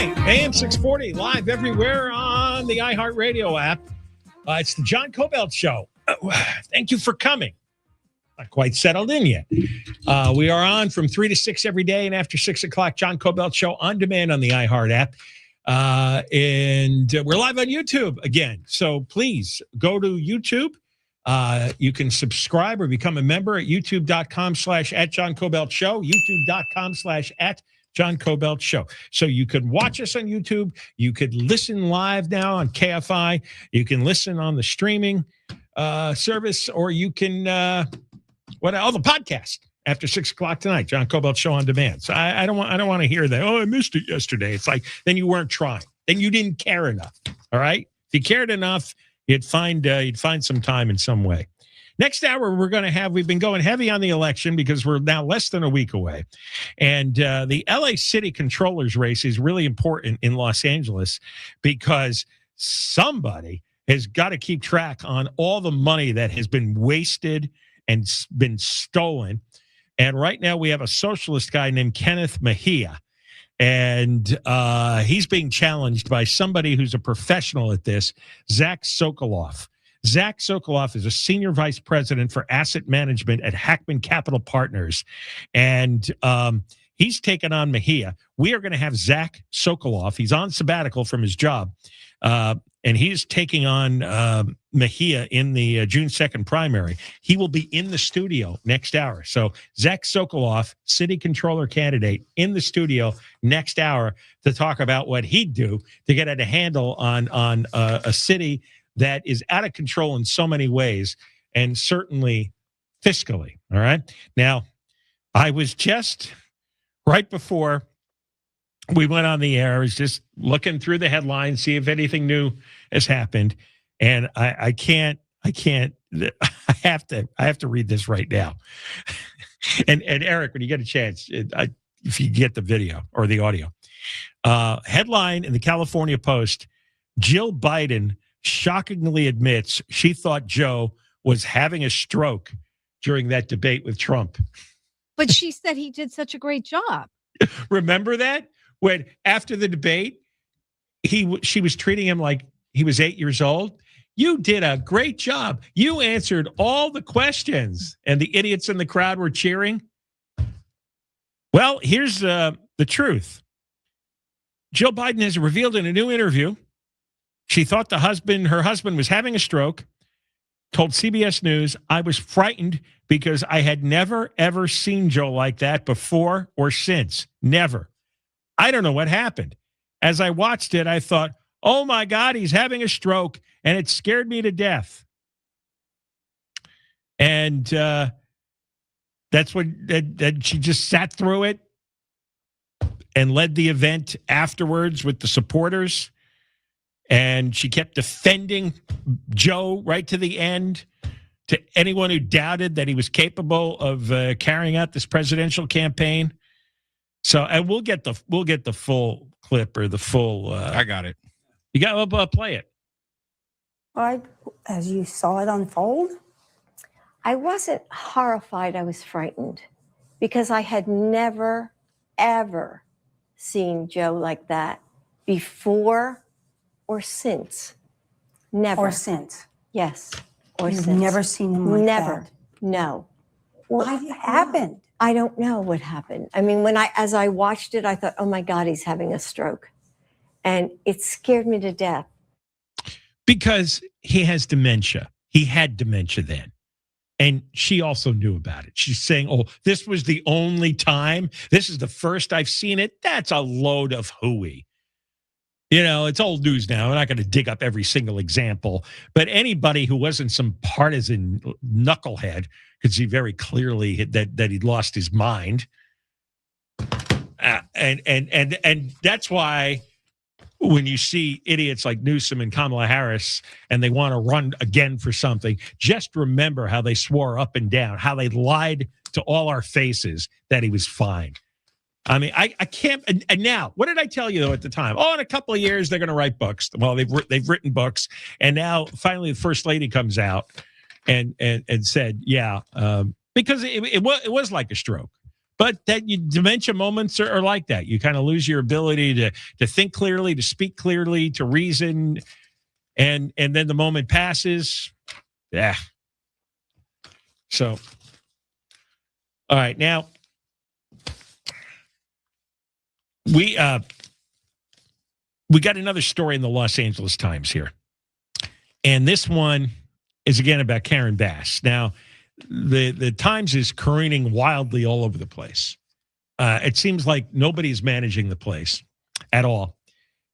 right, AM 640, live everywhere on the iHeartRadio app. It's the John Kobylt Show. Thank you for coming. Not quite settled in yet. We are on from 3 to 6 every day, and after 6 o'clock, John Kobylt Show on demand on the iHeart app. And we're live on YouTube again. So please go to YouTube. You can subscribe or become a member at youtube.com/@JohnKobyltShow, youtube.com/@JohnKobyltShow. So you could watch us on YouTube. You could listen live now on KFI. You can listen on the streaming service, or you can, the podcast after 6 o'clock tonight, John Kobylt Show on demand. So I don't want to hear that. Oh, I missed it yesterday. It's like, then you weren't trying. Then you didn't care enough. All right. If you cared enough, you'd find some time in some way. Next hour, we've been going heavy on the election because we're now less than a week away. And the LA City Controller's race is really important in Los Angeles because somebody has got to keep track on all the money that has been wasted and been stolen. And right now we have a socialist guy named Kenneth Mejia. And he's being challenged by somebody who's a professional at this, Zach Sokoloff. Zach Sokoloff is a senior vice president for asset management at Hackman Capital Partners. And he's taken on Mejia. We are going to have Zach Sokoloff. He's on sabbatical from his job. And he's taking on Mejia in the June 2nd primary. He will be in the studio next hour. So Zach Sokoloff, city controller candidate, in the studio next hour to talk about what he'd do to get a handle on a city that is out of control in so many ways, and certainly fiscally. All right. Now, I was just right before we went on the air, I was just looking through the headlines, see if anything new has happened. And I have to read this right now. And Eric, when you get a chance, if you get the video or the audio, headline in the California Post, Jill Biden shockingly admits she thought Joe was having a stroke during that debate with Trump. But she said he did such a great job. Remember that? When after the debate, she was treating him like he was 8 years old. You did a great job. You answered all the questions, and the idiots in the crowd were cheering. Well, here's the truth. Jill Biden has revealed in a new interview she thought her husband was having a stroke, told CBS News, "I was frightened because I had never, ever seen Joe like that before or since. Never. I don't know what happened. As I watched it, I thought, oh my God, he's having a stroke, and it scared me to death." And that's what she just sat through it and led the event afterwards with the supporters. And she kept defending Joe right to the end, to anyone who doubted that he was capable of carrying out this presidential campaign. So, and we'll get the full clip or the full. I got it. You got to play it. As you saw it unfold, I wasn't horrified. I was frightened because I had never, ever seen Joe like that before or since. Never. or since. Yes. Or You've since. never seen him like Never. that. No. What happened? I don't know what happened. I mean, as I watched it, I thought, oh my God, he's having a stroke. And it scared me to death. Because he has dementia. He had dementia then. And she also knew about it. She's saying, oh, this was the only time. This is the first I've seen it. That's a load of hooey. You know, it's old news now. I'm not going to dig up every single example. But anybody who wasn't some partisan knucklehead could see very clearly that he'd lost his mind. And that's why when you see idiots like Newsom and Kamala Harris and they want to run again for something, just remember how they swore up and down, how they lied to all our faces that he was fine. I mean, I can't. And now, what did I tell you, though, at the time? Oh, in a couple of years, they're going to write books. Well, they've written books. And now, finally, the First Lady comes out and said, yeah, because it was like a stroke. But dementia moments are like that. You kind of lose your ability to think clearly, to speak clearly, to reason, and then the moment passes. Yeah. So, all right, now we got another story in the Los Angeles Times here, and this one is again about Karen Bass. Now, the Times is careening wildly all over the place. It seems like nobody's managing the place at all.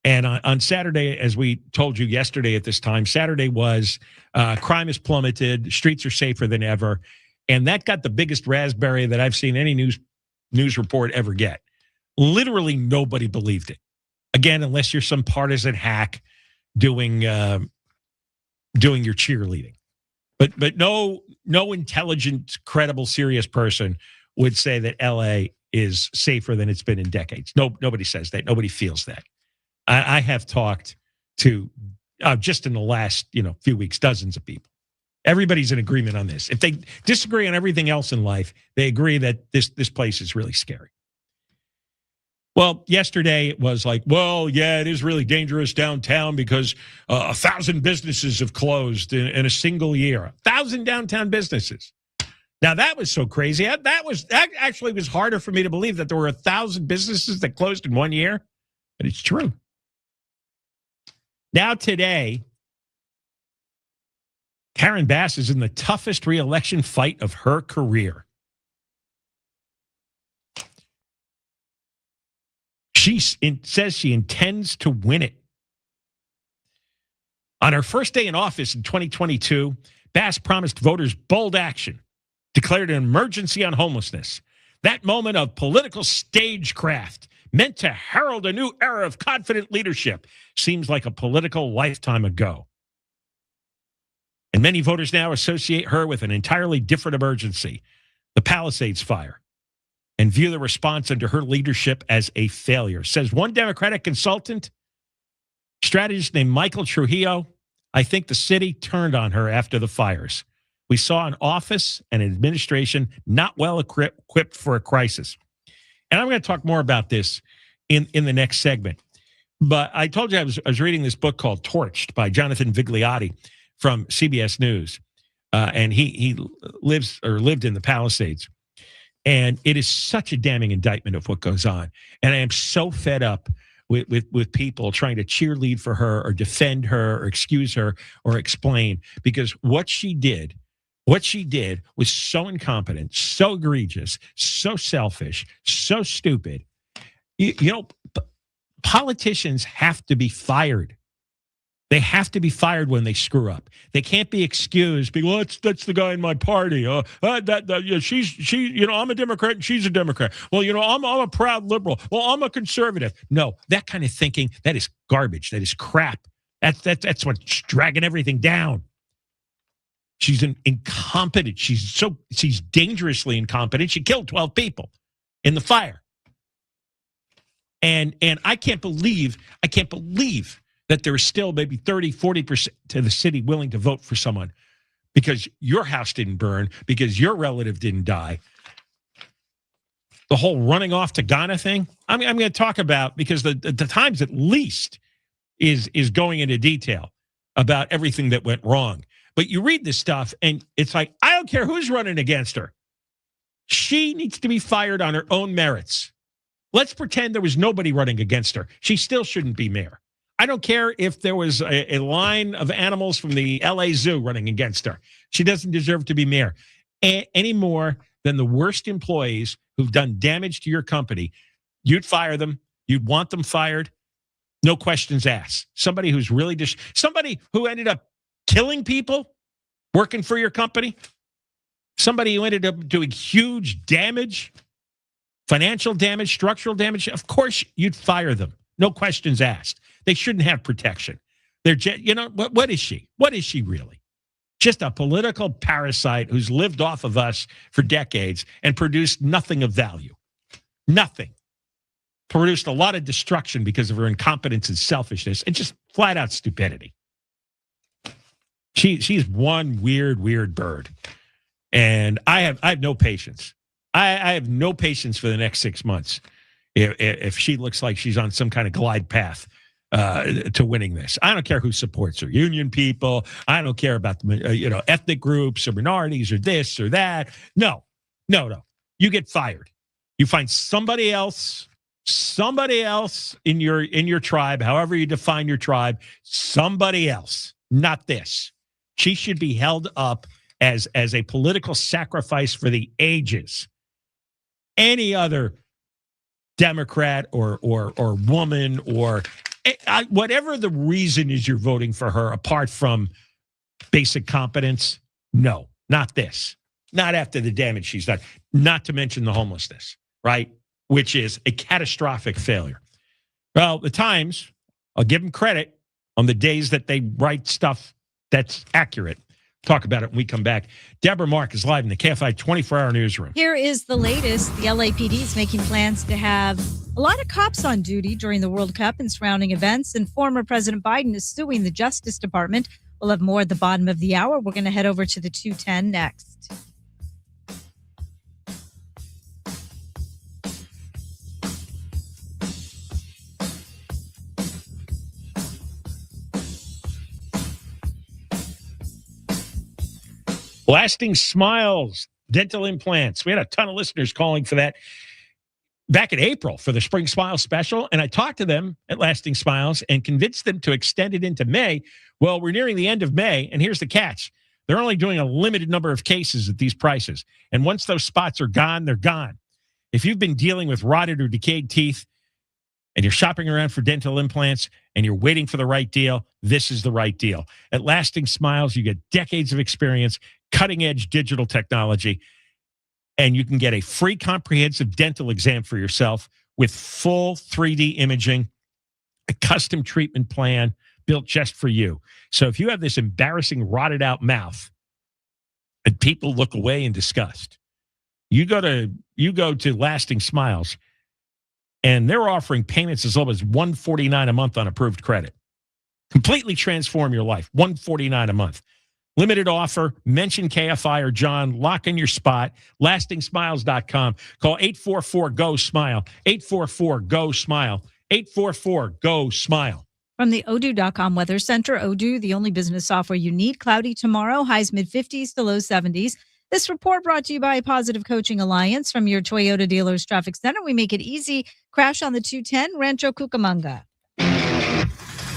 And on Saturday, as we told you yesterday at this time, Saturday was crime has plummeted, streets are safer than ever. And that got the biggest raspberry that I've seen any news report ever get. Literally nobody believed it. Again, unless you're some partisan hack doing your cheerleading. But no intelligent, credible, serious person would say that LA is safer than it's been in decades. Nobody says that. Nobody feels that. I have talked to just in the last few weeks dozens of people. Everybody's in agreement on this. If they disagree on everything else in life, they agree that this place is really scary. Well, yesterday it was like, well, yeah, it is really dangerous downtown because 1,000 businesses have closed in a single year. 1,000 downtown businesses. Now, that was so crazy. That actually was harder for me to believe that there were 1,000 businesses that closed in 1 year. But it's true. Now, today, Karen Bass is in the toughest re-election fight of her career. She says she intends to win it. On her first day in office in 2022, Bass promised voters bold action, declared an emergency on homelessness. That moment of political stagecraft meant to herald a new era of confident leadership seems like a political lifetime ago. And many voters now associate her with an entirely different emergency, the Palisades fire, and view the response under her leadership as a failure. Says one Democratic consultant, strategist named Michael Trujillo, I think the city turned on her after the fires. We saw an office and an administration not well equipped for a crisis. And I'm going to talk more about this in the next segment. But I told you I was reading this book called Torched by Jonathan Vigliotti from CBS News. And he lived in the Palisades. And it is such a damning indictment of what goes on. And I am so fed up with people trying to cheerlead for her or defend her or excuse her or explain, because what she did was so incompetent, so egregious, so selfish, so stupid. Politicians have to be fired. They have to be fired when they screw up. They can't be excused. Well, that's the guy in my party. I'm a Democrat and she's a Democrat. Well, I'm a proud liberal. Well, I'm a conservative. No, that kind of thinking, that is garbage. That is crap. That's what's dragging everything down. She's incompetent. She's dangerously incompetent. She killed 12 people in the fire. And I can't believe that there is still maybe 30, 40% to the city willing to vote for someone because your house didn't burn, because your relative didn't die. The whole running off to Ghana thing, I'm going to talk about, because the Times at least is going into detail about everything that went wrong. But you read this stuff and it's like, I don't care who's running against her. She needs to be fired on her own merits. Let's pretend there was nobody running against her. She still shouldn't be mayor. I don't care if there was a line of animals from the LA Zoo running against her. She doesn't deserve to be mayor any more than the worst employees who've done damage to your company. You'd fire them. You'd want them fired. No questions asked. Somebody who's really somebody who ended up killing people working for your company. Somebody who ended up doing huge damage, financial damage, structural damage. Of course, you'd fire them. No questions asked. They shouldn't have protection. They're what is she? What is she really? Just a political parasite who's lived off of us for decades and produced nothing of value. Nothing. Produced a lot of destruction because of her incompetence and selfishness and just flat out stupidity. She's one weird bird. And I have no patience. I have no patience for the next 6 months if she looks like she's on some kind of glide path to winning this. I don't care who supports her, union people. I don't care about the ethnic groups or minorities or this or that. No. You get fired. You find somebody else in your tribe, however you define your tribe, somebody else, not this. She should be held up as a political sacrifice for the ages. Any other Democrat or woman or whatever the reason is you're voting for her, apart from basic competence, no, not this. Not after the damage she's done. Not to mention the homelessness, right? Which is a catastrophic failure. Well, the Times, I'll give them credit on the days that they write stuff that's accurate. Talk about it when we come back. Deborah Mark is live in the KFI 24-hour newsroom. Here is the latest. The LAPD is making plans to have a lot of cops on duty during the World Cup and surrounding events, and former President Biden is suing the Justice Department. We'll have more at the bottom of the hour. We're going to head over to the 210 next. Lasting Smiles, dental implants. We had a ton of listeners calling for that back in April for the Spring Smile special. And I talked to them at Lasting Smiles and convinced them to extend it into May. Well, we're nearing the end of May. And here's the catch. They're only doing a limited number of cases at these prices. And once those spots are gone, they're gone. If you've been dealing with rotted or decayed teeth and you're shopping around for dental implants and you're waiting for the right deal, this is the right deal. At Lasting Smiles, you get decades of experience, cutting-edge digital technology, and you can get a free comprehensive dental exam for yourself with full 3D imaging, a custom treatment plan built just for you. So if you have this embarrassing rotted-out mouth and people look away in disgust, you go to Lasting Smiles, and they're offering payments as low as $149 a month on approved credit. Completely transform your life. $149 a month. Limited offer. Mention KFI or John. Lock in your spot. LastingSmiles.com. Call 844-GO-SMILE. 844-GO-SMILE. 844-GO-SMILE. From the Odoo.com Weather Center, Odoo, the only business software you need. Cloudy tomorrow, highs mid-50s to low 70s. This report brought to you by Positive Coaching Alliance from your Toyota Dealers Traffic Center. We make it easy. Crash on the 210, Rancho Cucamonga.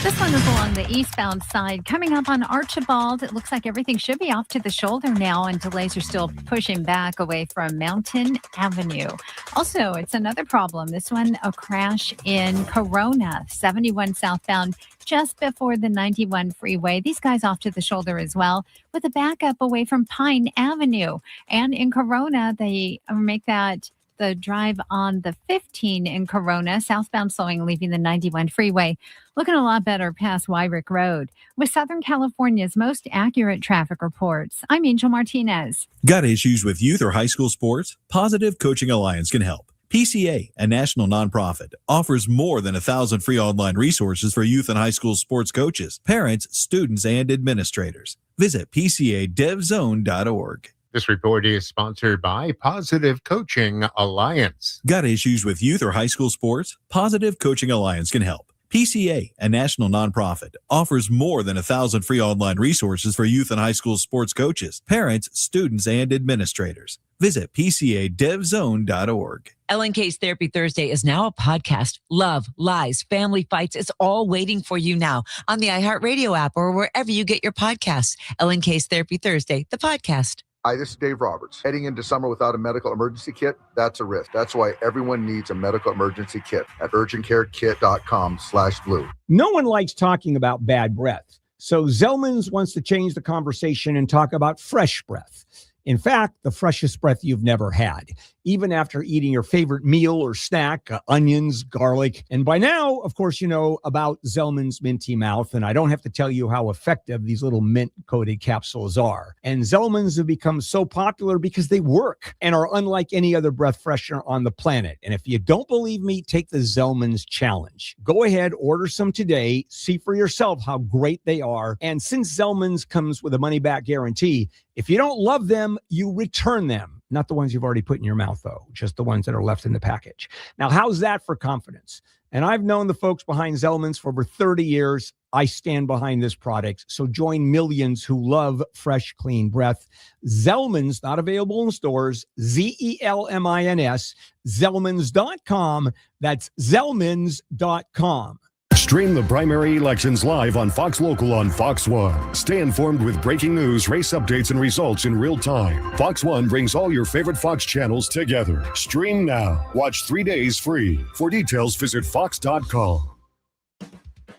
This one is along the eastbound side. Coming up on Archibald, it looks like everything should be off to the shoulder now, and delays are still pushing back away from Mountain Avenue. Also, it's another problem. This one, a crash in Corona, 71 southbound, just before the 91 freeway. These guys off to the shoulder as well, with a backup away from Pine Avenue. And in Corona, they make that the drive on the 15 in Corona, southbound slowing, leaving the 91 freeway. Looking a lot better past Wyrick Road. With Southern California's most accurate traffic reports, I'm Angel Martinez. Got issues with youth or high school sports? Positive Coaching Alliance can help. PCA, a national nonprofit, offers more than 1,000 free online resources for youth and high school sports coaches, parents, students, and administrators. Visit PCADevZone.org. This report is sponsored by Positive Coaching Alliance. Got issues with youth or high school sports? Positive Coaching Alliance can help. PCA, a national nonprofit, offers more than 1,000 free online resources for youth and high school sports coaches, parents, students, and administrators. Visit PCADevZone.org. LNK's Therapy Thursday is now a podcast. Love, lies, family fights, it's all waiting for you now on the iHeartRadio app or wherever you get your podcasts. LNK's Therapy Thursday, the podcast. Hi, this is Dave Roberts. Heading into summer without a medical emergency kit, that's a risk. That's why everyone needs a medical emergency kit at urgentcarekit.com/blue. No one likes talking about bad breath. So Zellman's wants to change the conversation and talk about fresh breath. In fact, the freshest breath you've never had, even after eating your favorite meal or snack, onions, garlic. And by now, of course, you know about Zellman's Minty Mouth, and I don't have to tell you how effective these little mint-coated capsules are. And Zellman's have become so popular because they work and are unlike any other breath freshener on the planet. And if you don't believe me, take the Zellman's challenge. Go ahead, order some today, see for yourself how great they are. And since Zellman's comes with a money-back guarantee, if you don't love them, you return them. not the ones you've already put in your mouth, though, just the ones that are left in the package. Now, how's that for confidence? And I've known the folks behind Zellman's for over 30 years. I stand behind this product. So join millions who love fresh, clean breath. Zellman's, not available in stores, Zelmins, Zellmans.com. That's Zellmans.com. Stream the primary elections live on Fox Local on Fox One. Stay informed with breaking news, race updates, and results in real time. Fox One brings all your favorite Fox channels together. Stream now. Watch 3 days free. For details, visit fox.com.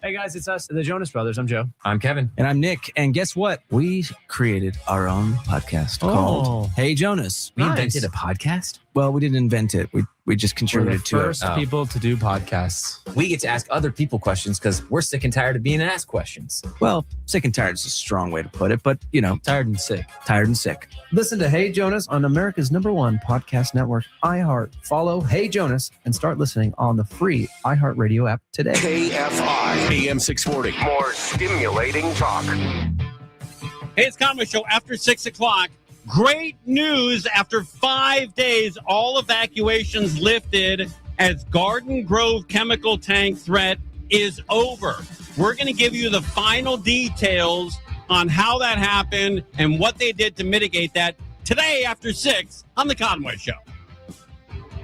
Hey guys, it's us, the Jonas Brothers. I'm Joe. I'm Kevin. And I'm Nick. And guess what? We created our own podcast called Hey Jonas. We invented a podcast? Well, we didn't invent it. We just contributed to it. We're the first people to do podcasts. We get to ask other people questions because we're sick and tired of being asked questions. Well, sick and tired is a strong way to put it, but you know, tired and sick. Tired and sick. Listen to Hey Jonas on America's #1 podcast network, iHeart. Follow Hey Jonas and start listening on the free iHeartRadio app today. KFI AM 640. More stimulating talk. Hey, it's Conway Show after 6 o'clock. Great news. After 5 days, all evacuations lifted as Garden Grove chemical tank threat is over. We're going to give you the final details on how that happened and what they did to mitigate that today after 6 on the Conway Show.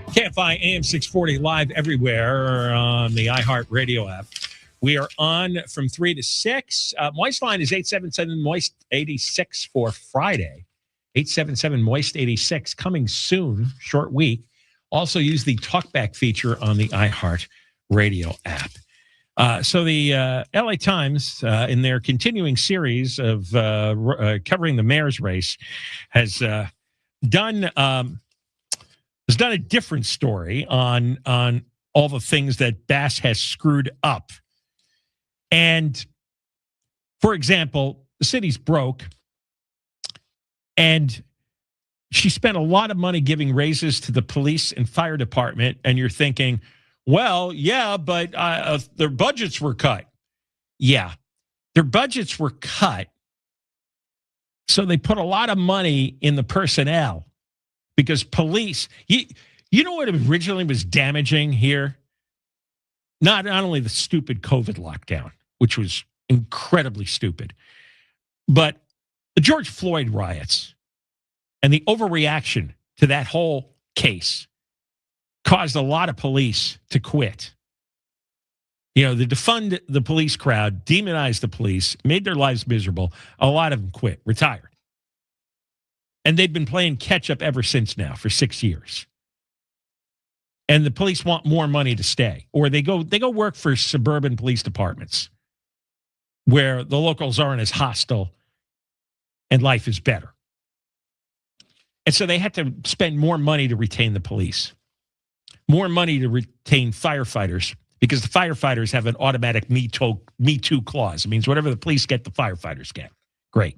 KFI AM 640 live everywhere on the iHeartRadio app. We are on from 3 to 6. Moist line is 877-MOIST-86 for Friday. 877-MOIST-86 coming soon, short week. Also use the talkback feature on the iHeartRadio app. So the LA Times, in their continuing series of covering the mayor's race, has done a different story on all the things that Bass has screwed up. And, for example, the city's broke, and she spent a lot of money giving raises to the police and fire department, and you're thinking, well, yeah, but their budgets were cut. Yeah, their budgets were cut, so they put a lot of money in the personnel because police, you know what originally was damaging here? Not only the stupid COVID lockdown, which was incredibly stupid, but the George Floyd riots and the overreaction to that whole case caused a lot of police to quit. You know, the defund the police crowd, demonized the police, made their lives miserable. A lot of them quit, retired. And they've been playing catch up ever since now for 6 years. And the police want more money to stay, or they go work for suburban police departments where the locals aren't as hostile and life is better. And so they had to spend more money to retain the police, more money to retain firefighters, because the firefighters have an automatic Me Too clause. It means whatever the police get, the firefighters get. Great.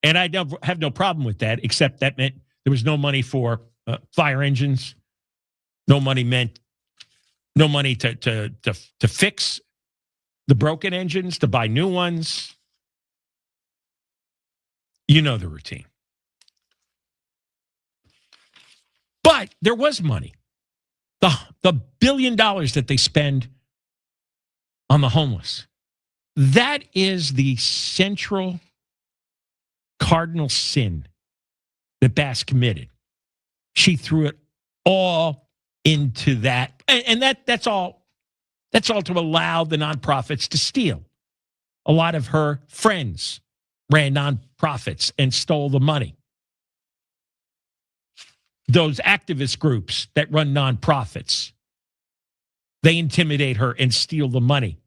And I have no problem with that, except that meant there was no money for fire engines. No money meant no money to fix the broken engines, to buy new ones. You know the routine. But there was money. The $1 billion that they spend on the homeless. That is the central cardinal sin that Bass committed. She threw it all into that. And that's all to allow the nonprofits to steal. A lot of her friends ran nonprofits and stole the money. Those activist groups that run nonprofits, they intimidate her and steal the money.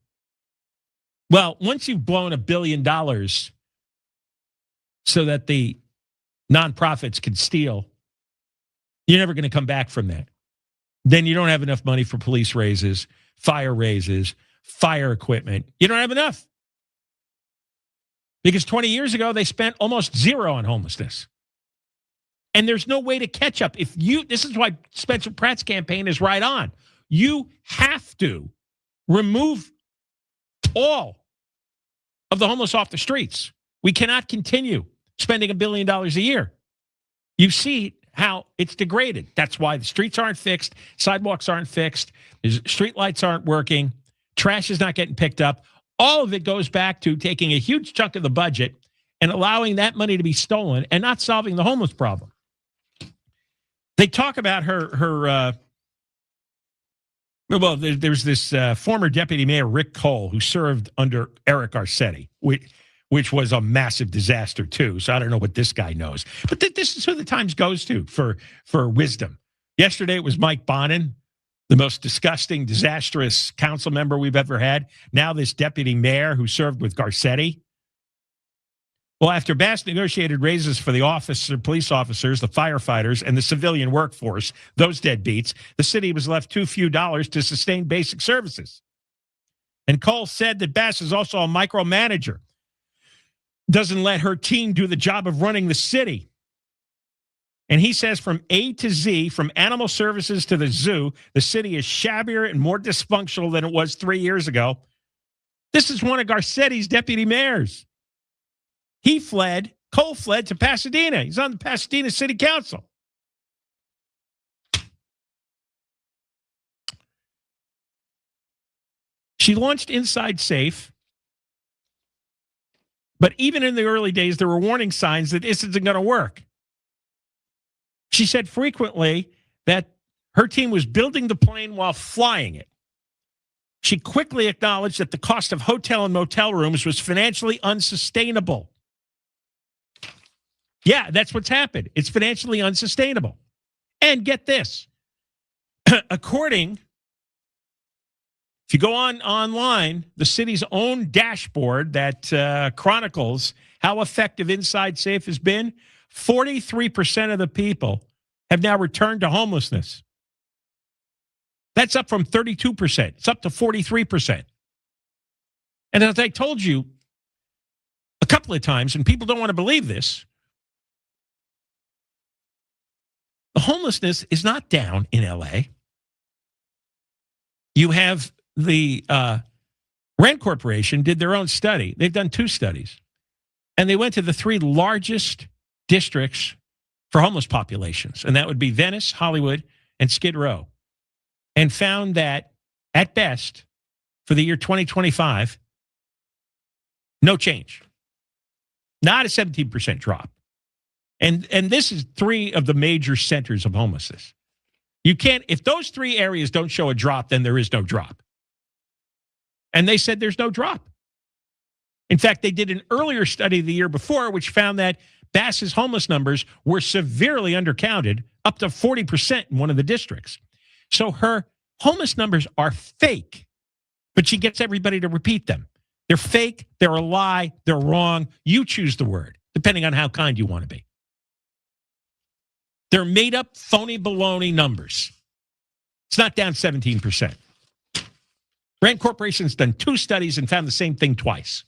Well, once you've blown $1 billion so that the nonprofits can steal, you're never going to come back from that. Then you don't have enough money for police raises, fire equipment. You don't have enough. Because 20 years ago, they spent almost zero on homelessness. And there's no way to catch up. This is why Spencer Pratt's campaign is right on. You have to remove all of the homeless off the streets. We cannot continue spending $1 billion a year. You see how it's degraded. That's why the streets aren't fixed, sidewalks aren't fixed, street lights aren't working, trash is not getting picked up. All of it goes back to taking a huge chunk of the budget and allowing that money to be stolen and not solving the homeless problem. They talk about there's this former deputy mayor, Rick Cole, who served under Eric Garcetti, which was a massive disaster too. So I don't know what this guy knows. But this is who the Times goes to for wisdom. Yesterday it was Mike Bonin, the most disgusting, disastrous council member we've ever had. Now this deputy mayor who served with Garcetti. Well, after Bass negotiated raises for the police officers, the firefighters, and the civilian workforce, those deadbeats, the city was left too few dollars to sustain basic services. And Cole said that Bass is also a micromanager, doesn't let her team do the job of running the city. And he says from A to Z, from animal services to the zoo, the city is shabbier and more dysfunctional than it was 3 years ago. This is one of Garcetti's deputy mayors. Cole fled to Pasadena. He's on the Pasadena City Council. She launched Inside Safe, but even in the early days, there were warning signs that this isn't going to work. She said frequently that her team was building the plane while flying it. She quickly acknowledged that the cost of hotel and motel rooms was financially unsustainable. Yeah, that's what's happened. It's financially unsustainable. And get this. If you go online, the city's own dashboard that chronicles how effective Inside Safe has been, 43% of the people have now returned to homelessness. That's up from 32%. It's up to 43%. And as I told you a couple of times, and people don't want to believe this, the homelessness is not down in LA. You have the Rent Corporation did their own study. They've done 2 studies. And they went to the 3 largest districts for homeless populations. And that would be Venice, Hollywood, and Skid Row. And found that, at best, for the year 2025, no change. Not a 17% drop. And this is 3 of the major centers of homelessness. You can't, if those 3 areas don't show a drop, then there is no drop. And they said there's no drop. In fact, they did an earlier study the year before, which found that Bass's homeless numbers were severely undercounted, up to 40% in one of the districts. So her homeless numbers are fake, but she gets everybody to repeat them. They're fake, they're a lie, they're wrong. You choose the word, depending on how kind you want to be. They're made up, phony baloney numbers. It's not down 17%. Rand Corporation's done 2 studies and found the same thing twice.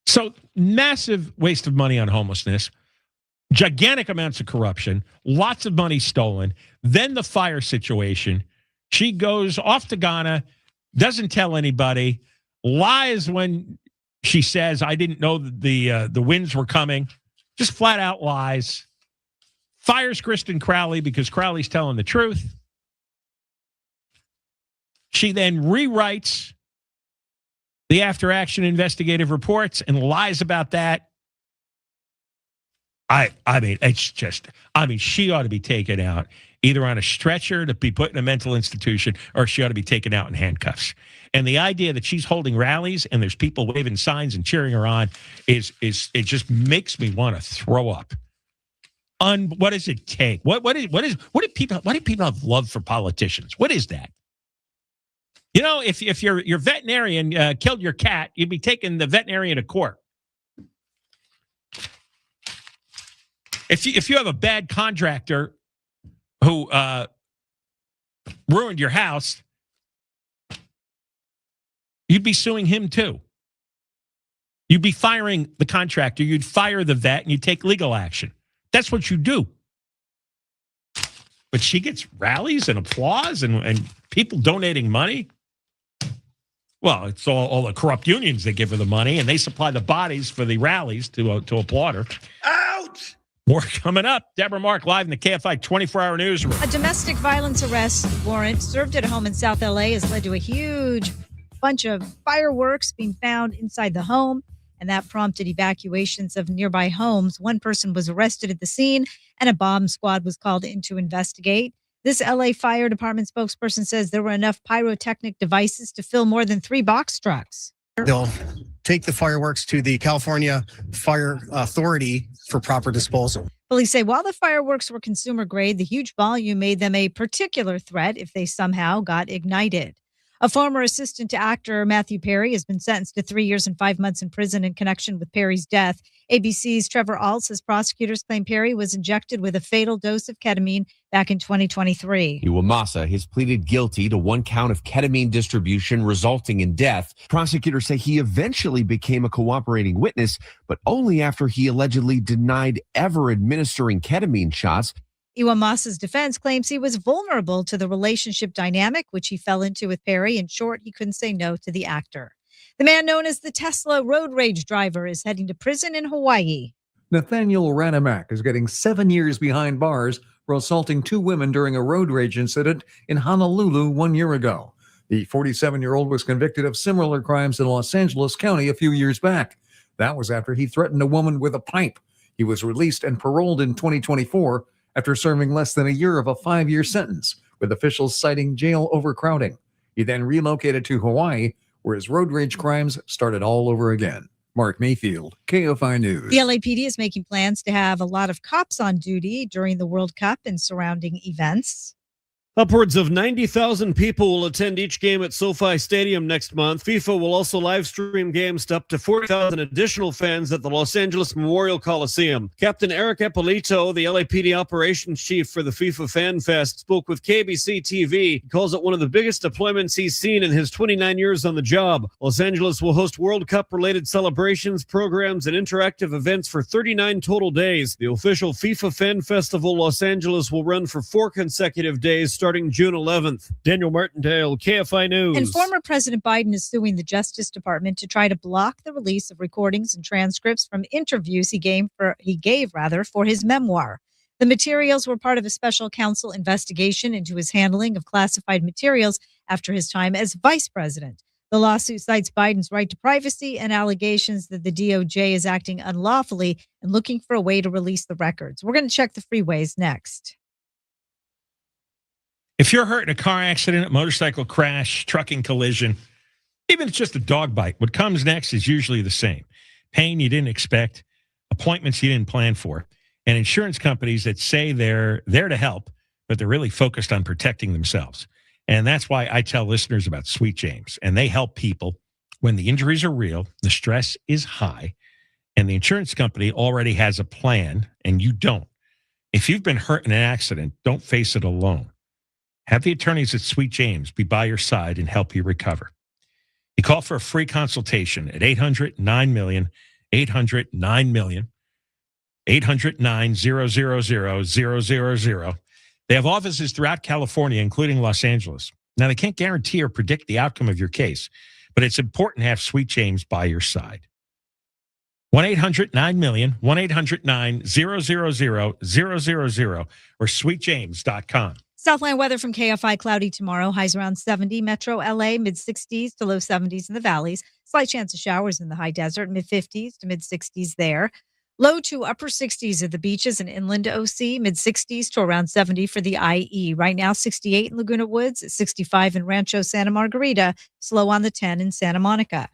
So massive waste of money on homelessness, gigantic amounts of corruption, lots of money stolen, then the fire situation. She goes off to Ghana, doesn't tell anybody, lies when she says, I didn't know that the winds were coming. Just flat out lies. Fires Kristen Crowley because Crowley's telling the truth. She then rewrites the after action investigative reports and lies about that. I mean, she ought to be taken out either on a stretcher to be put in a mental institution, or she ought to be taken out in handcuffs. And the idea that she's holding rallies and there's people waving signs and cheering her on is it just makes me want to throw up. What does it take? What do people have love for politicians? What is that? You know, if your veterinarian killed your cat, you'd be taking the veterinarian to court. If you have a bad contractor who ruined your house, you'd be suing him too. You'd be firing the contractor. You'd fire the vet and you'd take legal action. That's what you do. But she gets rallies and applause and people donating money. Well, it's all the corrupt unions that give her the money, and they supply the bodies for the rallies to applaud her. Out! More coming up. Deborah Mark live in the KFI 24-hour newsroom. A domestic violence arrest warrant served at a home in South LA has led to a huge bunch of fireworks being found inside the home, and that prompted evacuations of nearby homes. One person was arrested at the scene, and a bomb squad was called in to investigate. This LA Fire Department spokesperson says there were enough pyrotechnic devices to fill more than 3 box trucks. They'll take the fireworks to the California Fire Authority for proper disposal. Police say while the fireworks were consumer grade, the huge volume made them a particular threat if they somehow got ignited. A former assistant to actor Matthew Perry has been sentenced to 3 years and 5 months in prison in connection with Perry's death. ABC's Trevor Ault says prosecutors claim Perry was injected with a fatal dose of ketamine back in 2023. Iwamasa has pleaded guilty to 1 count of ketamine distribution resulting in death. Prosecutors say he eventually became a cooperating witness, but only after he allegedly denied ever administering ketamine shots. Iwamasa's defense claims he was vulnerable to the relationship dynamic, which he fell into with Perry. In short, he couldn't say no to the actor. The man known as the Tesla road rage driver is heading to prison in Hawaii. Nathaniel Ranamak is getting 7 years behind bars for assaulting 2 women during a road rage incident in Honolulu 1 year ago. The 47-year-old was convicted of similar crimes in Los Angeles County a few years back. That was after he threatened a woman with a pipe. He was released and paroled in 2024 after serving less than a year of a 5-year sentence, with officials citing jail overcrowding. He then relocated to Hawaii, where his road rage crimes started all over again. Mark Mayfield, KFI News. The LAPD is making plans to have a lot of cops on duty during the World Cup and surrounding events. Upwards of 90,000 people will attend each game at SoFi Stadium next month. FIFA will also live stream games to up to 40,000 additional fans at the Los Angeles Memorial Coliseum. Captain Eric Eppolito, the LAPD operations chief for the FIFA Fan Fest, spoke with KBC TV. He calls it one of the biggest deployments he's seen in his 29 years on the job. Los Angeles will host World Cup-related celebrations, programs, and interactive events for 39 total days. The official FIFA Fan Festival Los Angeles will run for 4 consecutive days, starting June 11th. Daniel Martindale, KFI News. And former President Biden is suing the Justice Department to try to block the release of recordings and transcripts from interviews he gave for his memoir. The materials were part of a special counsel investigation into his handling of classified materials after his time as vice president. The lawsuit cites Biden's right to privacy and allegations that the DOJ is acting unlawfully and looking for a way to release the records. We're going to check the freeways next. If you're hurt in a car accident, motorcycle crash, trucking collision, even if it's just a dog bite, what comes next is usually the same. Pain you didn't expect, appointments you didn't plan for, and insurance companies that say they're there to help, but they're really focused on protecting themselves. And that's why I tell listeners about Sweet James. And they help people when the injuries are real, the stress is high, and the insurance company already has a plan, and you don't. If you've been hurt in an accident, don't face it alone. Have the attorneys at Sweet James be by your side and help you recover. You call for a free consultation at 800-9-MILLION, 800-9-MILLION, 800-9-000-000. They have offices throughout California, including Los Angeles. Now, they can't guarantee or predict the outcome of your case, but it's important to have Sweet James by your side. 1-800-9-MILLION, 1-800-9-000-000, or sweetjames.com. Southland weather from KFI, cloudy tomorrow. Highs around 70. Metro LA, mid-60s to low 70s in the valleys. Slight chance of showers in the high desert, mid-50s to mid-60s there. Low to upper 60s at the beaches and inland OC, mid-60s to around 70 for the IE. Right now, 68 in Laguna Woods, 65 in Rancho Santa Margarita, slow on the 10 in Santa Monica.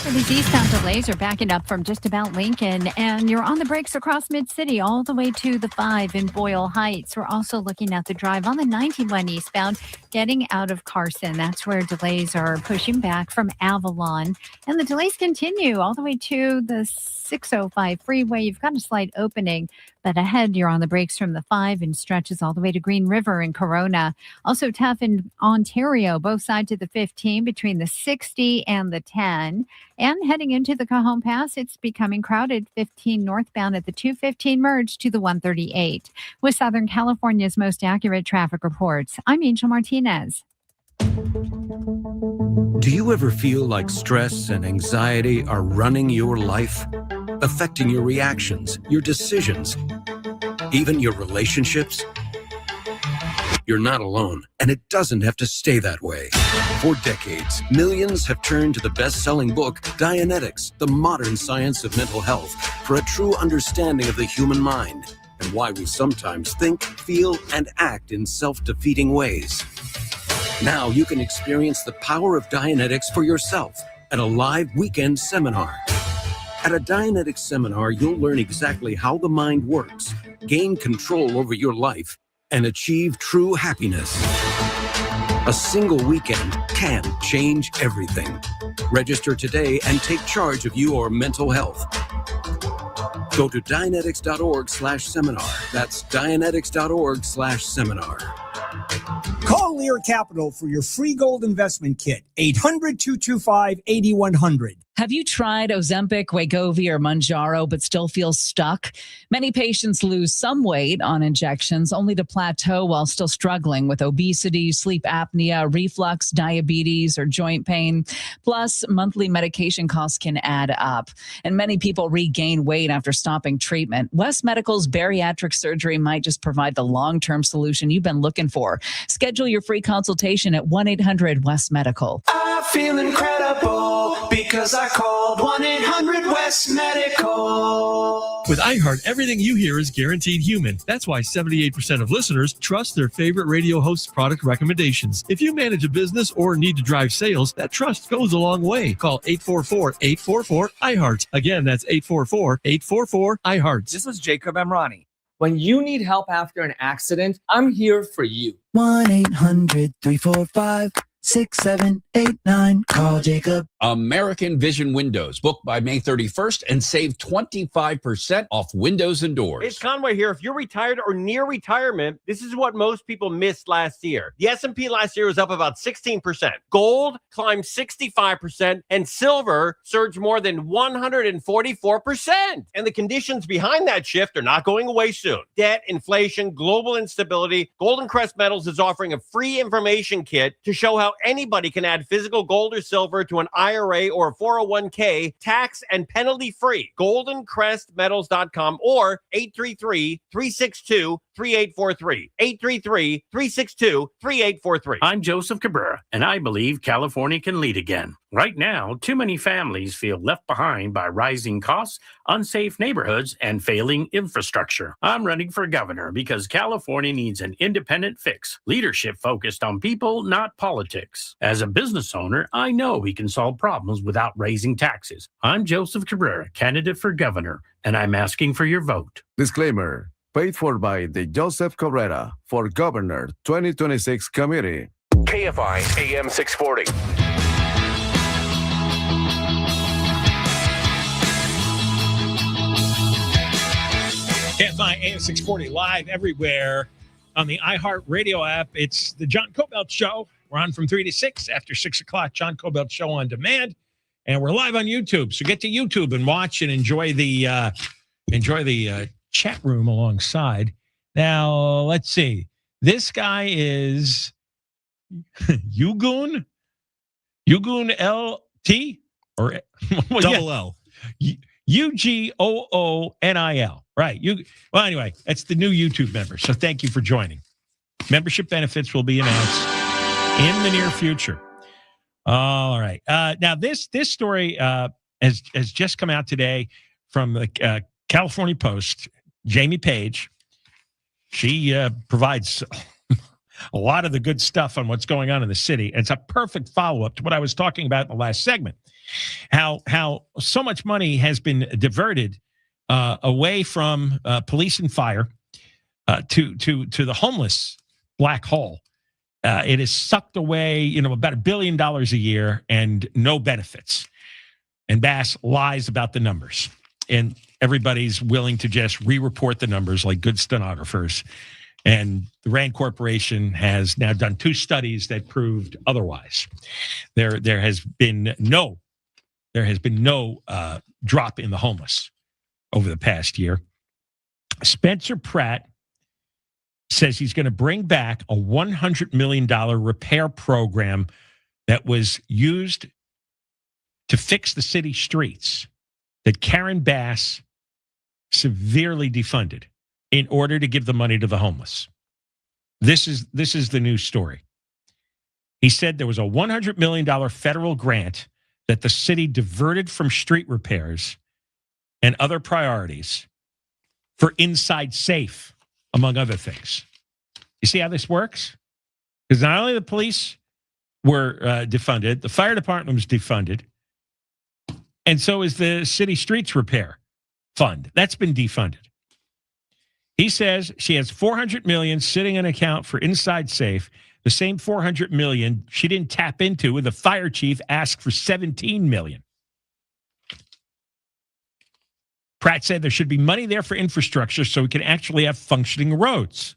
These eastbound delays are backing up from just about Lincoln, and you're on the brakes across Mid-City all the way to the 5 in Boyle Heights. We're also looking at the drive on the 91 eastbound, getting out of Carson. That's where delays are pushing back from Avalon. And the delays continue all the way to the 605 freeway. You've got a slight opening, but ahead you're on the brakes from the 5 and stretches all the way to Green River in Corona. Also tough in Ontario, both sides of the 15 between the 60 and the 10. And heading into the Cajon Pass, it's becoming crowded. 15 northbound at the 215 merge to the 138. With Southern California's most accurate traffic reports, I'm Angel Martinez. Do you ever feel like stress and anxiety are running your life, affecting your reactions, your decisions, even your relationships? You're not alone, and it doesn't have to stay that way. For decades, millions have turned to the best-selling book, Dianetics, The Modern Science of Mental Health, for a true understanding of the human mind and why we sometimes think, feel, and act in self-defeating ways. Now you can experience the power of Dianetics for yourself at a live weekend seminar. At a Dianetics seminar, you'll learn exactly how the mind works, gain control over your life, and achieve true happiness. A single weekend can change everything. Register today and take charge of your mental health. Go to Dianetics.org/seminar. That's Dianetics.org/seminar. Call Lear Capital for your free gold investment kit. 800-225-8100. Have you tried Ozempic, Wegovy, or Mounjaro but still feel stuck? Many patients lose some weight on injections only to plateau while still struggling with obesity, sleep apnea, reflux, diabetes, or joint pain. Plus, monthly medication costs can add up. And many people regain weight after stopping treatment. West Medical's bariatric surgery might just provide the long-term solution you've been looking for. Schedule your free consultation at 1-800-WEST-MEDICAL. I feel incredible because I called 1-800-WEST-MEDICAL. With iHeart, everything you hear is guaranteed human. That's why 78% of listeners trust their favorite radio host's product recommendations. If you manage a business or need to drive sales, that trust goes a long way. Call 844-844-iHeart. Again, that's 844-844-iHeart. This is Jacob Emrani. When you need help after an accident, I'm here for you. 1-800-345-6789. Call Jacob. American Vision Windows. Book by May 31st and save 25% off windows and doors. It's Conway here. If you're retired or near retirement, this is what most people missed last year. The S&P last year was up about 16%. Gold climbed 65%, and silver surged more than 144%. And the conditions behind that shift are not going away soon. Debt, inflation, global instability. Golden Crest Metals is offering a free information kit to show how anybody can add physical gold or silver to an IRA or a 401k tax and penalty free. GoldenCrestMetals.com or 833-362-3843. 833-362-3843. I'm Joseph Cabrera, and I believe California can lead again. Right now, too many families feel left behind by rising costs, unsafe neighborhoods, and failing infrastructure. I'm running for governor because California needs an independent fix, leadership focused on people, not politics. As a business owner, I know we can solve problems without raising taxes. I'm Joseph Cabrera, candidate for governor, and I'm asking for your vote. Disclaimer. Paid for by the Joseph Cabrera for Governor 2026 Committee. KFI AM 640. KFI AM 640 live everywhere on the iHeart Radio app. It's the John Kobylt Show. We're on from 3 to 6 after 6 o'clock. John Kobylt Show on demand, and we're live on YouTube. So get to YouTube and watch and enjoy the chat room alongside. Now, let's see. This guy is Yugun LT or well, Double L. UGOONIL. Right. Well, anyway, that's the new YouTube member. So thank you for joining. Membership benefits will be announced in the near future. All right. Now, this story has just come out today from the California Post. Jamie Page, she provides a lot of the good stuff on what's going on in the city. And it's a perfect follow-up to what I was talking about in the last segment. How so much money has been diverted away from police and fire to the homeless black hole. It is sucked away, about $1 billion a year and no benefits. And Bass lies about the numbers. And everybody's willing to just re-report the numbers like good stenographers. And the Rand Corporation has now done 2 studies that proved otherwise. There has been no drop in the homeless over the past year. Spencer Pratt says he's going to bring back a $100 million repair program that was used to fix the city streets that Karen Bass severely defunded in order to give the money to the homeless. This is the news story. He said there was a $100 million federal grant that the city diverted from street repairs and other priorities for Inside Safe, among other things. You see how this works? Because not only the police were defunded, the fire department was defunded, and so is the city streets repair fund. That's been defunded. He says she has $400 million sitting in an account for Inside Safe, the same $400 million she didn't tap into when the fire chief asked for $17 million. Pratt said there should be money there for infrastructure so we can actually have functioning roads.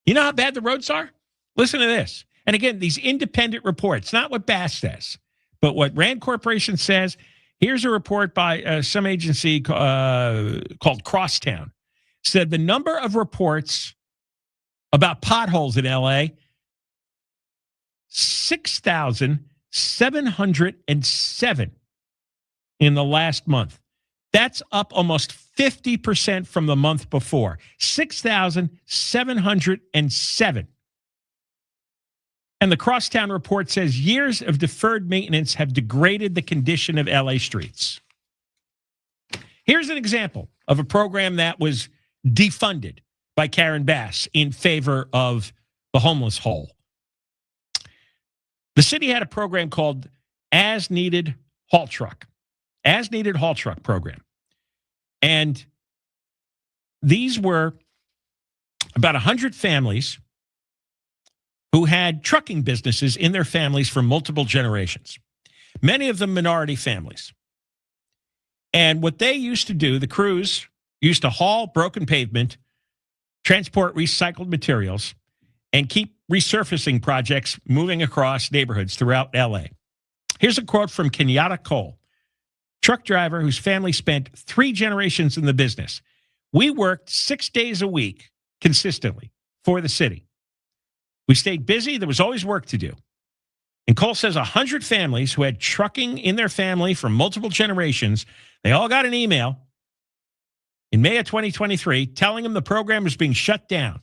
You know how bad the roads are? Listen to this. And again, these independent reports, not what Bass says, but what Rand Corporation says. Here's a report by some agency called Crosstown. Said the number of reports about potholes in L.A., 6,707 in the last month. That's up almost 50% from the month before. 6,707. And the Crosstown report says years of deferred maintenance have degraded the condition of LA streets. Here's an example of a program that was defunded by Karen Bass in favor of the homeless hole. The city had a program called As Needed Haul Truck. As Needed Haul Truck program. And these were about 100 families who had trucking businesses in their families for multiple generations, many of them minority families. And what they used to do, the crews used to haul broken pavement, transport recycled materials, and keep resurfacing projects moving across neighborhoods throughout LA. Here's a quote from Kenyatta Cole, truck driver whose family spent 3 generations in the business. We worked 6 days a week consistently for the city. We stayed busy. There was always work to do. And Cole says 100 families who had trucking in their family for multiple generations, they all got an email in May of 2023 telling them the program was being shut down.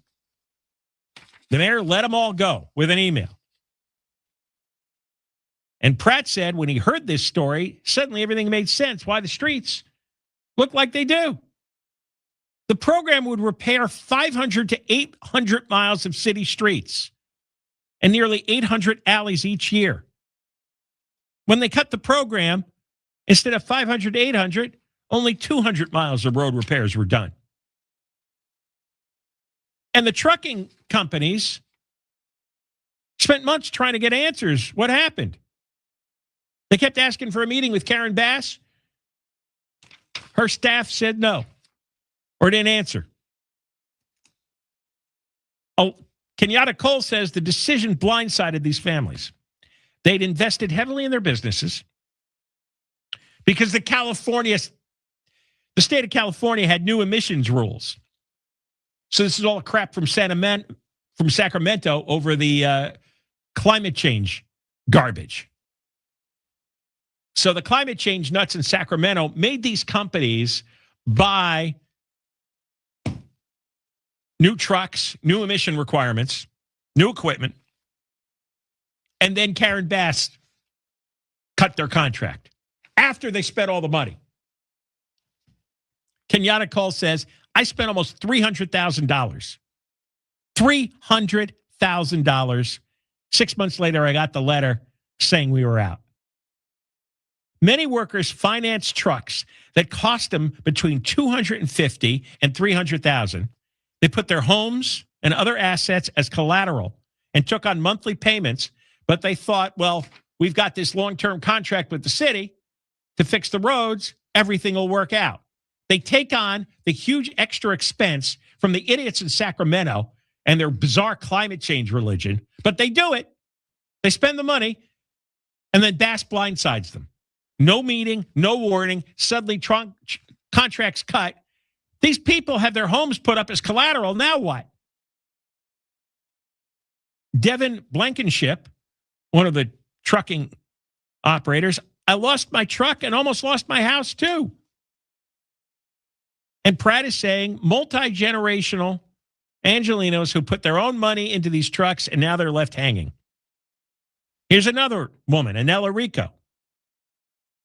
The mayor let them all go with an email. And Pratt said when he heard this story, suddenly everything made sense. Why the streets look like they do. The program would repair 500 to 800 miles of city streets and nearly 800 alleys each year. When they cut the program, instead of 500 to 800, only 200 miles of road repairs were done. And the trucking companies spent months trying to get answers. What happened? They kept asking for a meeting with Karen Bass. Her staff said no or didn't answer. Oh, Kenyatta Cole says the decision blindsided these families. They'd invested heavily in their businesses because the state of California had new emissions rules. So this is all crap from Sacramento over the climate change garbage. So the climate change nuts in Sacramento made these companies buy new trucks, new emission requirements, new equipment, and then Karen Bass cut their contract after they spent all the money. Kenyatta Cole says, I spent almost $300,000. $300,000. 6 months later, I got the letter saying we were out. Many workers finance trucks that cost them between $250,000 and $300,000. They put their homes and other assets as collateral and took on monthly payments, but they thought, well, we've got this long-term contract with the city to fix the roads, everything will work out. They take on the huge extra expense from the idiots in Sacramento and their bizarre climate change religion, but they do it. They spend the money, and then Bass blindsides them. No meeting, no warning, suddenly contracts cut. These people have their homes put up as collateral. Now what? Devin Blankenship one of the trucking operators, I lost my truck and almost lost my house too. And Pratt is saying multi-generational Angelenos who put their own money into these trucks and now they're left hanging. Here's another woman, Anela Rico.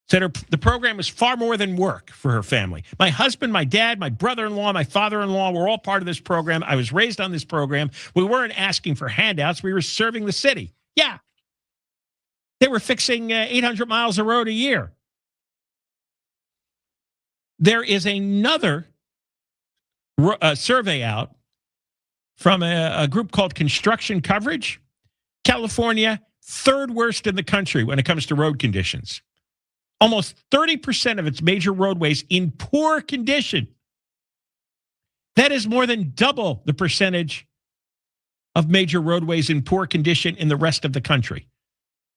Said the program is far more than work for her family. My husband, my dad, my brother-in-law, my father-in-law were all part of this program. I was raised on this program. We weren't asking for handouts. We were serving the city. Yeah. They were fixing 800 miles of road a year. There is another survey out from a group called Construction Coverage. California, third worst in the country when it comes to road conditions. Almost 30% of its major roadways in poor condition. That is more than double the percentage of major roadways in poor condition in the rest of the country.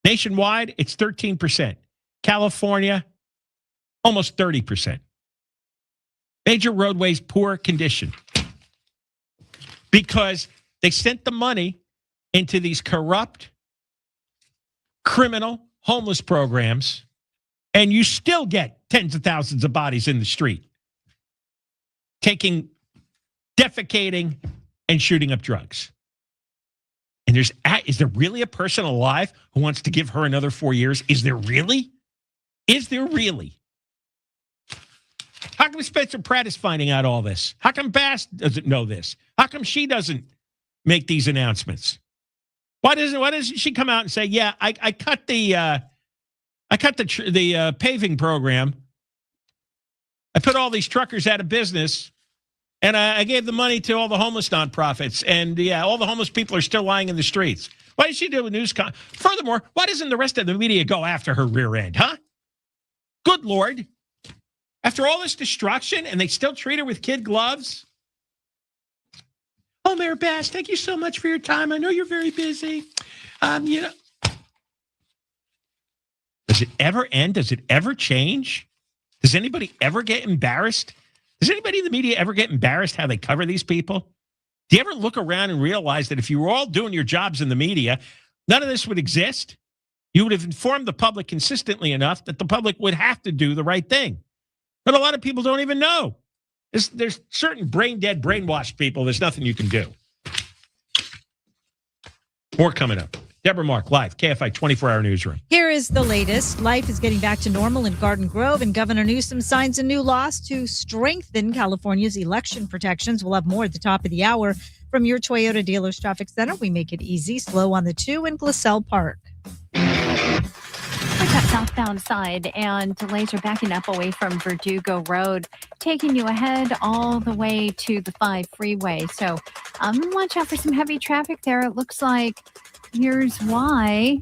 Nationwide, it's 13%. California, almost 30%. Major roadways, poor condition. Because they sent the money into these corrupt, criminal, homeless programs, and you still get tens of thousands of bodies in the street, defecating, and shooting up drugs. And is there really a person alive who wants to give her another 4 years? Is there really? Is there really? How come Spencer Pratt is finding out all this? How come Bass doesn't know this? How come she doesn't make these announcements? Why doesn't she come out and say, yeah, I cut the paving program. I put all these truckers out of business, and I gave the money to all the homeless nonprofits. And yeah, all the homeless people are still lying in the streets. Why did she do a news con? Furthermore, why doesn't the rest of the media go after her rear end, huh? Good Lord. After all this destruction, and they still treat her with kid gloves? Oh, Mayor Bass, thank you so much for your time. I know you're very busy. Does it ever end? Does it ever change? Does anybody ever get embarrassed? Does anybody in the media ever get embarrassed how they cover these people? Do you ever look around and realize that if you were all doing your jobs in the media, none of this would exist? You would have informed the public consistently enough that the public would have to do the right thing. But a lot of people don't even know. There's certain brain-dead, brainwashed people. There's nothing you can do. More coming up. Deborah Mark, live, KFI 24-hour newsroom. Here is the latest. Life is getting back to normal in Garden Grove, and Governor Newsom signs a new law to strengthen California's election protections. We'll have more at the top of the hour from your Toyota Dealers Traffic Center. We make it easy, slow on the 2 in Glassell Park. That southbound side, and delays are backing up away from Verdugo Road, taking you ahead all the way to the 5 freeway. So watch out for some heavy traffic there. It looks like here's why.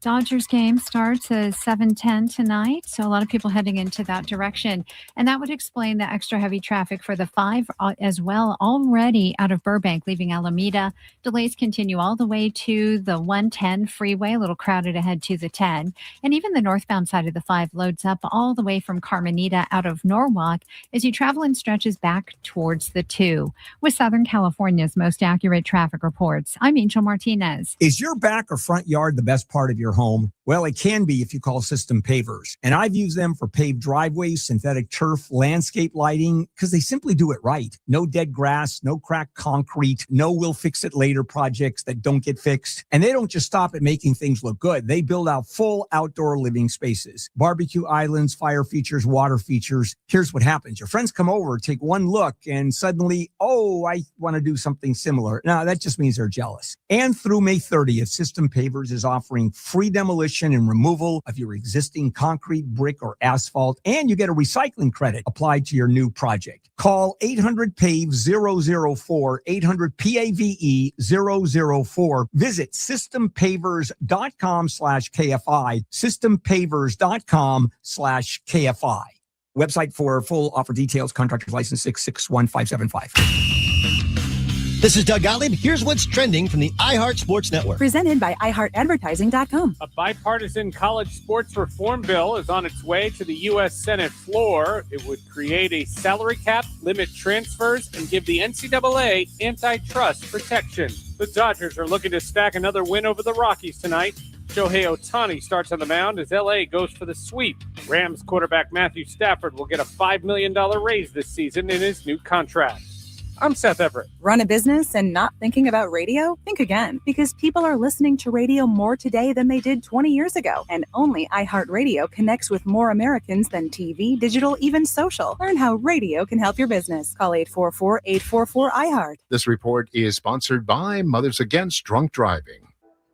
Dodgers game starts at 7:10 tonight, so a lot of people heading into that direction. And that would explain the extra heavy traffic for the 5 as well, already out of Burbank, leaving Alameda. Delays continue all the way to the 110 freeway, a little crowded ahead to the 10. And even the northbound side of the 5 loads up all the way from Carmenita out of Norwalk as you travel in stretches back towards the 2. With Southern California's most accurate traffic reports, I'm Angel Martinez. Is your back or front yard the best part of your home? Well, it can be if you call System Pavers. And I've used them for paved driveways, synthetic turf, landscape lighting, because they simply do it right. No dead grass, no cracked concrete, no we'll fix it later projects that don't get fixed. And they don't just stop at making things look good. They build out full outdoor living spaces, barbecue islands, fire features, water features. Here's what happens. Your friends come over, take one look, and suddenly, oh, I want to do something similar. Now, that just means they're jealous. And through May 30th, System Pavers is offering free demolition and removal of your existing concrete, brick, or asphalt, and you get a recycling credit applied to your new project. Call 800-PAVE-004, 800-PAVE-004. Visit systempavers.com/KFI, systempavers.com/KFI. Website for full offer details, contractor's license 661575. This is Doug Gottlieb. Here's what's trending from the iHeart Sports Network. Presented by iHeartAdvertising.com. A bipartisan college sports reform bill is on its way to the U.S. Senate floor. It would create a salary cap, limit transfers, and give the NCAA antitrust protection. The Dodgers are looking to stack another win over the Rockies tonight. Shohei Ohtani starts on the mound as L.A. goes for the sweep. Rams quarterback Matthew Stafford will get a $5 million raise this season in his new contract. I'm Seth Everett. Run a business and not thinking about radio? Think again, because people are listening to radio more today than they did 20 years ago. And only iHeartRadio connects with more Americans than TV, digital, even social. Learn how radio can help your business. Call 844-844-iHeart. This report is sponsored by Mothers Against Drunk Driving.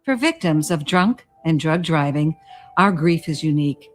For victims of drunk and drug driving, our grief is unique.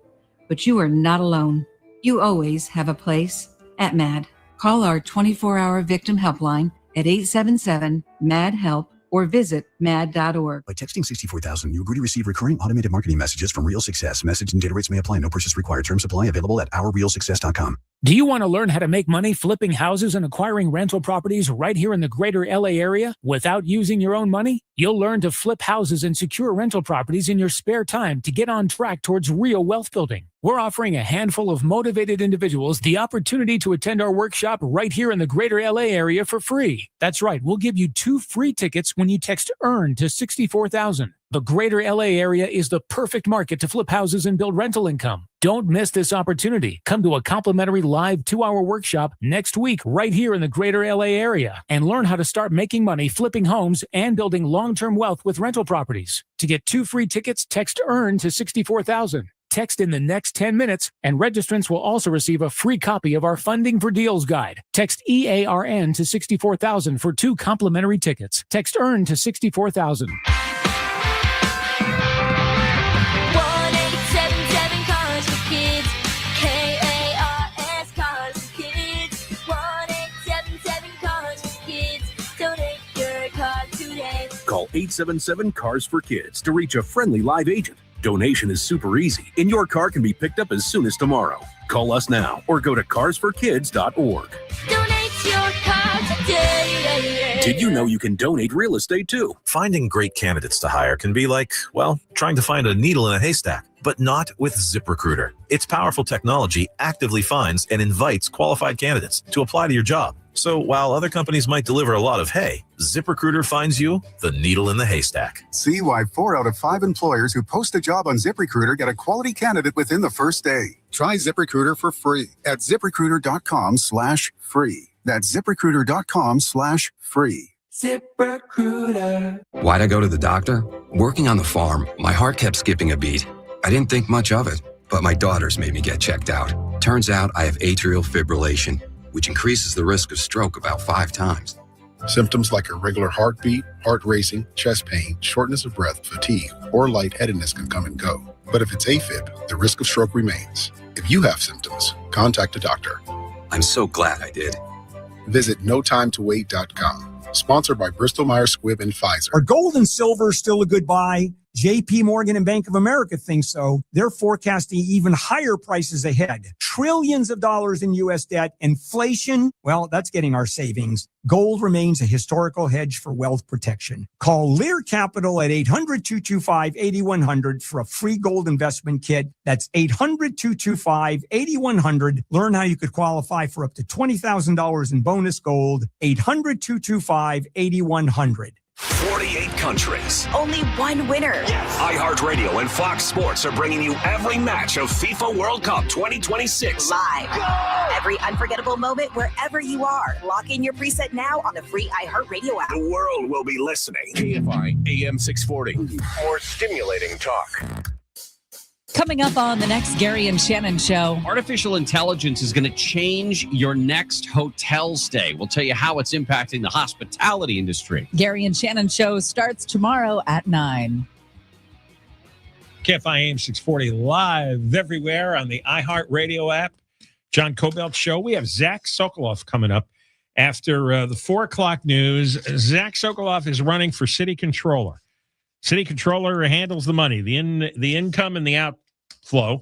But you are not alone. You always have a place at MAD. Call our 24-hour victim helpline at 877-MAD-HELP or visit mad.org. By texting 64,000, you agree to receive recurring automated marketing messages from Real Success. Message and data rates may apply. No purchase required. Terms apply. Available at ourrealsuccess.com. Do you want to learn how to make money flipping houses and acquiring rental properties right here in the greater LA area without using your own money? You'll learn to flip houses and secure rental properties in your spare time to get on track towards real wealth building. We're offering a handful of motivated individuals the opportunity to attend our workshop right here in the greater LA area for free. That's right. We'll give you 2 free tickets when you text EARN to 64,000. The greater LA area is the perfect market to flip houses and build rental income. Don't miss this opportunity. Come to a complimentary live 2-hour workshop next week right here in the greater LA area and learn how to start making money flipping homes and building long-term wealth with rental properties. To get 2 free tickets, text EARN to 64,000. Text in the next 10 minutes, and registrants will also receive a free copy of our Funding for Deals guide. Text EARN to 64,000 for 2 complimentary tickets. Text EARN to 64,000. 1-877 Cars for Kids. KARS Cars for Kids. 1-877 Cars for Kids. Donate your car today. Call 877-CARS for Kids to reach a friendly live agent. Donation is super easy, and your car can be picked up as soon as tomorrow. Call us now or go to carsforkids.org. Donate your car today. Did you know you can donate real estate too? Finding great candidates to hire can be like, well, trying to find a needle in a haystack, but not with ZipRecruiter. Its powerful technology actively finds and invites qualified candidates to apply to your job. So while other companies might deliver a lot of hay, ZipRecruiter finds you the needle in the haystack. See why 4 out of 5 employers who post a job on ZipRecruiter get a quality candidate within the first day. Try ZipRecruiter for free at ZipRecruiter.com/free. That's ZipRecruiter.com/free. ZipRecruiter. Why'd I go to the doctor? Working on the farm, my heart kept skipping a beat. I didn't think much of it, but my daughters made me get checked out. Turns out I have atrial fibrillation, which increases the risk of stroke about 5 times. Symptoms like irregular heartbeat, heart racing, chest pain, shortness of breath, fatigue, or lightheadedness can come and go. But if it's AFib, the risk of stroke remains. If you have symptoms, contact a doctor. I'm so glad I did. Visit notimetowait.com. Sponsored by Bristol-Myers Squibb and Pfizer. Are gold and silver still a good buy? JP Morgan and Bank of America think so. They're forecasting even higher prices ahead. Trillions of dollars in U.S. debt. Inflation, well, that's getting our savings. Gold remains a historical hedge for wealth protection. Call Lear Capital at 800-225-8100 for a free gold investment kit. That's 800-225-8100. Learn how you could qualify for up to $20,000 in bonus gold. 800-225-8100. 48 countries. Only one winner. Yes. iHeartRadio and Fox Sports are bringing you every match of FIFA World Cup 2026. Live. Go! Every unforgettable moment wherever you are. Lock in your preset now on the free iHeartRadio app. The world will be listening. KFI AM 640. More stimulating talk. Coming up on the next Gary and Shannon show. Artificial intelligence is going to change your next hotel stay. We'll tell you how it's impacting the hospitality industry. Gary and Shannon show starts tomorrow at 9. KFI AM 640 live everywhere on the iHeartRadio app. John Kobylt Show. We have Zach Sokoloff coming up after the 4 o'clock news. Zach Sokoloff is running for City Controller. City Controller handles the money, the income and the outflow,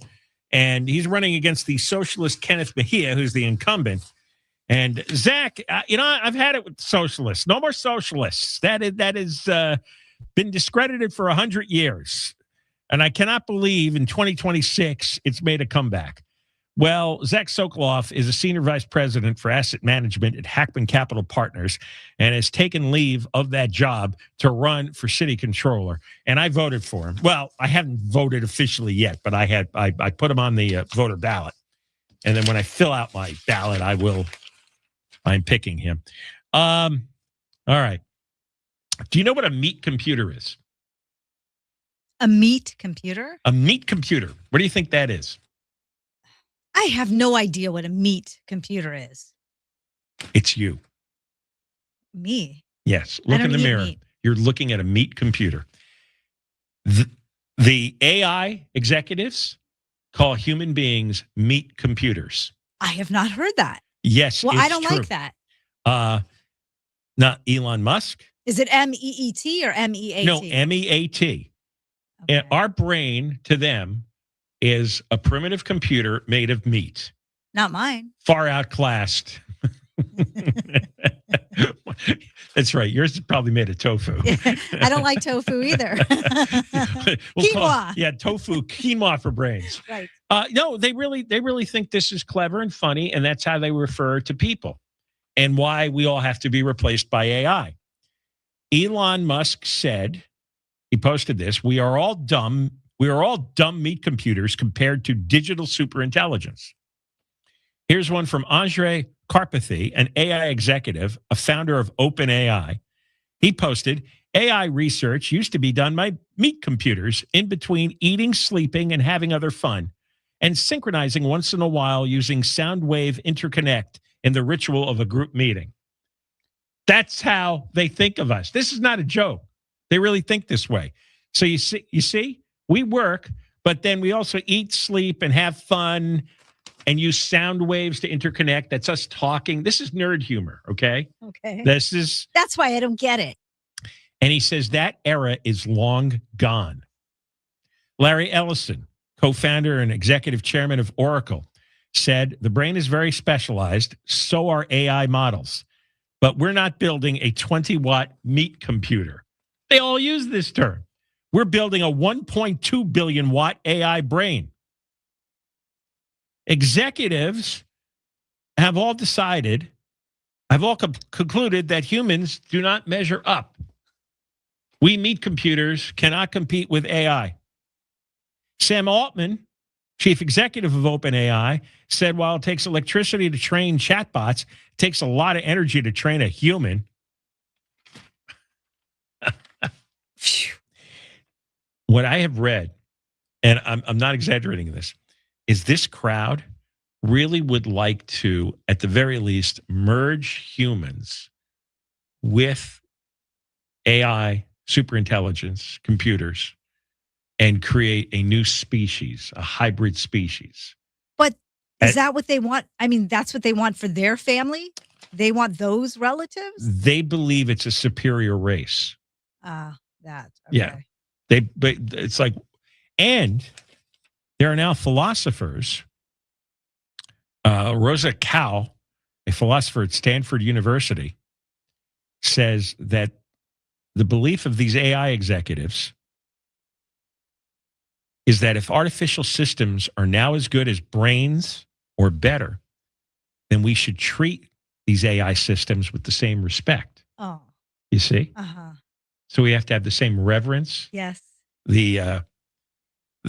and he's running against the socialist Kenneth Mejia, who's the incumbent. And Zach, I've had it with socialists. No more socialists. That is been discredited for 100 years, and I cannot believe in 2026 it's made a comeback. Well, Zach Sokoloff is a senior vice president for asset management at Hackman Capital Partners and has taken leave of that job to run for city controller. And I voted for him. Well, I haven't voted officially yet, but I put him on the voter ballot. And then when I fill out my ballot, I'm picking him. All right. Do you know what a meat computer is? A meat computer? A meat computer. What do you think that is? I have no idea what a meat computer is. It's you. Me? Yes. Look in the mirror. Meat. You're looking at a meat computer. The AI executives call human beings meat computers. I have not heard that. Yes. Well, it's I don't true. like that. Not Elon Musk. Is it MEET or MEAT? No, MEAT. Okay. And our brain to them is a primitive computer made of meat. Not mine. Far outclassed. That's right. Yours is probably made of tofu. I don't like tofu either. Quinoa. Tofu, quinoa for brains. Right. No, they really think this is clever and funny, and that's how they refer to people and why we all have to be replaced by AI. Elon Musk said, he posted this, we are all dumb meat computers compared to digital superintelligence. Here's one from Andrei Karpathy, an AI executive, a founder of OpenAI. He posted, AI research used to be done by meat computers in between eating, sleeping, and having other fun, and synchronizing once in a while using sound wave interconnect in the ritual of a group meeting. That's how they think of us. This is not a joke. They really think this way. So you see, we work, but then we also eat, sleep, and have fun and use sound waves to interconnect. That's us talking. This is nerd humor, okay? Okay. That's why I don't get it. And he says that era is long gone. Larry Ellison, co-founder and executive chairman of Oracle, said the brain is very specialized, so are AI models. But we're not building a 20-watt meat computer. They all use this term. We're building a 1.2 billion watt AI brain. Executives have all concluded that humans do not measure up. We meat computers cannot compete with AI. Sam Altman, chief executive of OpenAI, said while it takes electricity to train chatbots, it takes a lot of energy to train a human. What I have read, and I'm not exaggerating this, is this crowd really would like to, at the very least, merge humans with AI, superintelligence, computers, and create a new species, a hybrid species. But is that what they want? I mean, that's what they want for their family? They want those relatives? They believe it's a superior race. That. Okay. Yeah. But it's like, and there are now philosophers. Rosa Kao, a philosopher at Stanford University, says that the belief of these AI executives is that if artificial systems are now as good as brains or better, then we should treat these AI systems with the same respect. Oh. You see? Uh-huh. So we have to have the same reverence. Yes. The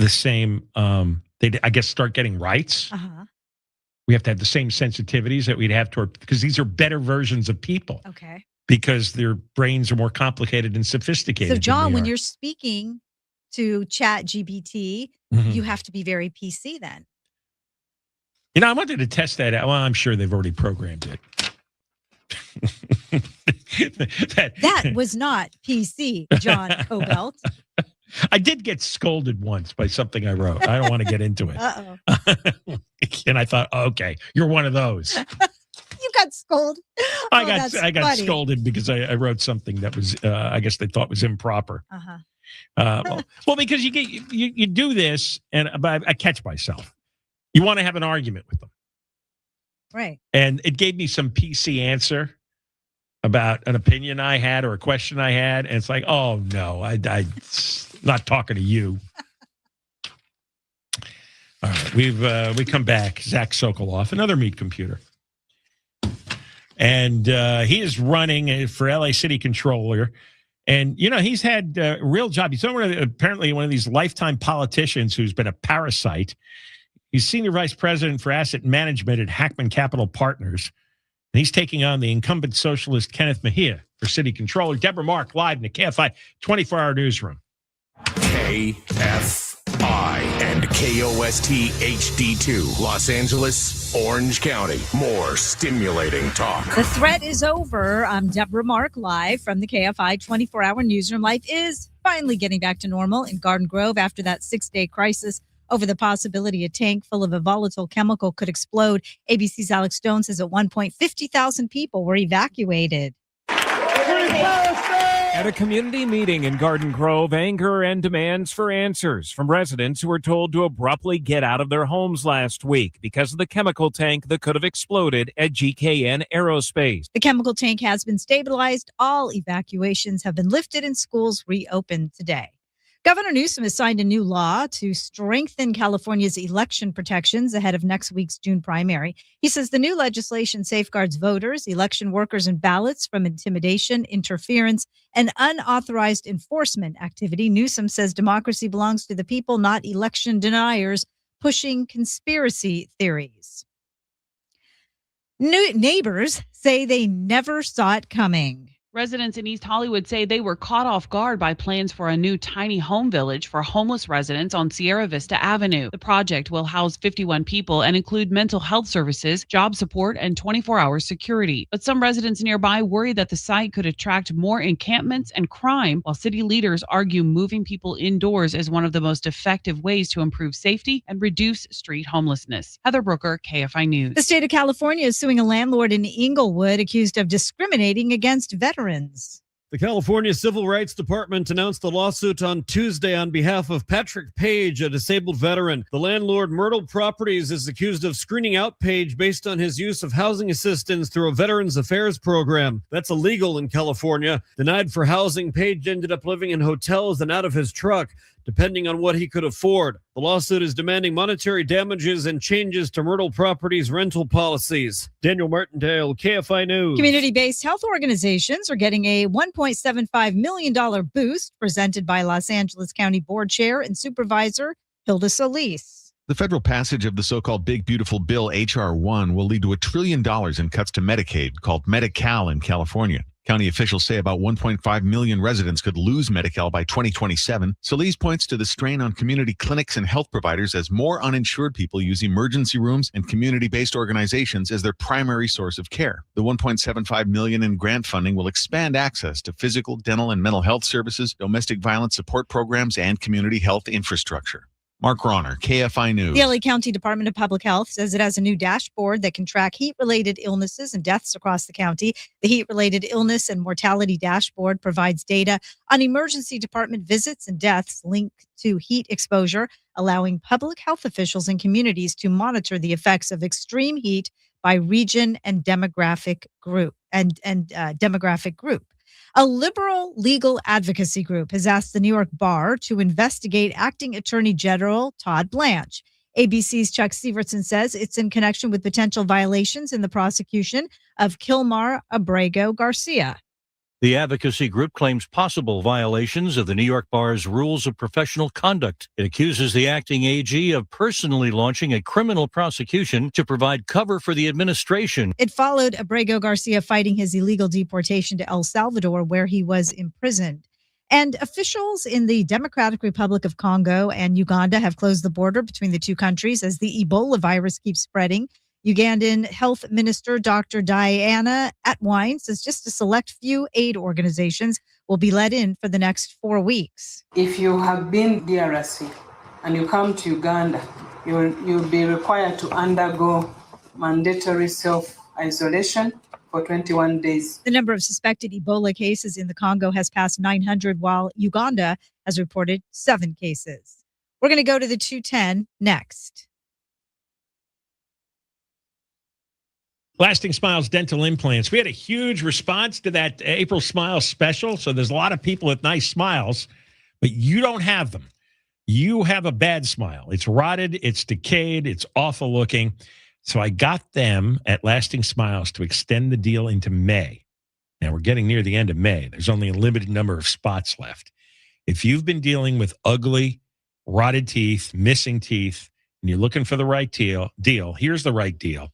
same, I guess, start getting rights. Uh-huh. We have to have the same sensitivities that we'd have toward, because these are better versions of people. Okay. Because their brains are more complicated and sophisticated. So, John, when you're speaking to Chat GPT, you have to be very PC then. You know, I wanted to test that out. Well, I'm sure they've already programmed it. That was not PC, John Kobylt. I did get scolded once by something I wrote. I don't want to get into it. Uh-oh. And I thought, okay, you're one of those. You got scolded. I got scolded because I wrote something that was, I guess they thought was improper. Uh-huh. Well, because you do this, and I catch myself. You want to have an argument with them. Right. And it gave me some PC answer about an opinion I had or a question I had. And it's like, oh, no, I'm not talking to you. All right, we come back. Zach Sokoloff, another meat computer. And he is running for LA City Controller. And, he's had a real job. He's apparently one of these lifetime politicians who's been a parasite. He's senior vice president for asset management at Hackman Capital Partners. And he's taking on the incumbent socialist Kenneth Mejia for City Controller. Deborah Mark, live in the KFI 24-hour newsroom. KFI and KOST HD2, Los Angeles, Orange County. More stimulating talk. The threat is over. I'm Deborah Mark, live from the KFI 24-hour newsroom. Life is finally getting back to normal in Garden Grove after that 6-day crisis over the possibility a tank full of a volatile chemical could explode. ABC's Alex Stone says at one point, 50,000 people were evacuated. At a community meeting in Garden Grove, anger and demands for answers from residents who were told to abruptly get out of their homes last week because of the chemical tank that could have exploded at GKN Aerospace. The chemical tank has been stabilized. All evacuations have been lifted and schools reopened today. Governor Newsom has signed a new law to strengthen California's election protections ahead of next week's June primary. He says the new legislation safeguards voters, election workers, and ballots from intimidation, interference, and unauthorized enforcement activity. Newsom says democracy belongs to the people, not election deniers pushing conspiracy theories. New neighbors say they never saw it coming. Residents in East Hollywood say they were caught off guard by plans for a new tiny home village for homeless residents on Sierra Vista Avenue. The project will house 51 people and include mental health services, job support, and 24-hour security. But some residents nearby worry that the site could attract more encampments and crime, while city leaders argue moving people indoors is one of the most effective ways to improve safety and reduce street homelessness. Heather Brooker, KFI News. The state of California is suing a landlord in Inglewood accused of discriminating against veterans. The California Civil Rights Department announced the lawsuit on Tuesday on behalf of Patrick Page, a disabled veteran. The landlord, Myrtle Properties, is accused of screening out Page based on his use of housing assistance through a Veterans Affairs program. That's illegal in California. Denied for housing, Page ended up living in hotels and out of his truck, depending on what he could afford. The lawsuit is demanding monetary damages and changes to Myrtle Properties' rental policies. Daniel Martindale, KFI News. Community-based health organizations are getting a $1.75 million boost presented by Los Angeles County Board Chair and Supervisor Hilda Solis. The federal passage of the so-called Big Beautiful Bill, H.R. 1, will lead to $1 trillion in cuts to Medicaid, called Medi-Cal in California. County officials say about 1.5 million residents could lose Medi-Cal by 2027. Solis points to the strain on community clinics and health providers as more uninsured people use emergency rooms and community-based organizations as their primary source of care. The $1.75 million in grant funding will expand access to physical, dental, and mental health services, domestic violence support programs, and community health infrastructure. Mark Ronner, KFI News. The LA County Department of Public Health says it has a new dashboard that can track heat-related illnesses and deaths across the county. The heat-related illness and mortality dashboard provides data on emergency department visits and deaths linked to heat exposure, allowing public health officials and communities to monitor the effects of extreme heat by region and demographic group. A liberal legal advocacy group has asked the New York Bar to investigate acting Attorney General Todd Blanche. ABC's Chuck Severson says it's in connection with potential violations in the prosecution of Kilmar Abrego Garcia. The advocacy group claims possible violations of the New York Bar's rules of professional conduct. It accuses the acting AG of personally launching a criminal prosecution to provide cover for the administration. It followed Abrego Garcia fighting his illegal deportation to El Salvador, where he was imprisoned. And officials in the Democratic Republic of Congo and Uganda have closed the border between the two countries as the Ebola virus keeps spreading. Ugandan Health Minister Dr. Diana Atwine says just a select few aid organizations will be let in for the next 4 weeks. If you have been DRC and you come to Uganda, you'll be required to undergo mandatory self-isolation for 21 days. The number of suspected Ebola cases in the Congo has passed 900, while Uganda has reported 7 cases. We're going to go to the 210 next. Lasting Smiles dental implants. We had a huge response to that April Smile special. So there's a lot of people with nice smiles, but you don't have them. You have a bad smile. It's rotted, it's decayed, it's awful looking. So I got them at Lasting Smiles to extend the deal into May. Now we're getting near the end of May. There's only a limited number of spots left. If you've been dealing with ugly, rotted teeth, missing teeth, and you're looking for the right deal, here's the right deal.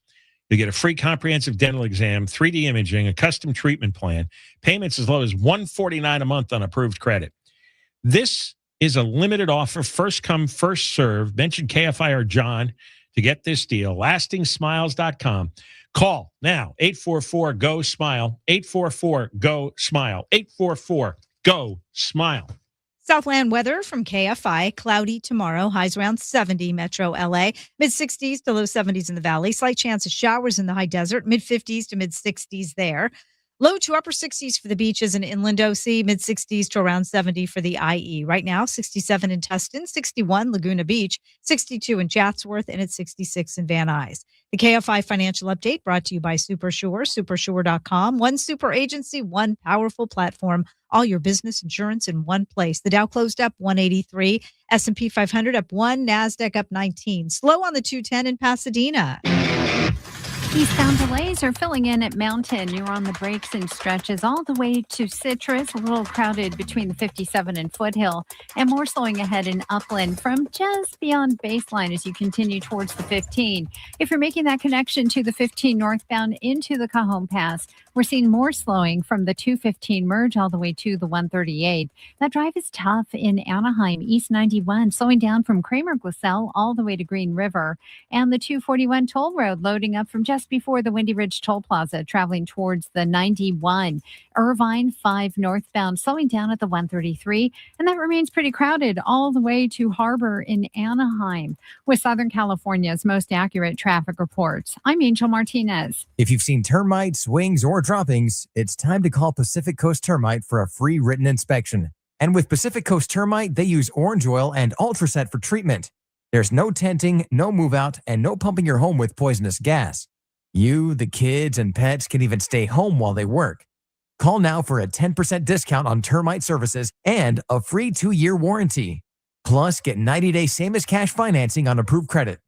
You get a free comprehensive dental exam, 3D imaging, a custom treatment plan, payments as low as $149 a month on approved credit. This is a limited offer, first come, first serve. Mention KFI or John to get this deal. LastingSmiles.com. Call now, 844-GO-SMILE, 844-GO-SMILE, 844-GO-SMILE. Southland weather from KFI. Cloudy tomorrow. Highs around 70. Metro LA. Mid-60s to low 70s in the valley. Slight chance of showers in the high desert. Mid-50s to mid-60s there. Low to upper 60s for the beaches in inland OC. Mid-60s to around 70 for the IE. Right now, 67 in Tustin, 61 Laguna Beach, 62 in Chatsworth, and it's 66 in Van Nuys. The KFI Financial Update brought to you by SuperSure, supersure.com. One super agency, one powerful platform. All your business insurance in one place. The Dow closed up 183, S&P 500 up 1, NASDAQ up 19. Slow on the 210 in Pasadena. Eastbound delays are filling in at Mountain. You're on the brakes and stretches all the way to Citrus, a little crowded between the 57 and Foothill, and more slowing ahead in Upland from just beyond Baseline as you continue towards the 15. If you're making that connection to the 15 northbound into the Cajon Pass, we're seeing more slowing from the 215 merge all the way to the 138. That drive is tough in Anaheim, East 91, slowing down from Kramer-Glassell all the way to Green River, and the 241 toll road loading up from just before the Windy Ridge Toll Plaza, traveling towards the 91. Irvine 5 northbound, slowing down at the 133, and that remains pretty crowded all the way to Harbor in Anaheim. With Southern California's most accurate traffic reports, I'm Angel Martinez. If you've seen termites, swings, or droppings, it's time to call Pacific Coast Termite for a free written inspection. And with Pacific Coast Termite, they use orange oil and Ultraset for treatment. There's no tenting, no move out, and no pumping your home with poisonous gas. You, the kids, and pets can even stay home while they work. Call now for a 10% discount on termite services and a free 2-year warranty. Plus, get 90-day same-as-cash financing on approved credit.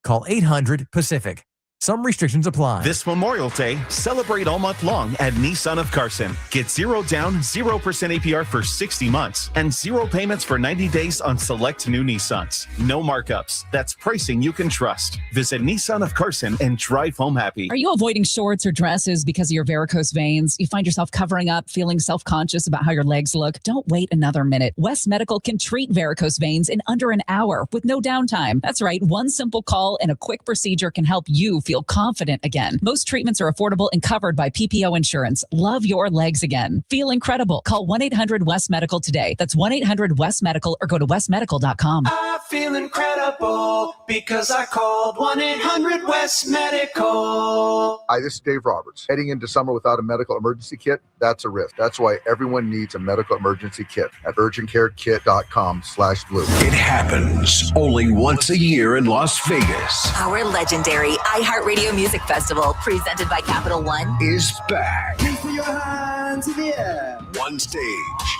Call 800-PACIFIC. Some restrictions apply. This Memorial Day, celebrate all month long at Nissan of Carson. Get 0 down, 0% APR for 60 months, and 0 payments for 90 days on select new Nissans. No markups. That's pricing you can trust. Visit Nissan of Carson and drive home happy. Are you avoiding shorts or dresses because of your varicose veins? You find yourself covering up, feeling self-conscious about how your legs look? Don't wait another minute. West Medical can treat varicose veins in under an hour with no downtime. That's right. One simple call and a quick procedure can help you feel confident again. Most treatments are affordable and covered by PPO insurance. Love your legs again. Feel incredible. Call 1-800-WEST-MEDICAL today. That's 1-800-WEST-MEDICAL or go to westmedical.com. I feel incredible because I called 1-800-WEST-MEDICAL. Hi, this is Dave Roberts. Heading into summer without a medical emergency kit, that's a risk. That's why everyone needs a medical emergency kit at urgentcarekit.com/blue. It happens only once a year in Las Vegas. Our legendary iHeartRadio Music Festival, presented by Capital One, Is back. Put your hands in the air. One stage,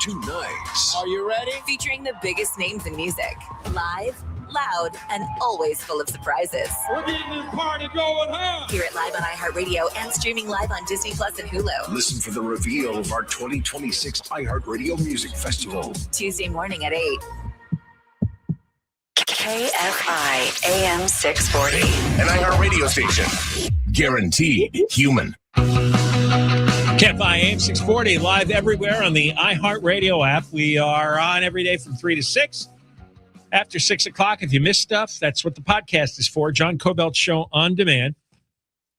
2 nights. Are you ready? Featuring the biggest names in music. Live, loud, and always full of surprises. We're getting this party going, huh? Hear it live on iHeartRadio and streaming live on Disney Plus and Hulu. Listen for the reveal of our 2026 iHeartRadio Music Festival. Tuesday morning at 8. KFI AM 640. An iHeartRadio station. Guaranteed human. KFI AM 640, live everywhere on the iHeartRadio app. We are on every day from 3 to 6. After 6 o'clock, if you missed stuff, that's what the podcast is for. John Kobylt Show on demand.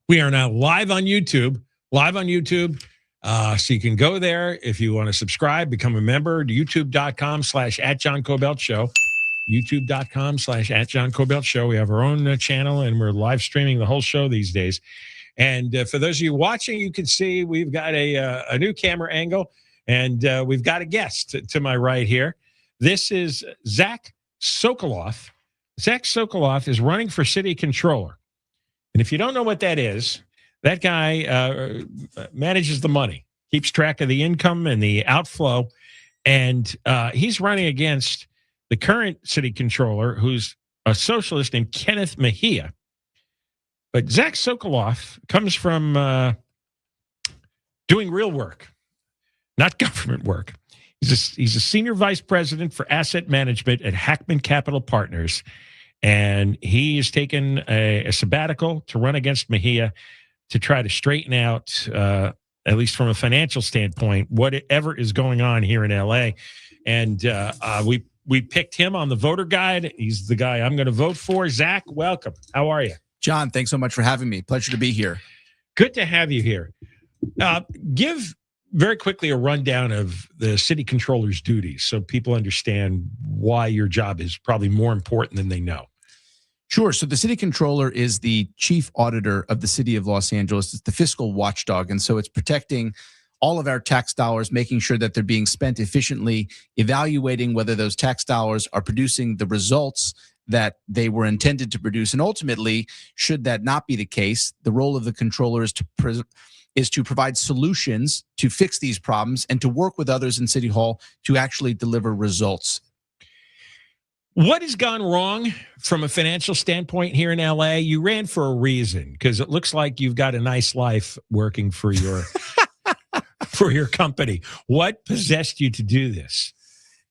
We are now live on YouTube. So you can go there if you want to subscribe, become a member, youtube.com/@JohnKobyltShow. youtube.com/@JohnKobyltShow. We have our own channel, and we're live streaming the whole show these days. And for those of you watching, you can see we've got a new camera angle, and we've got a guest to my right here. This is Zach Sokoloff. Zach Sokoloff is running for City Controller. And if you don't know what that is, that guy manages the money, keeps track of the income and the outflow, and he's running against the current city controller, who's a socialist named Kenneth Mejia. But Zach Sokoloff comes from doing real work, not government work. He's a senior vice president for asset management at Hackman Capital Partners, and he has taken a sabbatical to run against Mejia to try to straighten out, at least from a financial standpoint, whatever is going on here in LA. And we picked him on the voter guide. He's the guy I'm going to vote for. Zach, welcome. How are you? John, thanks so much for having me. Pleasure to be here. Good to have you here. Give very quickly a rundown of the city controller's duties so people understand why your job is probably more important than they know. Sure. So the city controller is the chief auditor of the city of Los Angeles. It's the fiscal watchdog. And so it's protecting all of our tax dollars, making sure that they're being spent efficiently, evaluating whether those tax dollars are producing the results that they were intended to produce. And ultimately, should that not be the case, the role of the controller is to provide solutions to fix these problems and to work with others in City Hall to actually deliver results. What has gone wrong from a financial standpoint here in LA? You ran for a reason, because it looks like you've got a nice life working for your for your company. What possessed you to do this?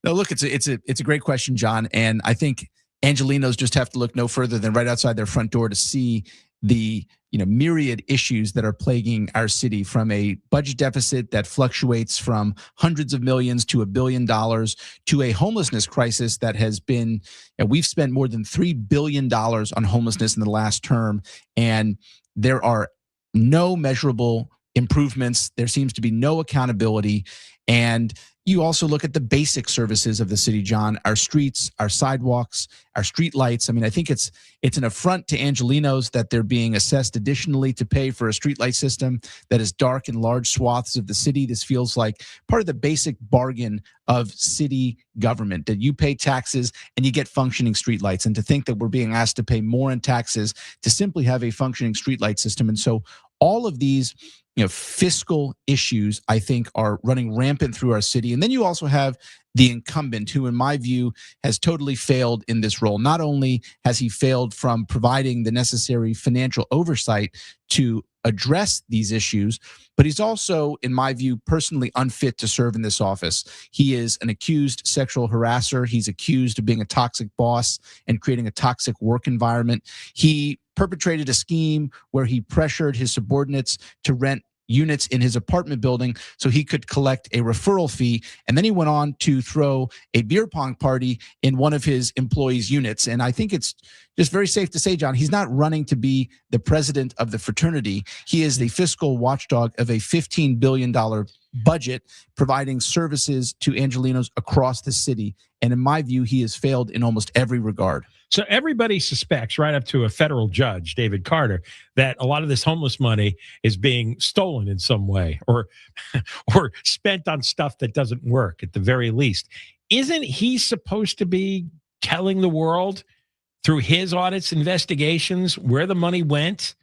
No, look, it's a great question, John, and I think Angelenos just have to look no further than right outside their front door to see the myriad issues that are plaguing our city, from a budget deficit that fluctuates from hundreds of millions to $1 billion to a homelessness crisis that has been, we've spent more than $3 billion on homelessness in the last term, and there are no measurable improvements. There seems to be no accountability. And you also look at the basic services of the city, John, our streets, our sidewalks, our street lights. I mean, I think it's an affront to Angelenos that they're being assessed additionally to pay for a streetlight system that is dark in large swaths of the city. This feels like part of the basic bargain of city government, that you pay taxes and you get functioning streetlights. And to think that we're being asked to pay more in taxes to simply have a functioning streetlight system. And so all of these fiscal issues, I think, are running rampant through our city. And then you also have the incumbent, who, in my view, has totally failed in this role. Not only has he failed from providing the necessary financial oversight to address these issues, but he's also, in my view, personally unfit to serve in this office. He is an accused sexual harasser. He's accused of being a toxic boss and creating a toxic work environment. He perpetrated a scheme where he pressured his subordinates to rent units in his apartment building so he could collect a referral fee. And then he went on to throw a beer pong party in one of his employees' units. And I think it's just very safe to say, John, he's not running to be the president of the fraternity. He is the fiscal watchdog of a $15 billion budget, providing services to Angelenos across the city. And in my view, he has failed in almost every regard. So everybody suspects, right up to a federal judge, David Carter, that a lot of this homeless money is being stolen in some way, or spent on stuff that doesn't work at the very least. Isn't he supposed to be telling the world through his audits, investigations, where the money went,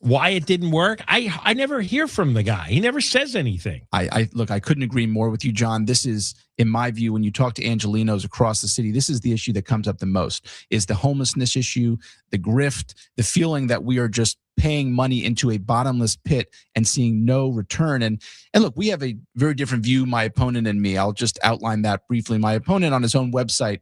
why it didn't work? I never hear from the guy. He never says anything. Look, I couldn't agree more with you, John. This is, in my view, when you talk to Angelenos across the city, this is the issue that comes up the most, is the homelessness issue, the grift, the feeling that we are just paying money into a bottomless pit and seeing no return. And look, we have a very different view, my opponent and me. I'll just outline that briefly. My opponent, on his own website,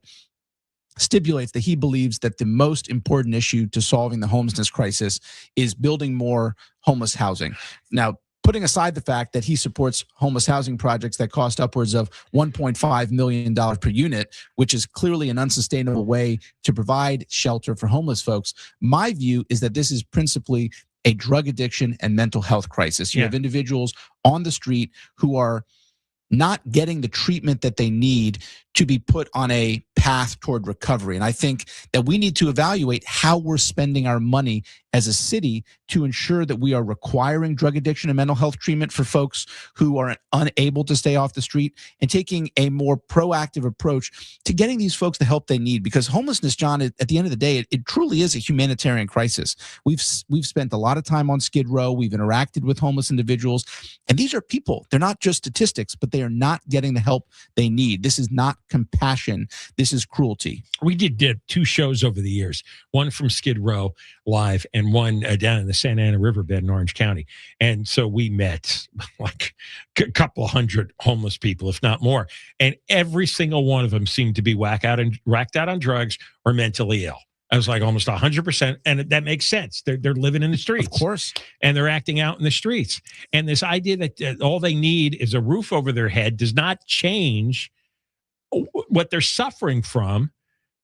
stipulates that he believes that the most important issue to solving the homelessness crisis is building more homeless housing. Now, putting aside the fact that he supports homeless housing projects that cost upwards of $1.5 million per unit, which is clearly an unsustainable way to provide shelter for homeless folks, my view is that this is principally a drug addiction and mental health crisis. You have individuals on the street who are not getting the treatment that they need to be put on a path toward recovery. And I think that we need to evaluate how we're spending our money as a city to ensure that we are requiring drug addiction and mental health treatment for folks who are unable to stay off the street, and taking a more proactive approach to getting these folks the help they need. Because homelessness, John, at the end of the day, it truly is a humanitarian crisis. We've spent a lot of time on Skid Row. We've interacted with homeless individuals, and these are people. They're not just statistics, but they are not getting the help they need. This is not compassion. This is cruelty. We did 2 shows over the years, one from Skid Row live and one down in the Santa Ana riverbed in Orange County. And so we met like a couple hundred homeless people, if not more. And every single one of them seemed to be whacked out on drugs or mentally ill. I was like almost 100%. And that makes sense. They're living in the streets. Of course. And they're acting out in the streets. And this idea that all they need is a roof over their head does not change what they're suffering from.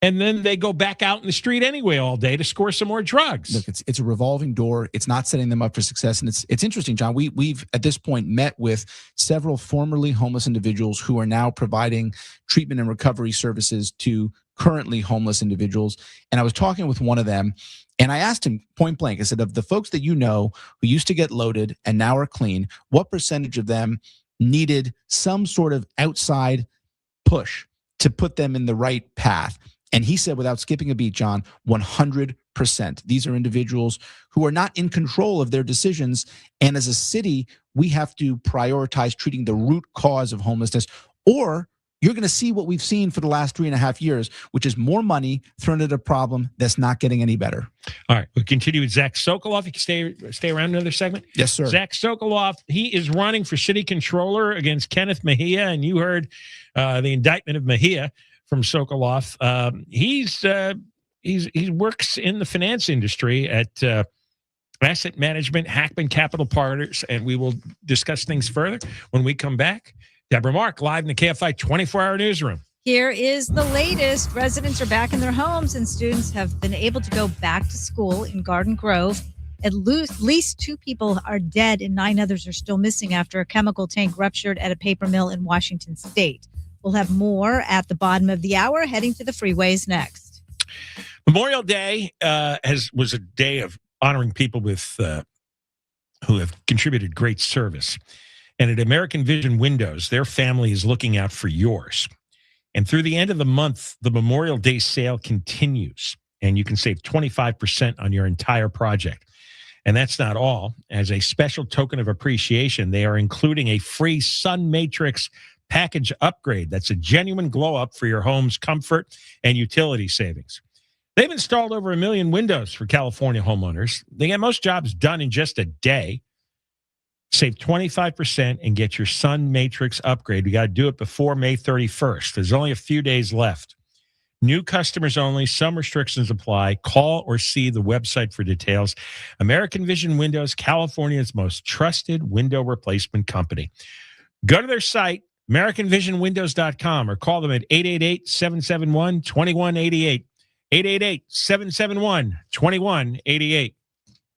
And then they go back out in the street anyway all day to score some more drugs. Look, it's a revolving door. It's not setting them up for success. And it's interesting, John. We've at this point met with several formerly homeless individuals who are now providing treatment and recovery services to currently homeless individuals. And I was talking with one of them, and I asked him point blank, I said, of the folks that you know who used to get loaded and now are clean, what percentage of them needed some sort of outside push to put them in the right path? And he said, without skipping a beat, John, 100%. These are individuals who are not in control of their decisions. And as a city, we have to prioritize treating the root cause of homelessness, or you're going to see what we've seen for the last 3.5 years, which is more money thrown at a problem that's not getting any better. All right, we'll continue with Zach Sokoloff. You can stay around another segment. Yes, sir. Zach Sokoloff, he is running for city controller against Kenneth Mejia, and you heard the indictment of Mejia from Sokoloff. He works in the finance industry at asset management, Hackman Capital Partners, and we will discuss things further when we come back. Deborah Mark, live in the KFI 24-hour newsroom. Here is the latest. Residents are back in their homes, and students have been able to go back to school in Garden Grove. At least 2 people are dead, and 9 others are still missing after a chemical tank ruptured at a paper mill in Washington State. We'll have more at the bottom of the hour, heading to the freeways next. Memorial Day was a day of honoring people with who have contributed great service. And at American Vision Windows, their family is looking out for yours. And through the end of the month, the Memorial Day sale continues, and you can save 25% on your entire project. And that's not all. As a special token of appreciation, they are including a free Sun Matrix package upgrade. That's a genuine glow up for your home's comfort and utility savings. They've installed over 1 million windows for California homeowners. They get most jobs done in just a day. Save 25% and get your Sun Matrix upgrade. We got to do it before May 31st. There's only a few days left. New customers only. Some restrictions apply. Call or see the website for details. American Vision Windows, California's most trusted window replacement company. Go to their site, AmericanVisionWindows.com, or call them at 888-771-2188. 888-771-2188.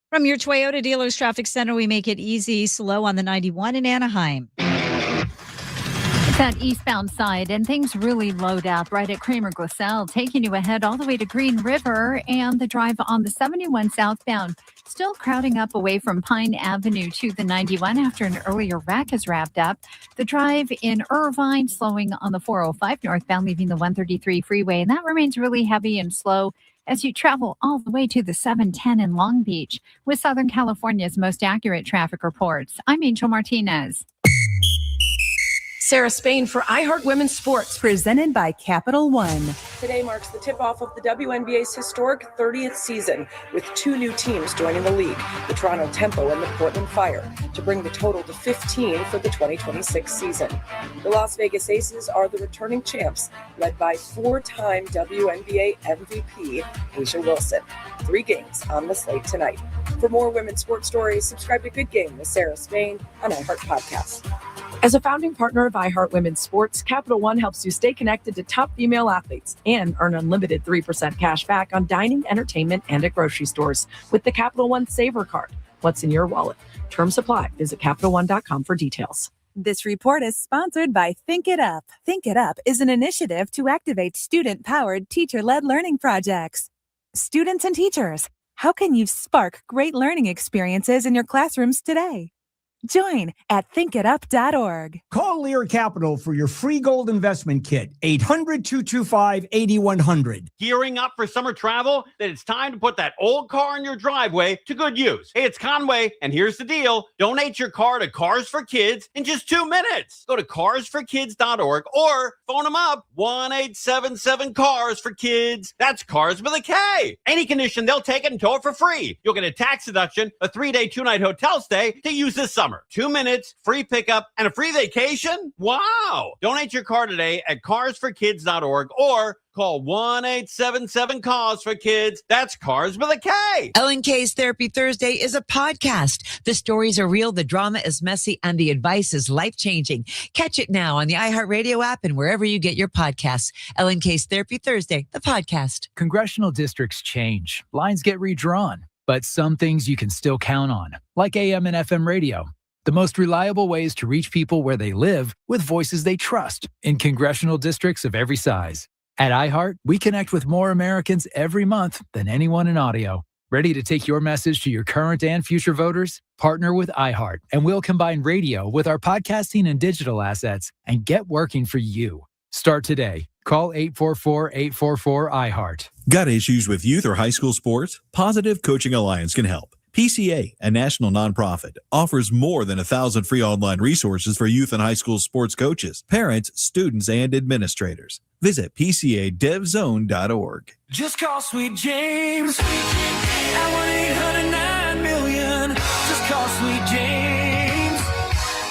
From your Toyota Dealers Traffic Center, we make it easy, slow on the 91 in Anaheim. It's that eastbound side, and things really load up right at Kramer-Glassell, taking you ahead all the way to Green River, and the drive on the 71 southbound still crowding up away from Pine Avenue to the 91 after an earlier wreck is wrapped up. The drive in Irvine slowing on the 405 northbound, leaving the 133 freeway, and that remains really heavy and slow as you travel all the way to the 710 in Long Beach. With Southern California's most accurate traffic reports, I'm Angel Martinez. Sarah Spain for iHeart Women's Sports, presented by Capital One. Today marks the tip-off of the WNBA's historic 30th season, with 2 new teams joining the league, the Toronto Tempo and the Portland Fire, to bring the total to 15 for the 2026 season. The Las Vegas Aces are the returning champs, led by 4-time WNBA MVP Asia Wilson. 3 games on the slate tonight. For more women's sports stories, subscribe to Good Game with Sarah Spain on iHeart Podcasts. As a founding partner of iHeart Women's Sports, Capital One helps you stay connected to top female athletes and earn unlimited 3% cash back on dining, entertainment, and at grocery stores with the Capital One Saver Card. What's in your wallet? Terms apply. Visit CapitalOne.com for details. This report is sponsored by Think It Up. Think It Up is an initiative to activate student-powered, teacher-led learning projects. Students and teachers, how can you spark great learning experiences in your classrooms today? Join at thinkitup.org. Call Lear Capital for your free gold investment kit, 800-225-8100. Gearing up for summer travel? Then it's time to put that old car in your driveway to good use. Hey, it's Conway, and here's the deal. Donate your car to Cars for Kids in just 2 minutes. Go to carsforkids.org or phone them up, 1-877-CARS-FOR-KIDS. That's cars with a K. Any condition, they'll take it and tow it for free. You'll get a tax deduction, a 3-day, 2-night hotel stay to use this summer. 2 minutes, free pickup, and a free vacation? Wow! Donate your car today at carsforkids.org or call 1-877-CARS-FOR-KIDS. That's cars with a K. L&K's Therapy Thursday is a podcast. The stories are real, the drama is messy, and the advice is life-changing. Catch it now on the iHeartRadio app and wherever you get your podcasts. L&K's Therapy Thursday, the podcast. Congressional districts change. Lines get redrawn. But some things you can still count on, like AM and FM radio. The most reliable ways to reach people where they live with voices they trust in congressional districts of every size. At iHeart, we connect with more Americans every month than anyone in audio. Ready to take your message to your current and future voters? Partner with iHeart, and we'll combine radio with our podcasting and digital assets and get working for you. Start today. Call 844-844-iHeart. Got issues with youth or high school sports? Positive Coaching Alliance can help. PCA, a national nonprofit, offers more than 1,000 free online resources for youth and high school sports coaches, parents, students, and administrators. Visit PCADevZone.org. Just call Sweet James at 1-800-9-million. Just call Sweet James,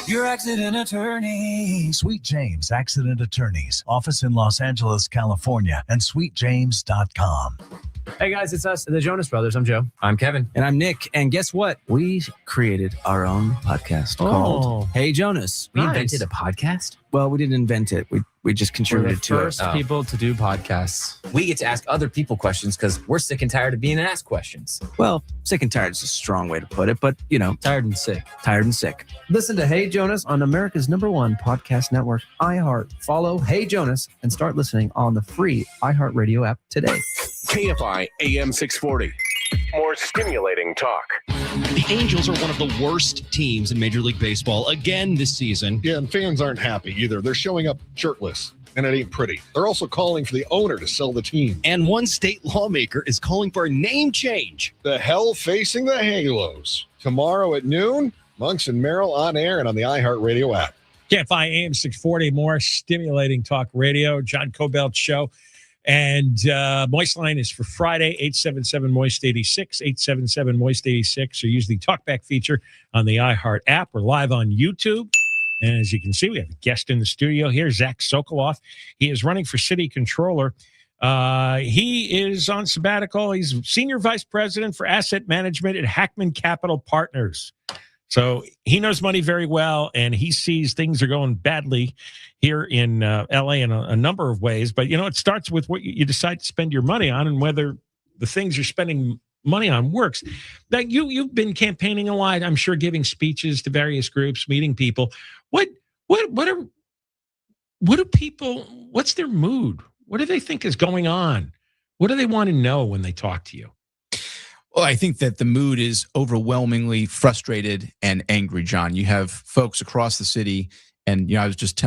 your accident attorney. Sweet James Accident Attorneys. Office in Los Angeles, California, and sweetjames.com. Hey guys, it's us, the Jonas Brothers. I'm Joe. I'm Kevin. And I'm Nick. And guess what? We created our own podcast called Hey Jonas. We invented a podcast? Well, we didn't invent it. We just contributed to it. We're the first people to do podcasts. We get to ask other people questions because we're sick and tired of being asked questions. Well, sick and tired is a strong way to put it, but you know. Tired and sick. Tired and sick. Listen to Hey Jonas on America's #1 podcast network, iHeart. Follow Hey Jonas and start listening on the free iHeartRadio app today. KFI AM 640. More stimulating talk. The Angels are one of the worst teams in Major League Baseball again this season. Yeah, and fans aren't happy either. They're showing up shirtless, and it ain't pretty. They're also calling for the owner to sell the team. And one state lawmaker is calling for a name change. The hell facing the Halos. Tomorrow at noon, Monks and Merrill on air and on the iHeartRadio app. KFI AM 640, more stimulating talk radio. John Kobylt Show. And Moist Line is for Friday, 877-MOIST-86, 877-MOIST-86, or use the talkback feature on the iHeart app. We're live on YouTube. And as you can see, we have a guest in the studio here, Zach Sokoloff. He is running for City Controller. He is on sabbatical. He's Senior Vice President for Asset Management at Hackman Capital Partners. So he knows money very well, and he sees things are going badly here in L.A. in a number of ways. But, you know, it starts with what you decide to spend your money on and whether the things you're spending money on works. Now, you've been campaigning a lot, I'm sure, giving speeches to various groups, meeting people. What's their mood? What do they think is going on? What do they want to know when they talk to you? Well, I think that the mood is overwhelmingly frustrated and angry, John. You have folks across the city, and I was just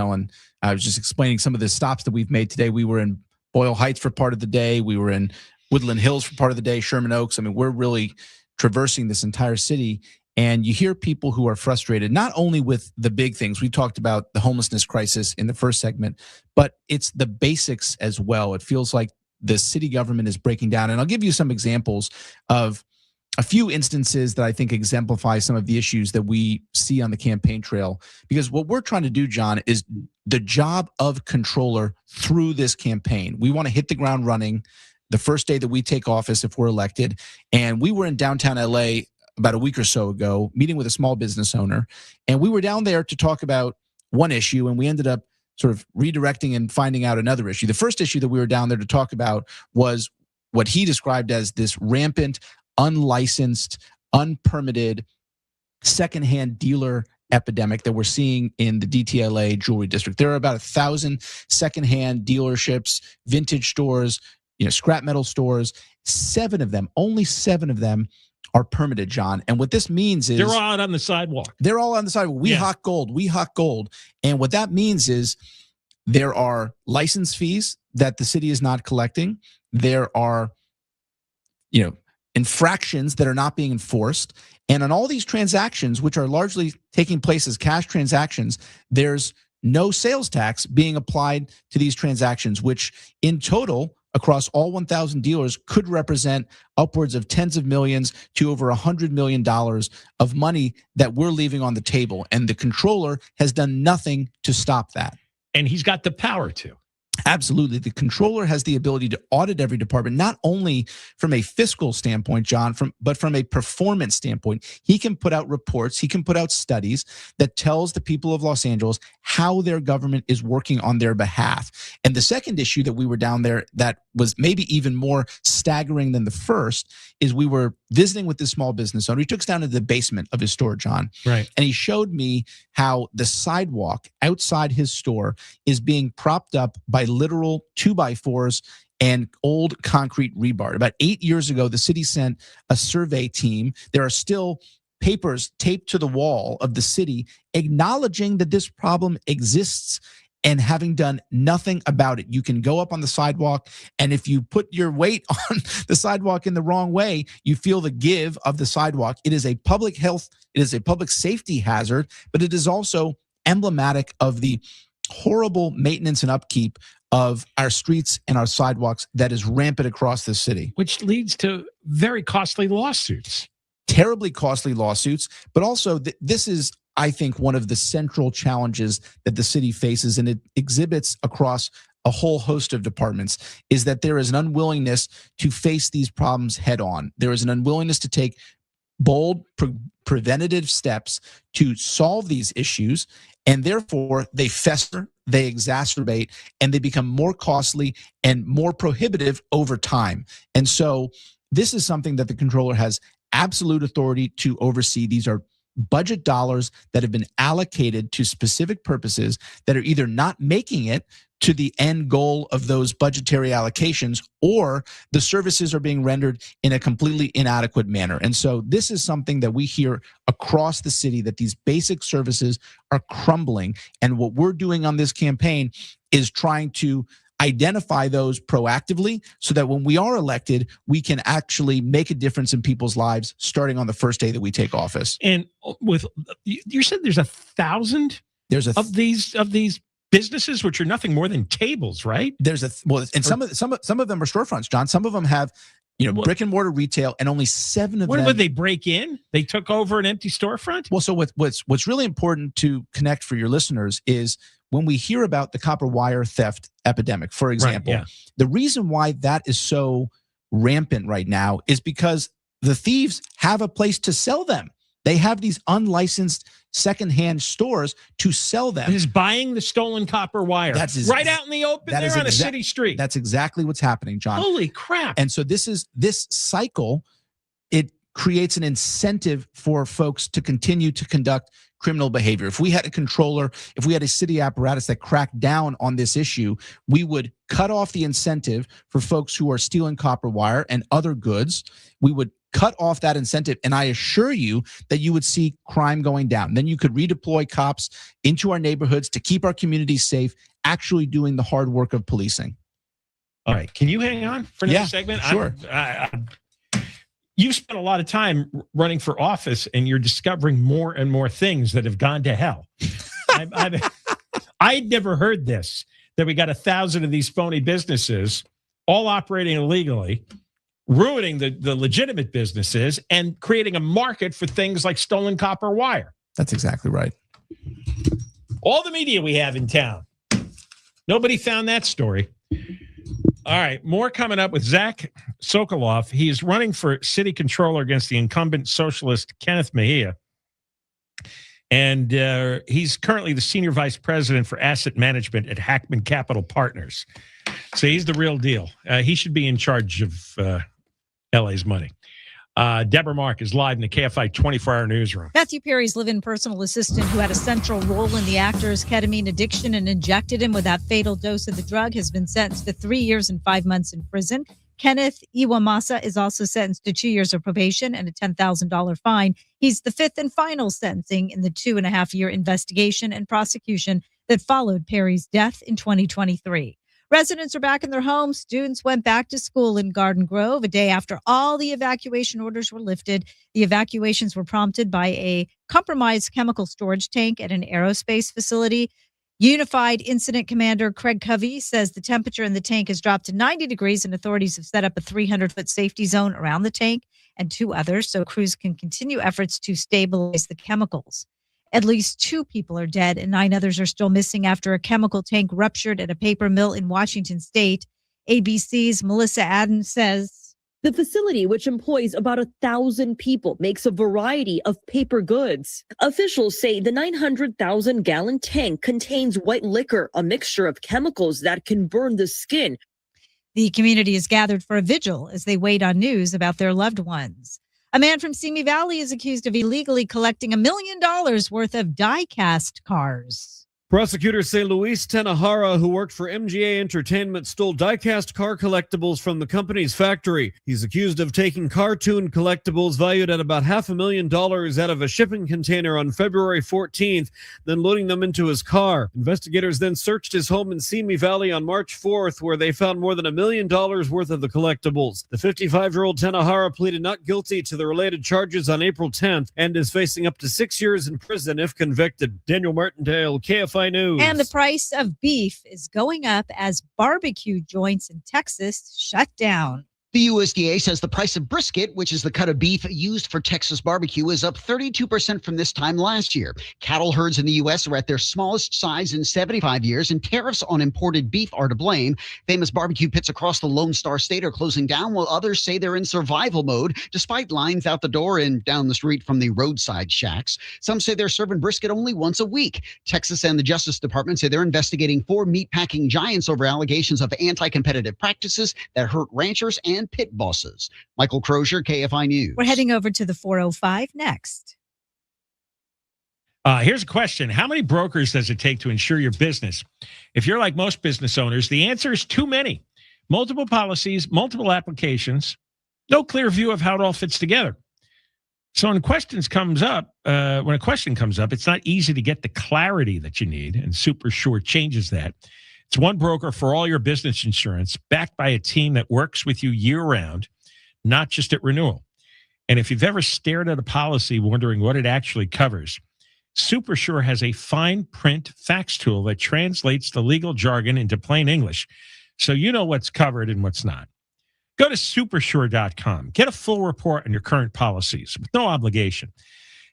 explaining some of the stops that we've made today. We were in Boyle Heights for part of the day. We were in Woodland Hills for part of the day, Sherman Oaks. I mean, we're really traversing this entire city, and you hear people who are frustrated, not only with the big things. We talked about the homelessness crisis in the first segment, but it's the basics as well. It feels like the city government is breaking down. And I'll give you some examples of a few instances that I think exemplify some of the issues that we see on the campaign trail. Because what we're trying to do, John, is the job of controller through this campaign. We want to hit the ground running the first day that we take office if we're elected. And we were in downtown LA about a week or so ago, meeting with a small business owner. And we were down there to talk about one issue, and we ended up sort of redirecting and finding out another issue. The first issue that we were down there to talk about was what he described as this rampant, unlicensed, unpermitted, secondhand dealer epidemic that we're seeing in the DTLA jewelry district. There are about 1,000 secondhand dealerships, vintage stores, scrap metal stores. Only seven of them are permitted, John. And what this means is they're all out on the sidewalk. They're all on the sidewalk. We hawk gold. And what that means is there are license fees that the city is not collecting. There are, infractions that are not being enforced. And on all these transactions, which are largely taking place as cash transactions, there's no sales tax being applied to these transactions, which in total, across all 1,000 dealers, could represent upwards of tens of millions to over $100 million of money that we're leaving on the table. And the controller has done nothing to stop that. And he's got the power to. Absolutely. The controller has the ability to audit every department, not only from a fiscal standpoint, John, but from a performance standpoint. He can put out reports, he can put out studies that tells the people of Los Angeles how their government is working on their behalf. And the second issue that we were down there that was maybe even more staggering than the first is we were visiting with this small business owner. He took us down to the basement of his store, John. Right. And he showed me how the sidewalk outside his store is being propped up by literal 2x4s and old concrete rebar. About 8 years ago, the city sent a survey team. There are still papers taped to the wall of the city acknowledging that this problem exists and having done nothing about it. You can go up on the sidewalk, and if you put your weight on the sidewalk in the wrong way, you feel the give of the sidewalk. It is a public health, it is a public safety hazard, but it is also emblematic of the horrible maintenance and upkeep of our streets and our sidewalks that is rampant across the city. Which leads to very costly lawsuits. Terribly costly lawsuits, but also this is, I think, one of the central challenges that the city faces, and it exhibits across a whole host of departments, is that there is an unwillingness to face these problems head on. There is an unwillingness to take bold preventative steps to solve these issues, and therefore they fester, they exacerbate, and they become more costly and more prohibitive over time. And so this is something that the controller has absolute authority to oversee. These are budget dollars that have been allocated to specific purposes that are either not making it to the end goal of those budgetary allocations, or the services are being rendered in a completely inadequate manner. And so this is something that we hear across the city, that these basic services are crumbling. And what we're doing on this campaign is trying to identify those proactively so that when we are elected, we can actually make a difference in people's lives starting on the first day that we take office. And with, you said there's 1,000 of these businesses, which are nothing more than tables, right? And some of them are storefronts, John. Some of them have, brick and mortar retail, and only 7 of them. What would they break in? They took over an empty storefront? Well, so what's really important to connect for your listeners is when we hear about the copper wire theft epidemic, for example, the reason why that is so rampant right now is because the thieves have a place to sell them. They have these unlicensed secondhand stores to sell them. Is buying the stolen copper wire right out in the open there on a city street. That's exactly what's happening, John. Holy crap. And so this cycle, it creates an incentive for folks to continue to conduct criminal behavior. If we had a controller, if we had a city apparatus that cracked down on this issue, we would cut off the incentive for folks who are stealing copper wire and other goods. We would cut off that incentive, and I assure you that you would see crime going down. Then you could redeploy cops into our neighborhoods to keep our communities safe, actually doing the hard work of policing. All right. Can you hang on for another segment? Sure. You've spent a lot of time running for office, and you're discovering more and more things that have gone to hell. I'd never heard this, that we got 1,000 of these phony businesses all operating illegally, ruining the legitimate businesses and creating a market for things like stolen copper wire. That's exactly right. All the media we have in town. Nobody found that story. All right, more coming up with Zach Sokoloff. He's running for city controller against the incumbent socialist Kenneth Mejia. And he's currently the senior vice president for asset management at Hackman Capital Partners. So he's the real deal. He should be in charge of LA's money. Deborah Mark is live in the KFI 24-hour newsroom. Matthew Perry's live-in personal assistant, who had a central role in the actor's ketamine addiction and injected him with that fatal dose of the drug, has been sentenced to 3 years and 5 months in prison. Kenneth Iwamasa is also sentenced to 2 years of probation and a $10,000 fine. He's the fifth and final sentencing in the 2.5-year investigation and prosecution that followed Perry's death in 2023. Residents are back in their homes. Students went back to school in Garden Grove a day after all the evacuation orders were lifted. The evacuations were prompted by a compromised chemical storage tank at an aerospace facility. Unified Incident Commander Craig Covey says the temperature in the tank has dropped to 90 degrees and authorities have set up a 300-foot safety zone around the tank and 2 others so crews can continue efforts to stabilize the chemicals. At least 2 people are dead and 9 others are still missing after a chemical tank ruptured at a paper mill in Washington state. ABC's Melissa Adden says, the facility, which employs about 1,000 people, makes a variety of paper goods. Officials say the 900,000-gallon tank contains white liquor, a mixture of chemicals that can burn the skin. The community is gathered for a vigil as they wait on news about their loved ones. A man from Simi Valley is accused of illegally collecting $1 million worth of die-cast cars. Prosecutors say Luis Tenahara, who worked for MGA Entertainment, stole die-cast car collectibles from the company's factory. He's accused of taking cartoon collectibles valued at about $500,000 out of a shipping container on February 14th, then loading them into his car. Investigators then searched his home in Simi Valley on March 4th, where they found more than $1 million worth of the collectibles. The 55-year-old Tenahara pleaded not guilty to the related charges on April 10th and is facing up to 6 years in prison if convicted. Daniel Martindale, KFI News. And the price of beef is going up as barbecue joints in Texas shut down. The USDA says the price of brisket, which is the cut of beef used for Texas barbecue, is up 32% from this time last year. Cattle herds in the U.S. are at their smallest size in 75 years, and tariffs on imported beef are to blame. Famous barbecue pits across the Lone Star State are closing down, while others say they're in survival mode, despite lines out the door and down the street from the roadside shacks. Some say they're serving brisket only once a week. Texas and the Justice Department say they're investigating 4 meatpacking giants over allegations of anti-competitive practices that hurt ranchers and pit bosses. Michael Crozier, KFI News. We're heading over to the 405 next. Here's a question. How many brokers does it take to insure your business? If you're like most business owners, the answer is too many. Multiple policies, multiple applications, no clear view of how it all fits together. So when a question comes up, it's not easy to get the clarity that you need, and Super Sure changes that. It's one broker for all your business insurance, backed by a team that works with you year-round, not just at renewal. And if you've ever stared at a policy wondering what it actually covers, Super Sure has a fine print fax tool that translates the legal jargon into plain English, so you know what's covered and what's not. Go to supersure.com. Get a full report on your current policies with no obligation,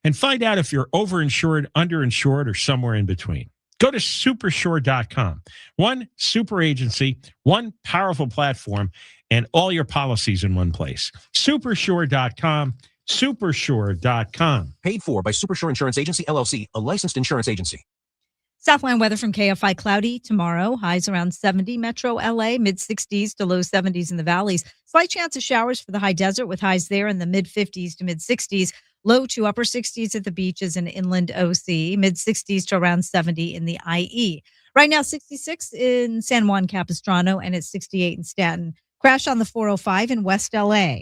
and find out if you're overinsured, underinsured, or somewhere in between. Go to supersure.com. One super agency, one powerful platform, and all your policies in one place. Supersure.com. Supersure.com. Paid for by Supersure Insurance Agency, LLC, a licensed insurance agency. Southland weather from KFI. Cloudy tomorrow. Highs around 70. Metro LA, mid-60s to low 70s in the valleys. Slight chance of showers for the high desert with highs there in the mid-50s to mid-60s. Low to upper 60s at the beaches and inland OC. Mid-60s to around 70 in the IE. Right now, 66 in San Juan Capistrano and it's 68 in Staten. Crash on the 405 in West LA.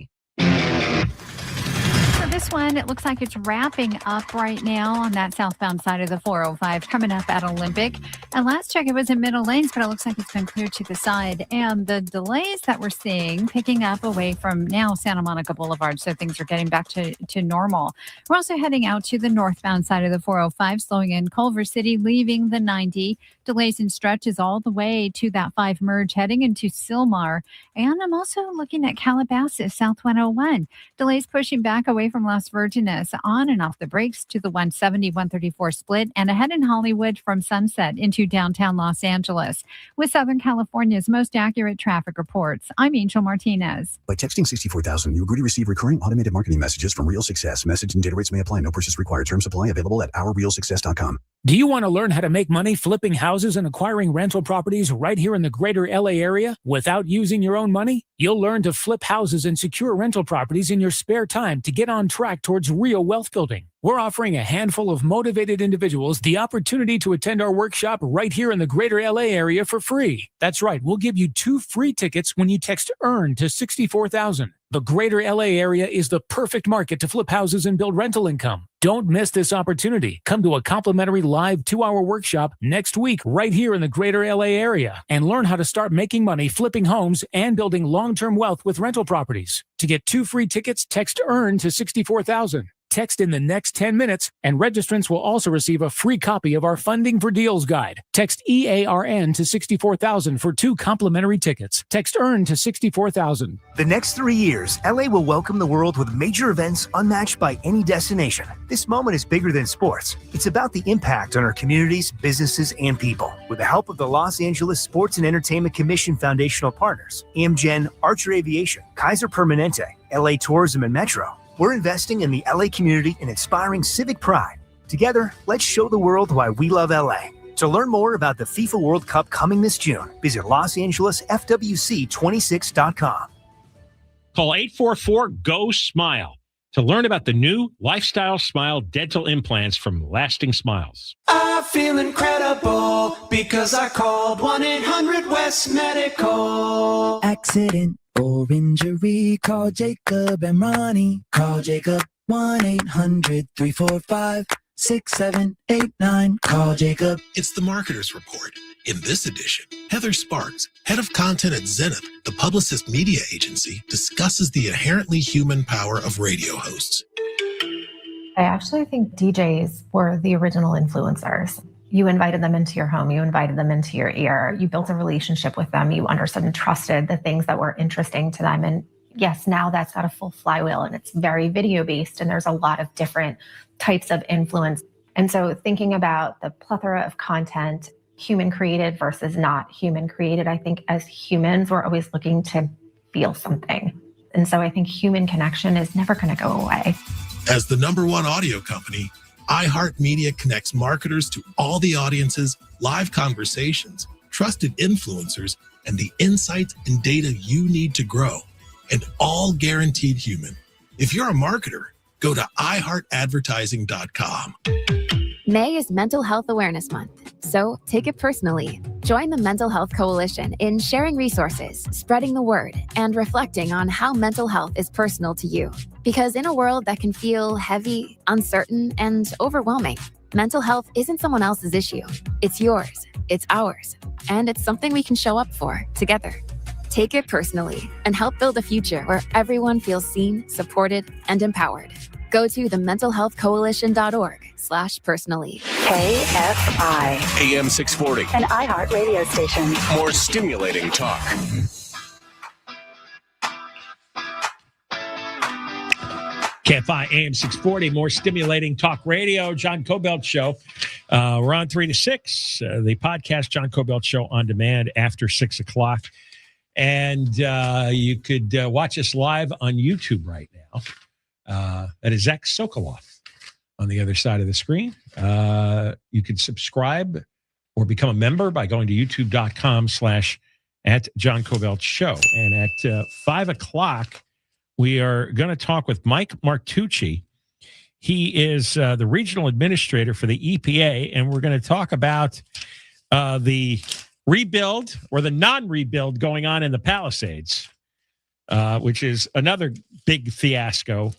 This one, it looks like it's wrapping up right now on that southbound side of the 405, coming up at Olympic. And last check, it was in middle lanes, but it looks like it's been cleared to the side. And the delays that we're seeing picking up away from now Santa Monica Boulevard, so things are getting back to normal. We're also heading out to the northbound side of the 405, slowing in Culver City, leaving the 90. Delays and stretches all the way to that 5 merge, heading into Sylmar. And I'm also looking at Calabasas, South 101. Delays pushing back away from Las Virgenes, on and off the brakes to the 170-134 split, and ahead in Hollywood from Sunset into downtown Los Angeles. With Southern California's most accurate traffic reports, I'm Angel Martinez. By texting 64,000, you agree to receive recurring automated marketing messages from Real Success. Message and data rates may apply. No purchase required. Terms apply. Available at ourrealsuccess.com. Do you want to learn how to make money flipping houses houses and acquiring rental properties right here in the greater LA area without using your own money? You'll learn to flip houses and secure rental properties in your spare time to get on track towards real wealth building. We're offering a handful of motivated individuals the opportunity to attend our workshop right here in the greater LA area for free. That's right, we'll give you 2 free tickets when you text EARN to 64,000. The greater LA area is the perfect market to flip houses and build rental income. Don't miss this opportunity. Come to a complimentary live 2-hour workshop next week right here in the greater LA area and learn how to start making money flipping homes and building long-term wealth with rental properties. To get 2 free tickets, text EARN to 64,000. Text in the next 10 minutes, and registrants will also receive a free copy of our Funding for Deals guide. Text EARN to 64,000 for 2 complimentary tickets. Text EARN to 64,000. The next 3 years, LA will welcome the world with major events unmatched by any destination. This moment is bigger than sports. It's about the impact on our communities, businesses, and people. With the help of the Los Angeles Sports and Entertainment Commission foundational partners, Amgen, Archer Aviation, Kaiser Permanente, LA Tourism, and Metro, we're investing in the LA community and inspiring civic pride. Together, let's show the world why we love LA. To learn more about the FIFA World Cup coming this June, visit LosAngelesFWC26.com. Call 844-GO-SMILE to learn about the new Lifestyle Smile dental implants from Lasting Smiles. I feel incredible because I called 1-800-WEST Medical. Accident or injury, call Jacob and Ronnie. Call Jacob 1-800-345-6789. Call Jacob. It's the Marketer's Report. In this edition, Heather Sparks, head of content at Zenith, the Publicist media agency, discusses the inherently human power of radio hosts. I actually think DJs were the original influencers. You invited them into your home. You invited them into your ear. You built a relationship with them. You understood and trusted the things that were interesting to them. And yes, now that's got a full flywheel and it's very video based. And there's a lot of different types of influence. And so thinking about the plethora of content, human created versus not human created, I think as humans, we're always looking to feel something. And so I think human connection is never going to go away. As the #1 audio company, iHeartMedia connects marketers to all the audiences, live conversations, trusted influencers, and the insights and data you need to grow, and all guaranteed human. If you're a marketer, go to iHeartAdvertising.com. May is Mental Health Awareness Month, so take it personally. Join the Mental Health Coalition in sharing resources, spreading the word, and reflecting on how mental health is personal to you. Because in a world that can feel heavy, uncertain, and overwhelming, mental health isn't someone else's issue. It's yours, it's ours, and it's something we can show up for together. Take it personally and help build a future where everyone feels seen, supported, and empowered. Go to thementalhealthcoalition.org/personally. KFI. AM 640. An iHeart radio station. More stimulating talk. KFI AM 640, more stimulating talk radio. John Kobylt Show. We're on 3 to 6. The podcast, John Kobylt Show on demand after 6 o'clock. And you could watch us live on YouTube right now. That is Zach Sokoloff on the other side of the screen. You can subscribe or become a member by going to youtube.com/@John Kobylt Show. And at 5 o'clock, we are going to talk with Mike Martucci. He is the regional administrator for the EPA, and we're going to talk about the rebuild or the non-rebuild going on in the Palisades, which is another big fiasco.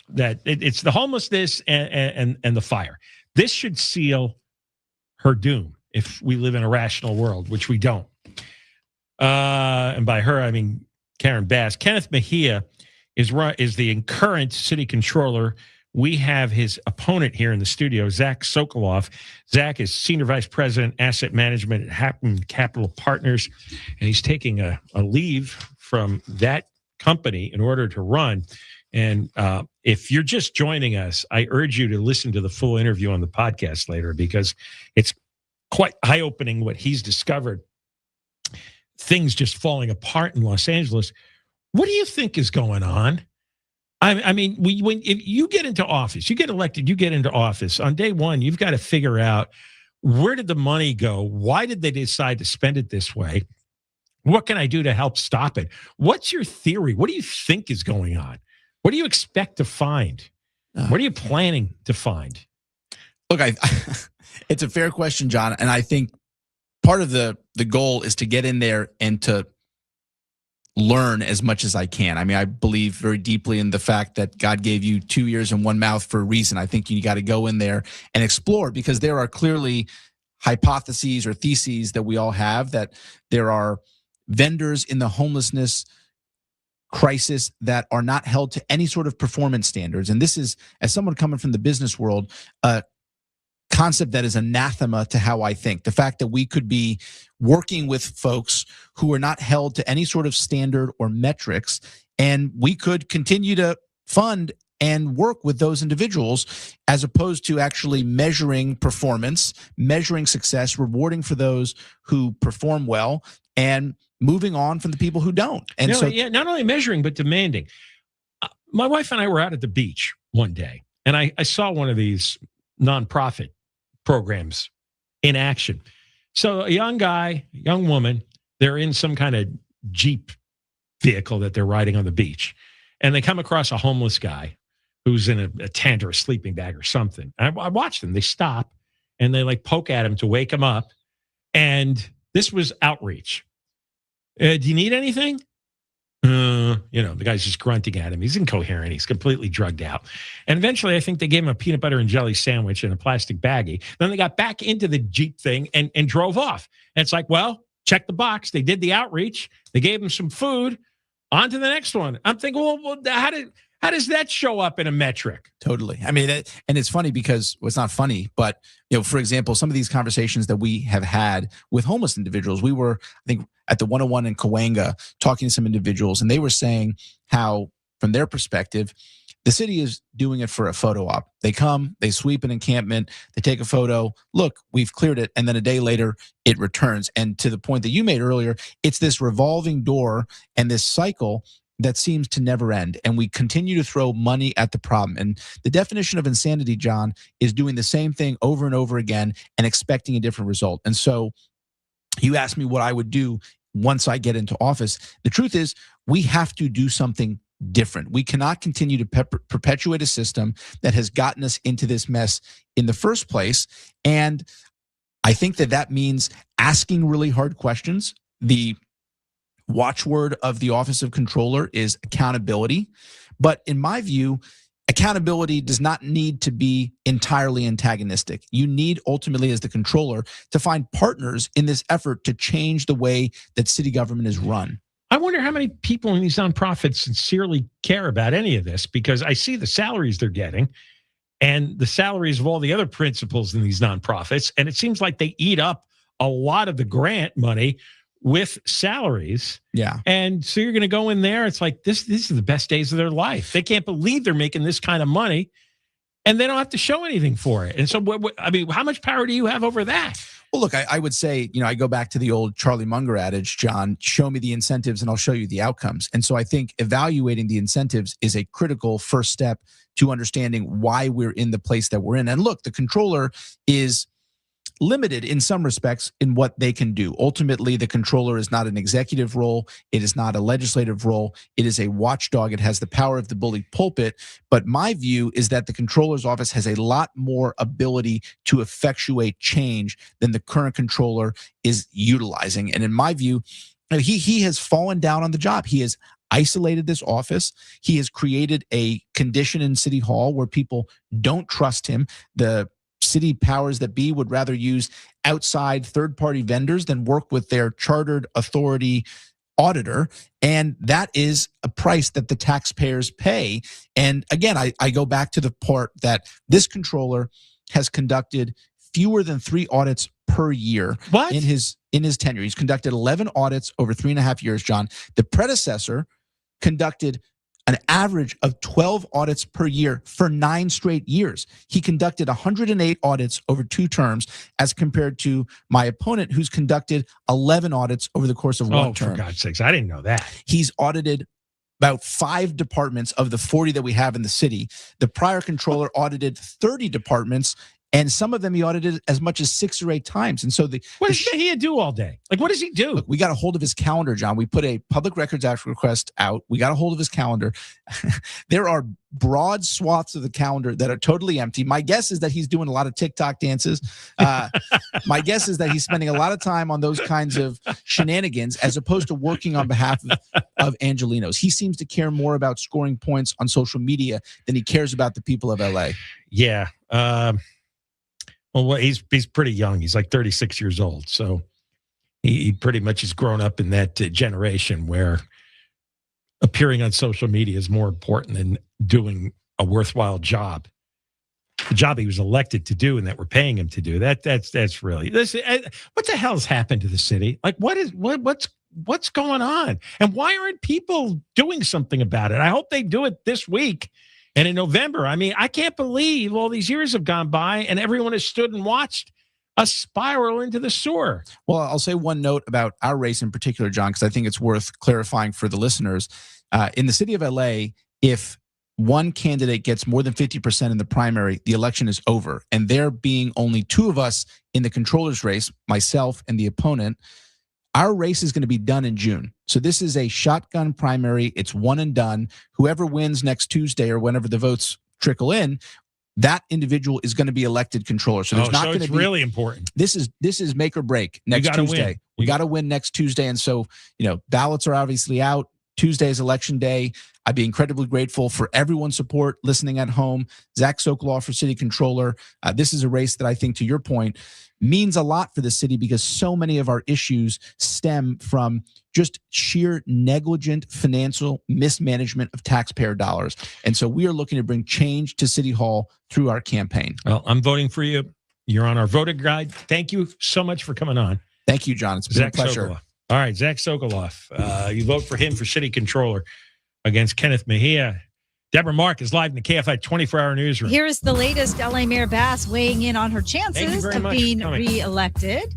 That it's the homelessness and the fire. This should seal her doom if we live in a rational world, which we don't. And by her, I mean Karen Bass. Kenneth Mejia is the current city controller. We have his opponent here in the studio, Zach Sokoloff. Zach is Senior Vice President, Asset Management at Hatton Capital Partners, and he's taking a leave from that company in order to run. And if you're just joining us, I urge you to listen to the full interview on the podcast later because it's quite eye-opening what he's discovered. Things just falling apart in Los Angeles. What do you think is going on? I mean, if you get into office, you get elected, you get into office. On day one, you've got to figure out Where did the money go? Why did they decide to spend it this way? What can I do to help stop it? What's your theory? What do you think is going on? What do you expect to find? What are you planning to find? Look, it's a fair question, John, and I think part of the goal is to get in there and to learn as much as I can. I mean, I believe very deeply in the fact that God gave you 2 ears and 1 mouth for a reason. I think you got to go in there and explore, because there are clearly hypotheses or theses that we all have, that there are vendors in the homelessness crisis that are not held to any sort of performance standards. And this is, as someone coming from the business world, a concept that is anathema to how I think. The fact that we could be working with folks who are not held to any sort of standard or metrics, and we could continue to fund and work with those individuals, as opposed to actually measuring performance, measuring success, rewarding for those who perform well, and moving on from the people who don't. And not only measuring, but demanding. My wife and I were out at the beach one day, and I saw one of these nonprofit programs in action. So a young guy, young woman, they're in some kind of Jeep vehicle that they're riding on the beach, and they come across a homeless guy who's in a tent or a sleeping bag or something. I watched them. They stop and they like poke at him to wake him up. And this was outreach. Do you need anything? The guy's just grunting at him. He's incoherent. He's completely drugged out. And eventually, I think they gave him a peanut butter and jelly sandwich in a plastic baggie. Then they got back into the Jeep thing and drove off. And it's like, well, check the box. They did the outreach. They gave him some food. On to the next one. I'm thinking, well, how does that show up in a metric? Totally. I mean, and it's funny because, well, it's not funny, but, for example, some of these conversations that we have had with homeless individuals, we were, I think, at the 101 in Cahuenga talking to some individuals, and they were saying how, from their perspective, the city is doing it for a photo op. They come, they sweep an encampment, they take a photo, look, we've cleared it, and then a day later, it returns. And to the point that you made earlier, it's this revolving door and this cycle that seems to never end. And we continue to throw money at the problem. And the definition of insanity, John, is doing the same thing over and over again and expecting a different result. And so you asked me what I would do once I get into office. The truth is, we have to do something different. We cannot continue to perpetuate a system that has gotten us into this mess in the first place. And I think that means asking really hard questions. The watchword of the Office of Controller is accountability. But in my view, accountability does not need to be entirely antagonistic. You need ultimately, as the controller, to find partners in this effort to change the way that city government is run. I wonder how many people in these nonprofits sincerely care about any of this, because I see the salaries they're getting and the salaries of all the other principals in these nonprofits, and it seems like they eat up a lot of the grant money with salaries. Yeah. And so you're going to go in there. It's like, this is the best days of their life. They can't believe they're making this kind of money, and they don't have to show anything for it. And so, I mean, how much power do you have over that? Well, look, I would say, I go back to the old Charlie Munger adage, John, show me the incentives and I'll show you the outcomes. And so I think evaluating the incentives is a critical first step to understanding why we're in the place that we're in. And look, the controller is limited in some respects in what they can do. Ultimately, the controller is not an executive role. It is not a legislative role. It is a watchdog. It has the power of the bully pulpit. But my view is that the controller's office has a lot more ability to effectuate change than the current controller is utilizing. And in my view, he has fallen down on the job. He has isolated this office. He has created a condition in City Hall where people don't trust him. The city powers that be would rather use outside third-party vendors than work with their chartered authority auditor. And that is a price that the taxpayers pay. And again, I go back to the part that this controller has conducted fewer than 3 audits per year. What? In his tenure. He's conducted 11 audits over 3.5 years, John. The predecessor conducted an average of 12 audits per year for 9 straight years. He conducted 108 audits over 2 terms, as compared to my opponent, who's conducted 11 audits over the course of 1 term. For God's sakes, I didn't know that. He's audited about 5 departments of the 40 that we have in the city. The prior controller audited 30 departments And some of them he audited as much as 6 or 8 times. And so what does he do all day? Like, what does he do? Look, we got a hold of his calendar, John. We put a public records act request out. We got a hold of his calendar. There are broad swaths of the calendar that are totally empty. My guess is that he's doing a lot of TikTok dances. My guess is that he's spending a lot of time on those kinds of shenanigans as opposed to working on behalf of Angelenos. He seems to care more about scoring points on social media than he cares about the people of LA. Yeah. Well, he's pretty young. He's like 36 years old. So he pretty much has grown up in that generation where appearing on social media is more important than doing a worthwhile job. The job he was elected to do and that we're paying him to do. That's really this. What the hell's happened to the city? Like, what's going on? And why aren't people doing something about it? I hope they do it this week. And in November, I mean, I can't believe all these years have gone by and everyone has stood and watched us spiral into the sewer. Well, I'll say one note about our race in particular, John, because I think it's worth clarifying for the listeners. In the city of LA, if one candidate gets more than 50% in the primary, the election is over. And there being only 2 of us in the controller's race, myself and the opponent, our race is going to be done in June. So this is a shotgun primary. It's one and done. Whoever wins next Tuesday or whenever the votes trickle in, that individual is going to be elected controller. So there's not going to be really important. This is make or break next Tuesday. We got to win next Tuesday. And so, ballots are obviously out. Tuesday is election day. I'd be incredibly grateful for everyone's support listening at home. Zach Sokoloff for city controller. This is a race that I think, to your point, means a lot for the city because so many of our issues stem from just sheer negligent financial mismanagement of taxpayer dollars. And so we are looking to bring change to City Hall through our campaign. Well, I'm voting for you. You're on our voter guide. Thank you so much for coming on. Thank you, John. It's been a pleasure. Sokoloff. All right, Zach Sokoloff. You vote for him for city controller against Kenneth Mejia. Deborah Mark is live in the KFI 24-hour newsroom. Here is the latest. LA Mayor Bass weighing in on her chances of being reelected.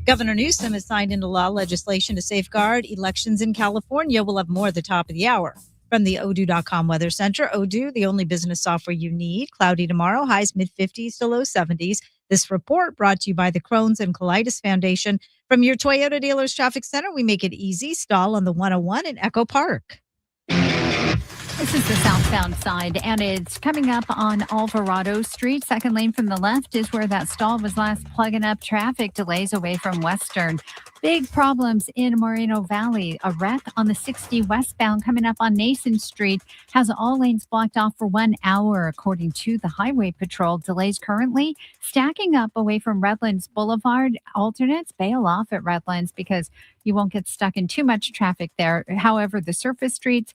Governor Newsom has signed into law legislation to safeguard elections in California. We'll have more at the top of the hour. From the Odoo.com Weather Center, Odoo, the only business software you need. Cloudy tomorrow, highs mid-50s to low 70s. This report brought to you by the Crohn's and Colitis Foundation. From your Toyota Dealers Traffic Center, we make it easy. Stall on the 101 in Echo Park. This is the southbound side, and it's coming up on Alvarado Street. Second lane from the left is where that stall was last, plugging up traffic delays away from Western. Big problems in Moreno Valley. A wreck on the 60 westbound coming up on Nason Street has all lanes blocked off for 1 hour, according to the Highway Patrol. Delays currently stacking up away from Redlands Boulevard. Alternates bail off at Redlands because you won't get stuck in too much traffic there. However, the surface streets,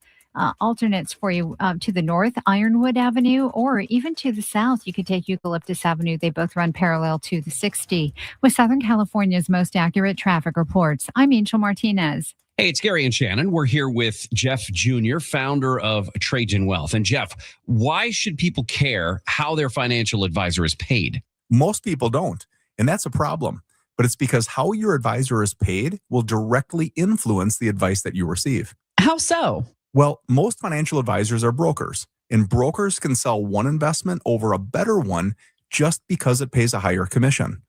alternates for you to the north, Ironwood Avenue, or even to the south, you could take Eucalyptus Avenue. They both run parallel to the 60. With Southern California's most accurate traffic reports, I'm Angel Martinez. Hey, it's Gary and Shannon. We're here with Jeff Jr., founder of Trajan Wealth. And Jeff, why should people care how their financial advisor is paid? Most people don't, and that's a problem. But it's because how your advisor is paid will directly influence the advice that you receive. How so? Well, most financial advisors are brokers, and brokers can sell one investment over a better one just because it pays a higher commission.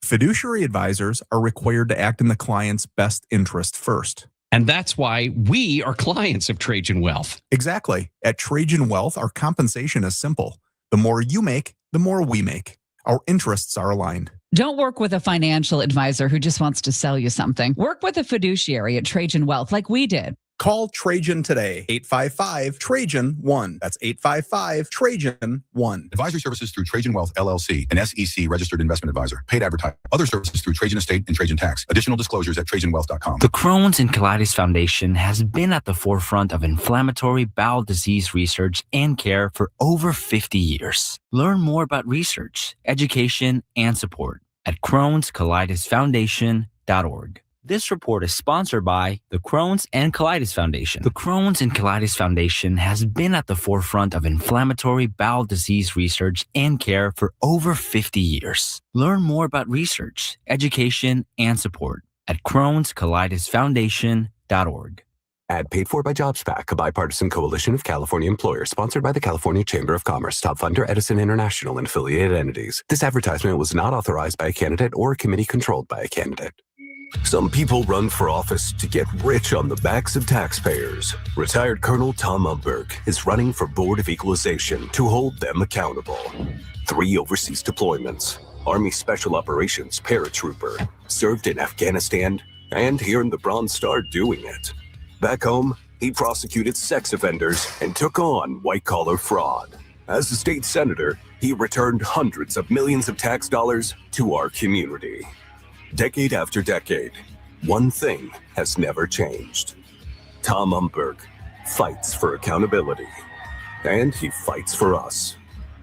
Fiduciary advisors are required to act in the client's best interest first. And that's why we are clients of Trajan Wealth. Exactly. At Trajan Wealth, our compensation is simple. The more you make, the more we make. Our interests are aligned. Don't work with a financial advisor who just wants to sell you something. Work with a fiduciary at Trajan Wealth like we did. Call Trajan today, 855-TRAJAN-1. That's 855-TRAJAN-1. Advisory services through Trajan Wealth, LLC, an SEC registered investment advisor. Paid advertising. Other services through Trajan Estate and Trajan Tax. Additional disclosures at TrajanWealth.com. The Crohn's and Colitis Foundation has been at the forefront of inflammatory bowel disease research and care for over 50 years. Learn more about research, education, and support at Crohn'sColitisFoundation.org. This report is sponsored by the Crohn's and Colitis Foundation. The Crohn's and Colitis Foundation has been at the forefront of inflammatory bowel disease research and care for over 50 years. Learn more about research, education, and support at Crohn'sColitisFoundation.org. Ad paid for by JobsPac, a bipartisan coalition of California employers sponsored by the California Chamber of Commerce, top funder Edison International and affiliated entities. This advertisement was not authorized by a candidate or a committee controlled by a candidate. Some people run for office to get rich on the backs of taxpayers. Retired Colonel Tom Umberg is running for Board of Equalization to hold them accountable. 3 overseas deployments. Army Special Operations paratrooper. Served in Afghanistan and here in the Bronze Star doing it. Back home, he prosecuted sex offenders and took on white-collar fraud. As a state senator, he returned hundreds of millions of tax dollars to our community. Decade after decade, one thing has never changed. Tom Umberg fights for accountability, and he fights for us.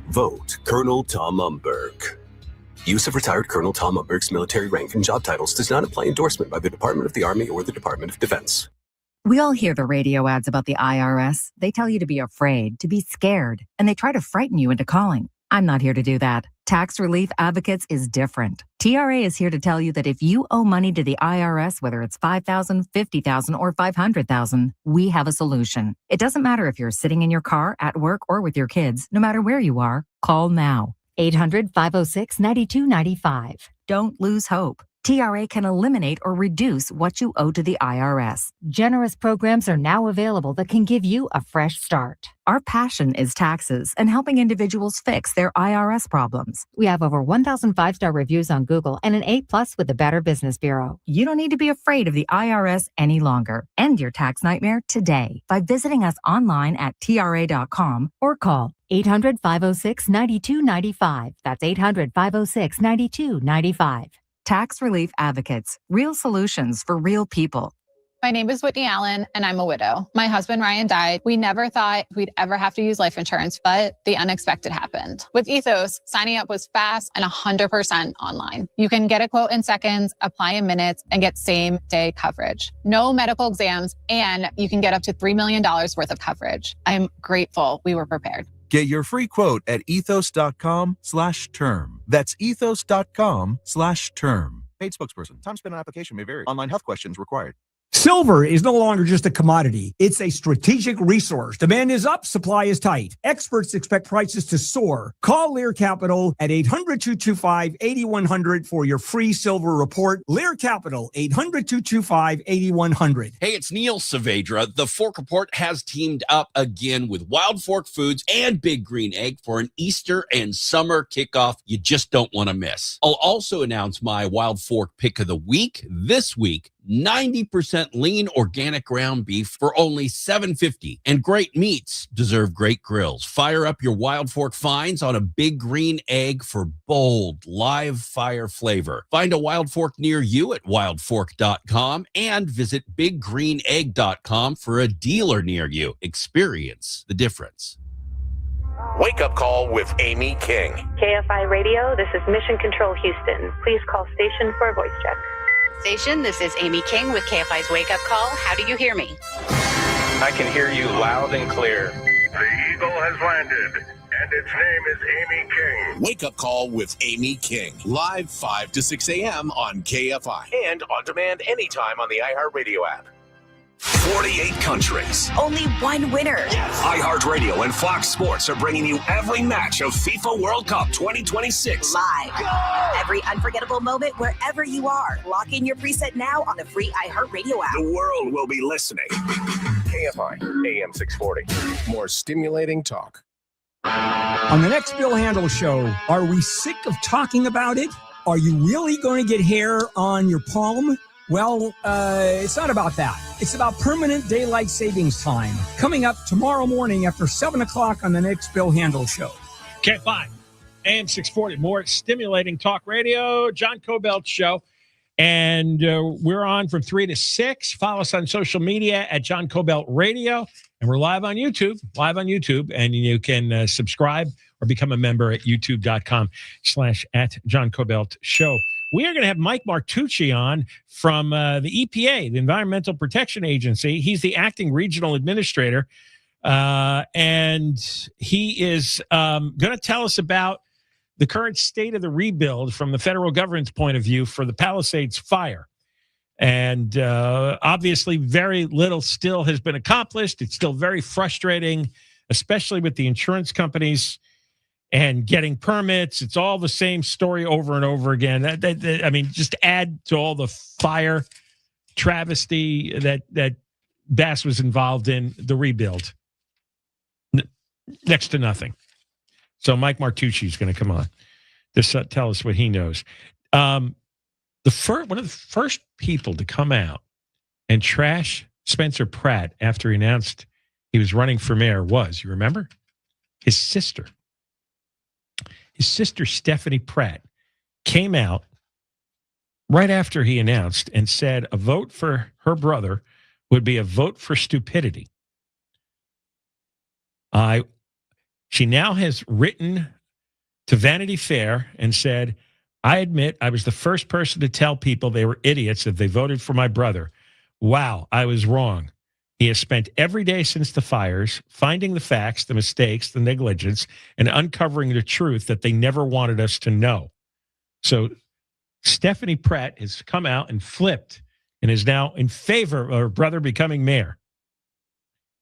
Vote Colonel Tom Umberg. Use of retired Colonel Tom Umberg's military rank and job titles does not imply endorsement by the Department of the Army or the Department of Defense. We all hear the radio ads about the IRS. They tell you to be afraid, to be scared, and they try to frighten you into calling. I'm not here to do that. Tax Relief Advocates is different. TRA is here to tell you that if you owe money to the IRS, whether it's $5,000, $50,000, or $500,000, we have a solution. It doesn't matter if you're sitting in your car, at work, or with your kids. No matter where you are, call now. 800-506-9295. Don't lose hope. TRA can eliminate or reduce what you owe to the IRS. Generous programs are now available that can give you a fresh start. Our passion is taxes and helping individuals fix their IRS problems. We have over 1,000 5-star reviews on Google and an A+ with the Better Business Bureau. You don't need to be afraid of the IRS any longer. End your tax nightmare today by visiting us online at TRA.com or call 800-506-9295. That's 800-506-9295. Tax Relief Advocates, real solutions for real people. My name is Whitney Allen, and I'm a widow. My husband, Ryan, died. We never thought we'd ever have to use life insurance, but the unexpected happened. With Ethos, signing up was fast and 100% online. You can get a quote in seconds, apply in minutes, and get same-day coverage. No medical exams, and you can get up to $3 million worth of coverage. I'm grateful we were prepared. Get your free quote at ethos.com/term. That's ethos.com/term. Paid spokesperson. Time spent on application may vary. Online health questions required. Silver is no longer just a commodity. It's a strategic resource. Demand is up, supply is tight. Experts expect prices to soar. Call Lear Capital at 800-225-8100 for your free silver report. Lear Capital, 800-225-8100. Hey, it's Neil Saavedra. The Fork Report has teamed up again with Wild Fork Foods and Big Green Egg for an Easter and summer kickoff you just don't want to miss. I'll also announce my Wild Fork pick of the week this week. 90% lean organic ground beef for only $7.50. And great meats deserve great grills. Fire up your Wild Fork finds on a Big Green Egg for bold, live fire flavor. Find a Wild Fork near you at wildfork.com and visit biggreenegg.com for a dealer near you. Experience the difference. Wake Up Call with Amy King. KFI Radio, this is Mission Control Houston. Please call station for a voice check. Station, this is Amy King with KFI's Wake Up Call. How do you hear me? I can hear you loud and clear. The Eagle has landed, and its name is Amy King. Wake Up Call with Amy King. Live 5 to 6 a.m. on KFI. And on demand anytime on the iHeartRadio app. 48 countries. Only one winner. iHeartRadio and Fox Sports are bringing you every match of FIFA World Cup 2026. Live. Every unforgettable moment wherever you are. Lock in your preset now on the free iHeartRadio app. The world will be listening. KFI, AM 640. More stimulating talk. On the next Bill Handel Show, are we sick of talking about it? Are you really going to get hair on your palm? Well, it's not about that. It's about permanent daylight savings time. Coming up tomorrow morning after 7 o'clock on the next Bill Handel Show. K5, AM 640, more stimulating talk radio, John Kobylt Show. And we're on from 3 to 6. Follow us on social media at John Kobylt Radio. And we're live on YouTube. And you can subscribe or become a member at youtube.com/@John Kobylt Show. We are going to have Mike Martucci on from the EPA, the Environmental Protection Agency. He's the acting regional administrator, and he is going to tell us about the current state of the rebuild from the federal government's point of view for the Palisades fire. And obviously, very little still has been accomplished. It's still very frustrating, especially with the insurance companies and getting permits. It's all the same story over and over again. I mean, just add to all the fire travesty that Bass was involved in, the rebuild. Next to nothing. So Mike Martucci is going to come on to tell us what he knows. One of the first people to come out and trash Spencer Pratt after he announced he was running for mayor was, you remember? His sister. His sister, Stephanie Pratt, came out right after he announced and said a vote for her brother would be a vote for stupidity. She now has written to Vanity Fair and said, I admit I was the first person to tell people they were idiots if they voted for my brother. Wow, I was wrong. He has spent every day since the fires finding the facts, the mistakes, the negligence, and uncovering the truth that they never wanted us to know. So Stephanie Pratt has come out and flipped and is now in favor of her brother becoming mayor.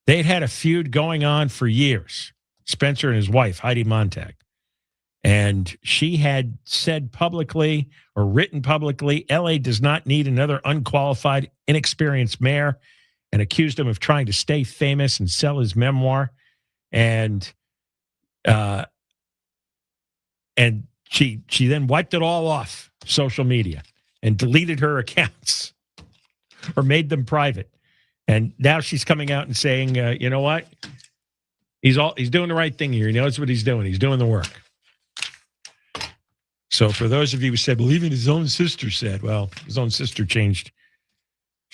They'd had a feud going on for years, Spencer and his wife, Heidi Montag. And she had said publicly or written publicly, LA does not need another unqualified, inexperienced mayor, and accused him of trying to stay famous and sell his memoir. And she then wiped it all off social media and deleted her accounts or made them private. And now she's coming out and saying, you know what? He's doing the right thing here. He knows what he's doing. He's doing the work. So for those of you who said, well, even his own sister said, well, his own sister changed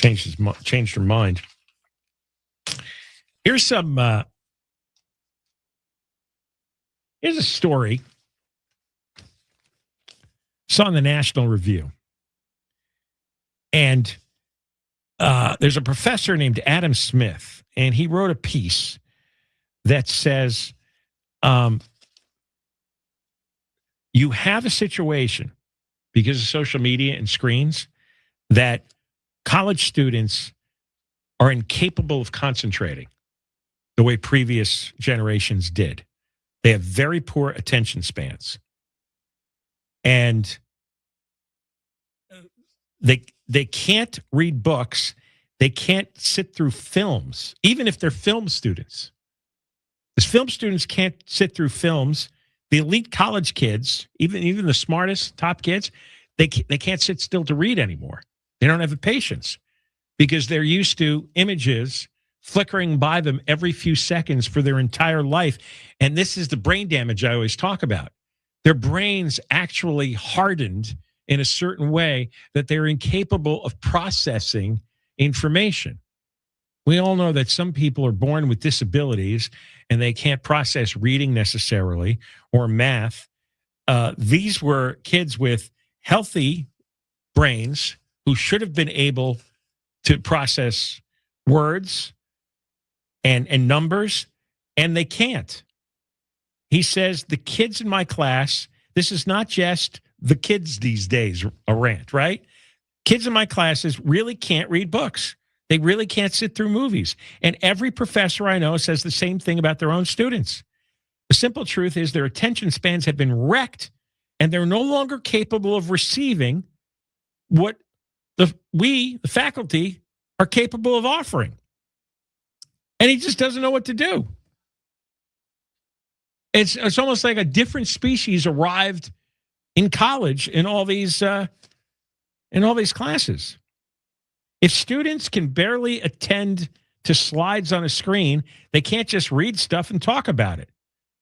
her mind. Here's a story. Saw in the National Review. And there's a professor named Adam Smith, and he wrote a piece that says, you have a situation because of social media and screens that college students are incapable of concentrating the way previous generations did. They have very poor attention spans. And they can't read books. They can't sit through films, even if they're film students. Because film students can't sit through films. The elite college kids, even the smartest top kids, they can't sit still to read anymore. They don't have the patience because they're used to images flickering by them every few seconds for their entire life. And this is the brain damage I always talk about. Their brains actually hardened in a certain way that they're incapable of processing information. We all know that some people are born with disabilities and they can't process reading necessarily or math. These were kids with healthy brains who should have been able to process words and numbers, and they can't. He says, the kids in my class, this is not just the kids these days, a rant, right? Kids in my classes really can't read books. They really can't sit through movies. And every professor I know says the same thing about their own students. The simple truth is their attention spans have been wrecked, and they're no longer capable of receiving what the faculty, are capable of offering. And he just doesn't know what to do. It's almost like a different species arrived in college in all these classes. If students can barely attend to slides on a screen, they can't just read stuff and talk about it.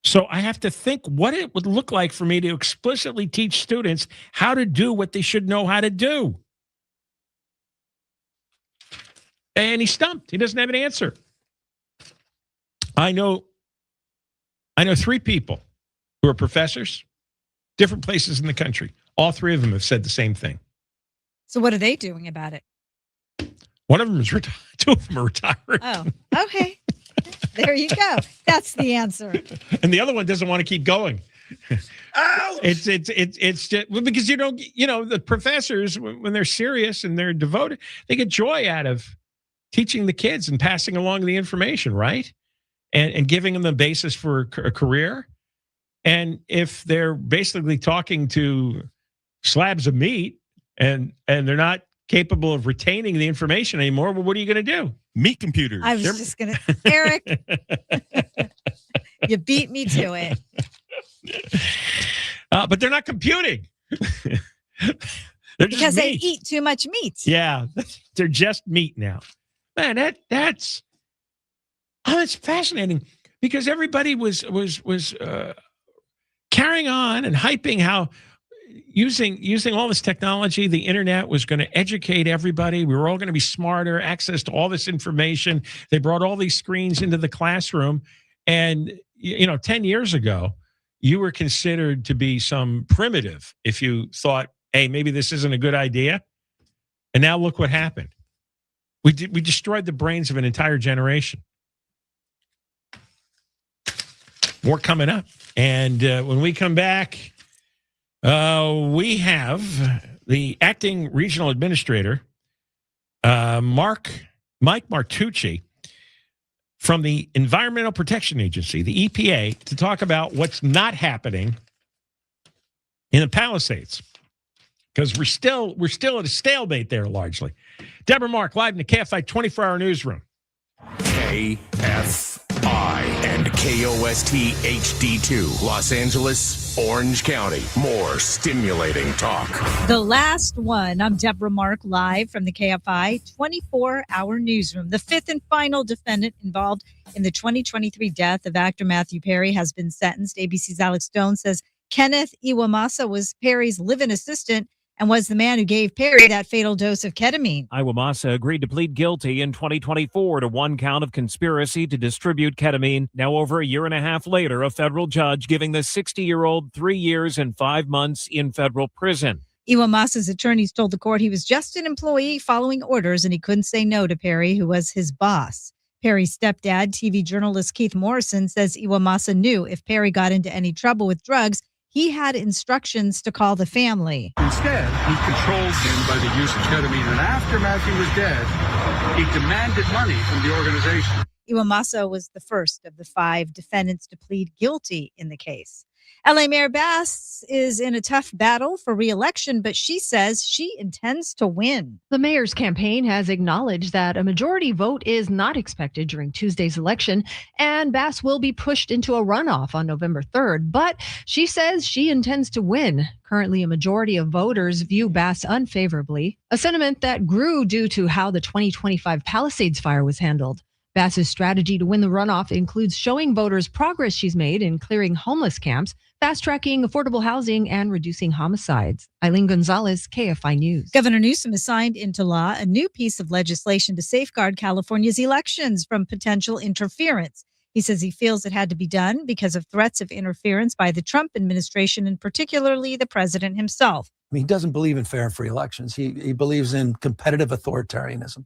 So I have to think what it would look like for me to explicitly teach students how to do what they should know how to do. And he's stumped. He doesn't have an answer. I know 3 people who are professors, different places in the country. All 3 of them have said the same thing. So what are they doing about it? One of them is retired. 2 of them are retired. Oh, okay. There you go. That's the answer. And the other one doesn't want to keep going It's just because the professors, when they're serious and they're devoted, they get joy out of teaching the kids and passing along the information, right? And giving them the basis for a career. And if they're basically talking to slabs of meat and they're not capable of retaining the information anymore, well, what are you going to do? Meat computers. I was just going to, Eric, you beat me to it. But they're not computing. Because they eat too much meat. Yeah, they're just meat now. Man, it's fascinating because everybody was carrying on and hyping how using all this technology, the internet was going to educate everybody. We were all going to be smarter, access to all this information. They brought all these screens into the classroom. And, 10 years ago, you were considered to be some primitive if you thought, hey, maybe this isn't a good idea. And now look what happened. We destroyed the brains of an entire generation. More coming up. And when we come back, we have the acting regional administrator, Mike Martucci, from the Environmental Protection Agency, the EPA, to talk about what's not happening in the Palisades. Because we're still at a stalemate there, largely. Deborah Mark, live in the KFI 24-hour newsroom. KFI and KOST HD2, Los Angeles, Orange County. More stimulating talk. The last one. I'm Deborah Mark, live from the KFI 24-hour newsroom. The fifth and final defendant involved in the 2023 death of actor Matthew Perry has been sentenced. ABC's Alex Stone says Kenneth Iwamasa was Perry's live-in assistant and was the man who gave Perry that fatal dose of ketamine. Iwamasa agreed to plead guilty in 2024 to one count of conspiracy to distribute ketamine. Now, over a year and a half later, a federal judge giving the 60-year-old 3 years and 5 months in federal prison. Iwamasa's attorneys told the court he was just an employee following orders and he couldn't say no to Perry, who was his boss. Perry's stepdad, TV journalist Keith Morrison, says Iwamasa knew if Perry got into any trouble with drugs, he had instructions to call the family. Instead, he controlled him by the use of ketamine, and after Matthew was dead, he demanded money from the organization. Iwamasa was the first of the 5 defendants to plead guilty in the case. LA Mayor Bass is in a tough battle for re-election, but she says she intends to win. The mayor's campaign has acknowledged that a majority vote is not expected during Tuesday's election, and Bass will be pushed into a runoff on November 3rd. But she says she intends to win. Currently, a majority of voters view Bass unfavorably, a sentiment that grew due to how the 2025 Palisades fire was handled. Bass's strategy to win the runoff includes showing voters progress she's made in clearing homeless camps, fast-tracking affordable housing, and reducing homicides. Eileen Gonzalez, KFI News. Governor Newsom has signed into law a new piece of legislation to safeguard California's elections from potential interference. He says he feels it had to be done because of threats of interference by the Trump administration and particularly the president himself. He doesn't believe in fair and free elections. He believes in competitive authoritarianism.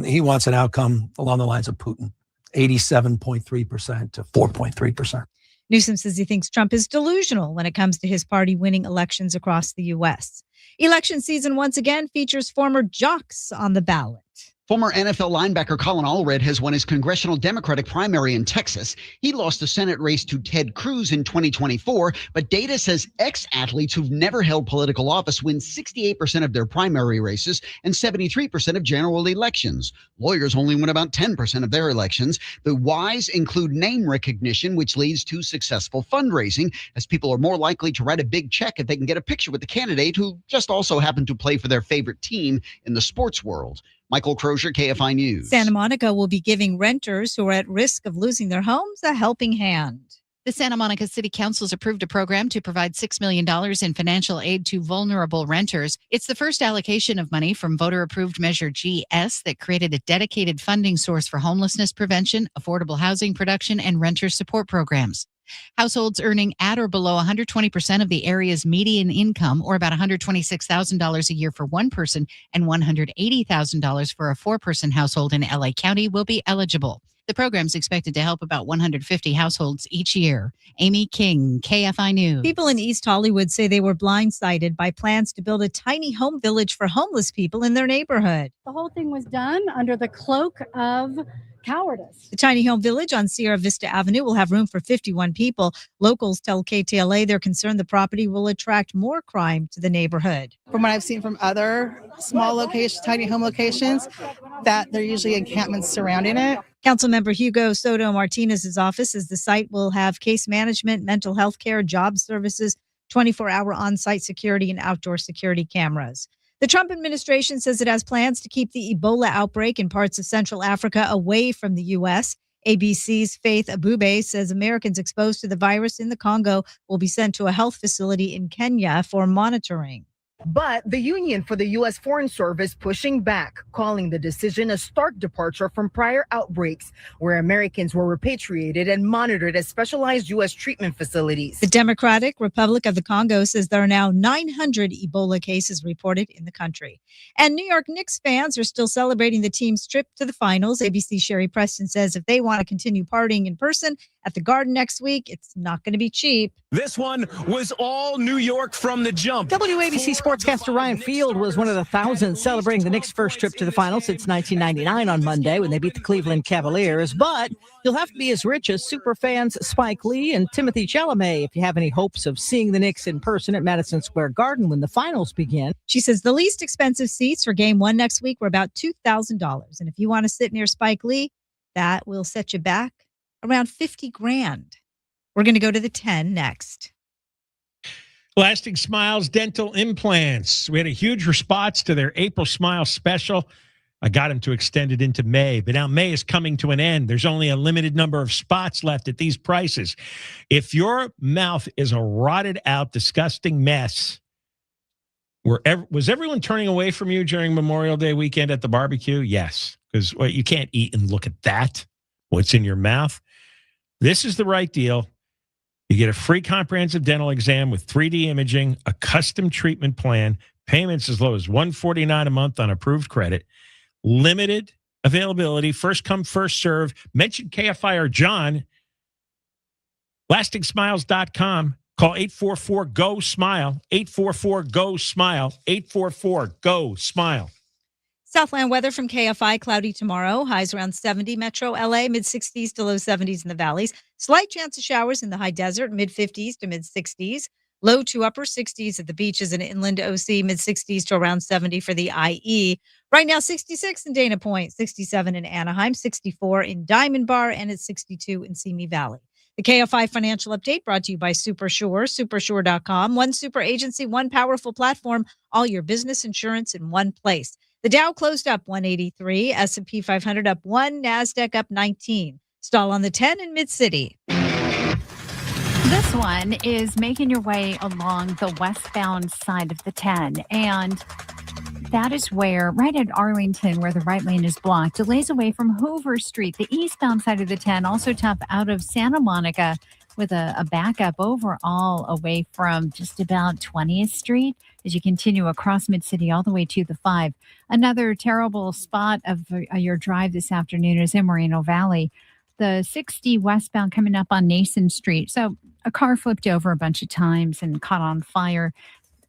He wants an outcome along the lines of Putin, 87.3% to 4.3%. Newsom says he thinks Trump is delusional when it comes to his party winning elections across the U.S. Election season once again features former jocks on the ballot. Former NFL linebacker Colin Allred has won his congressional Democratic primary in Texas. He lost the Senate race to Ted Cruz in 2024, but data says ex-athletes who've never held political office win 68% of their primary races and 73% of general elections. Lawyers only win about 10% of their elections. The whys include name recognition, which leads to successful fundraising, as people are more likely to write a big check if they can get a picture with the candidate who just also happened to play for their favorite team in the sports world. Michael Crozier, KFI News. Santa Monica will be giving renters who are at risk of losing their homes a helping hand. The Santa Monica City Council has approved a program to provide $6 million in financial aid to vulnerable renters. It's the first allocation of money from voter-approved Measure GS that created a dedicated funding source for homelessness prevention, affordable housing production, and renter support programs. Households earning at or below 120% of the area's median income, or about $126,000 a year for one person and $180,000 for a 4-person household in LA County, will be eligible. The program's expected to help about 150 households each year. Amy King, KFI News. People in East Hollywood say they were blindsided by plans to build a tiny home village for homeless people in their neighborhood. The whole thing was done under the cloak of cowardice. The tiny home village on Sierra Vista Avenue will have room for 51 people. Locals tell KTLA they're concerned the property will attract more crime to the neighborhood. From what I've seen from other small locations, tiny home locations, that there are usually encampments surrounding it. Councilmember Hugo Soto Martinez's office says the site will have case management, mental health care, job services, 24-hour on-site security, and outdoor security cameras. The Trump administration says it has plans to keep the Ebola outbreak in parts of Central Africa away from the U.S. ABC's Faith Abube says Americans exposed to the virus in the Congo will be sent to a health facility in Kenya for monitoring. But the Union for the U.S. Foreign Service pushing back, calling the decision a stark departure from prior outbreaks where Americans were repatriated and monitored at specialized U.S. treatment facilities. The Democratic Republic of the Congo says there are now 900 Ebola cases reported in the country. And New York Knicks fans are still celebrating the team's trip to the finals. ABC Sherry Preston says if they want to continue partying in person at the Garden next week, it's not going to be cheap. This one was all New York from the jump. WABC sportscaster Ryan Field was one of the thousands celebrating the Knicks' first trip to the finals since 1999 on Monday when they beat the Cleveland Cavaliers. But you'll have to be as rich as superfans Spike Lee and Timothy Chalamet if you have any hopes of seeing the Knicks in person at Madison Square Garden when the finals begin. She says the least expensive seats for Game 1 next week were about $2,000. And if you want to sit near Spike Lee, that will set you back around $50,000. We're going to go to the 10 next. Lasting Smiles Dental Implants. We had a huge response to their April Smile special. I got them to extend it into May, but now May is coming to an end. There's only a limited number of spots left at these prices. If your mouth is a rotted out, disgusting mess, was everyone turning away from you during Memorial Day weekend at the barbecue? Yes, because you can't eat and look at that, what's in your mouth. This is the right deal. You get a free comprehensive dental exam with 3D imaging, a custom treatment plan, payments as low as $149 a month on approved credit, limited availability, first come, first serve. Mention KFI or John. LastingSmiles.com. Call 844-GO-SMILE, 844-GO-SMILE, 844-GO-SMILE. Southland weather from KFI, cloudy tomorrow. Highs around 70. Metro LA, mid-60s to low 70s in the valleys. Slight chance of showers in the high desert, mid-50s to mid-60s. Low to upper 60s at the beaches and inland OC, mid-60s to around 70 for the IE. Right now, 66 in Dana Point, 67 in Anaheim, 64 in Diamond Bar, and it's 62 in Simi Valley. The KFI Financial Update brought to you by Supersure, supersure.com. One super agency, one powerful platform, all your business insurance in one place. The Dow closed up 183, S&P 500 up 1, NASDAQ up 19. Stall on the 10 in Mid-City. This one is making your way along the westbound side of the 10. And that is where, right at Arlington, where the right lane is blocked, delays away from Hoover Street. The eastbound side of the 10, also tough out of Santa Monica with a backup overall away from just about 20th Street as you continue across Mid-City all the way to the 5. Another terrible spot of your drive this afternoon is in Moreno Valley. The 60 westbound coming up on Nason Street. So a car flipped over a bunch of times and caught on fire.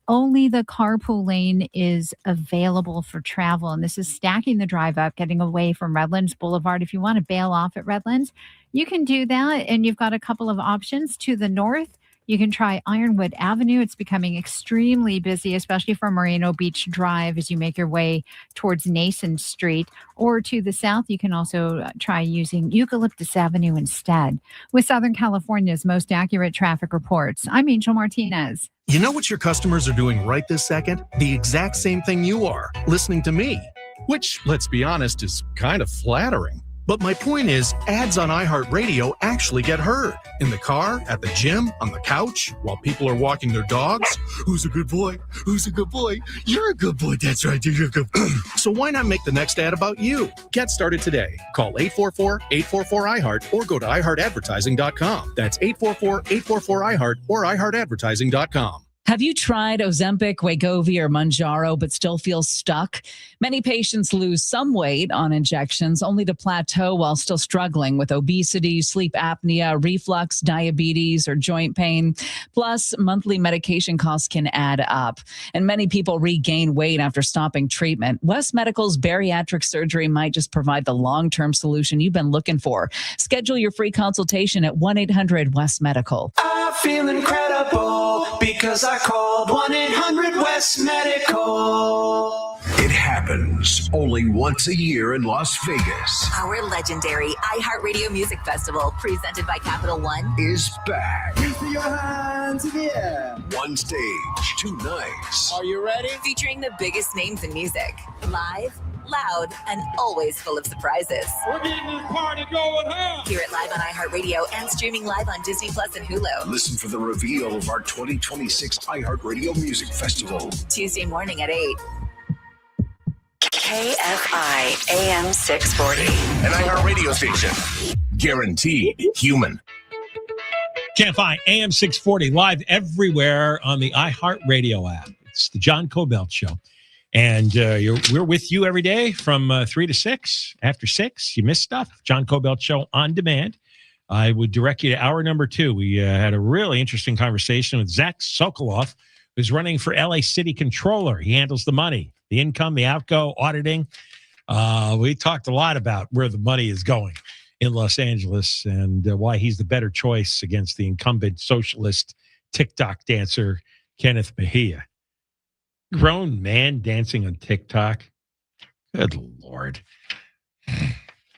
Only the carpool lane is available for travel, and this is stacking the drive up, getting away from Redlands Boulevard. If you want to bail off at Redlands, you can do that, and you've got a couple of options. To the north, you can try Ironwood Avenue. It's becoming extremely busy, especially from Moreno Beach Drive as you make your way towards Nason Street. Or to the south, you can also try using Eucalyptus Avenue instead. With Southern California's most accurate traffic reports, I'm Angel Martinez. You know what your customers are doing right this second? The exact same thing you are, listening to me. Which, let's be honest, is kind of flattering. But my point is, ads on iHeartRadio actually get heard. In the car, at the gym, on the couch, while people are walking their dogs. Who's a good boy? Who's a good boy? You're a good boy. That's right. You're a good boy. So why not make the next ad about you? Get started today. Call 844-844-iHeart or go to iHeartAdvertising.com. That's 844-844-iHeart or iHeartAdvertising.com. Have you tried Ozempic, Wegovy, or Mounjaro but still feel stuck? Many patients lose some weight on injections only to plateau while still struggling with obesity, sleep apnea, reflux, diabetes, or joint pain. Plus, monthly medication costs can add up. And many people regain weight after stopping treatment. West Medical's bariatric surgery might just provide the long-term solution you've been looking for. Schedule your free consultation at 1-800-WEST-MEDICAL. I feel incredible because I called 1-800-WEST-MEDICAL. It happens only once a year in Las Vegas. Our legendary iHeartRadio Music Festival, presented by Capital One, Is back. Your hands in the air. One stage, 2 nights. Are you ready? featuring the biggest names in music. Live, loud, and always full of surprises. We're getting this party going, huh? Hear it live on iHeartRadio and streaming live on Disney Plus and Hulu. Listen for the reveal of our 2026 iHeartRadio Music Festival. Tuesday morning at 8. KFI AM 640. An iHeartRadio station. Guaranteed human. KFI AM 640 live everywhere on the iHeartRadio app. It's the John Kobylt Show. And we're with you every day from 3 to 6. After 6, you miss stuff. John Kobylt Show on demand. I would direct you to hour number 2. We had a really interesting conversation with Zach Sokoloff, who's running for LA City Controller. He handles the money, the income, the outgo, auditing. We talked a lot about where the money is going in Los Angeles and why he's the better choice against the incumbent socialist TikTok dancer, Kenneth Mejia. Grown man dancing on TikTok. Good Lord.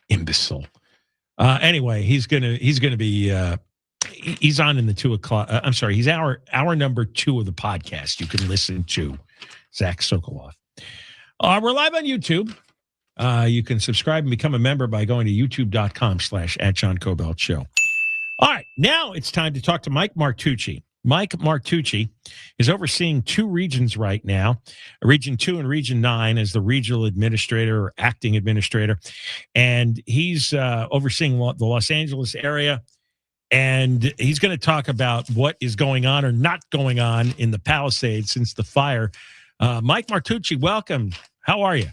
Imbecile. Anyway, he's gonna be he's on in the 2 o'clock. I'm sorry, he's hour number 2 of the podcast. You can listen to Zach Sokoloff. We're live on YouTube. You can subscribe and become a member by going to youtube.com/@JohnKobyltShow. All right, now it's time to talk to Mike Martucci. Mike Martucci is overseeing 2 regions right now, Region 2 and Region 9 as the regional administrator or acting administrator. And he's overseeing the Los Angeles area. And he's going to talk about what is going on or not going on in the Palisades since the fire. Mike Martucci, welcome. How are you?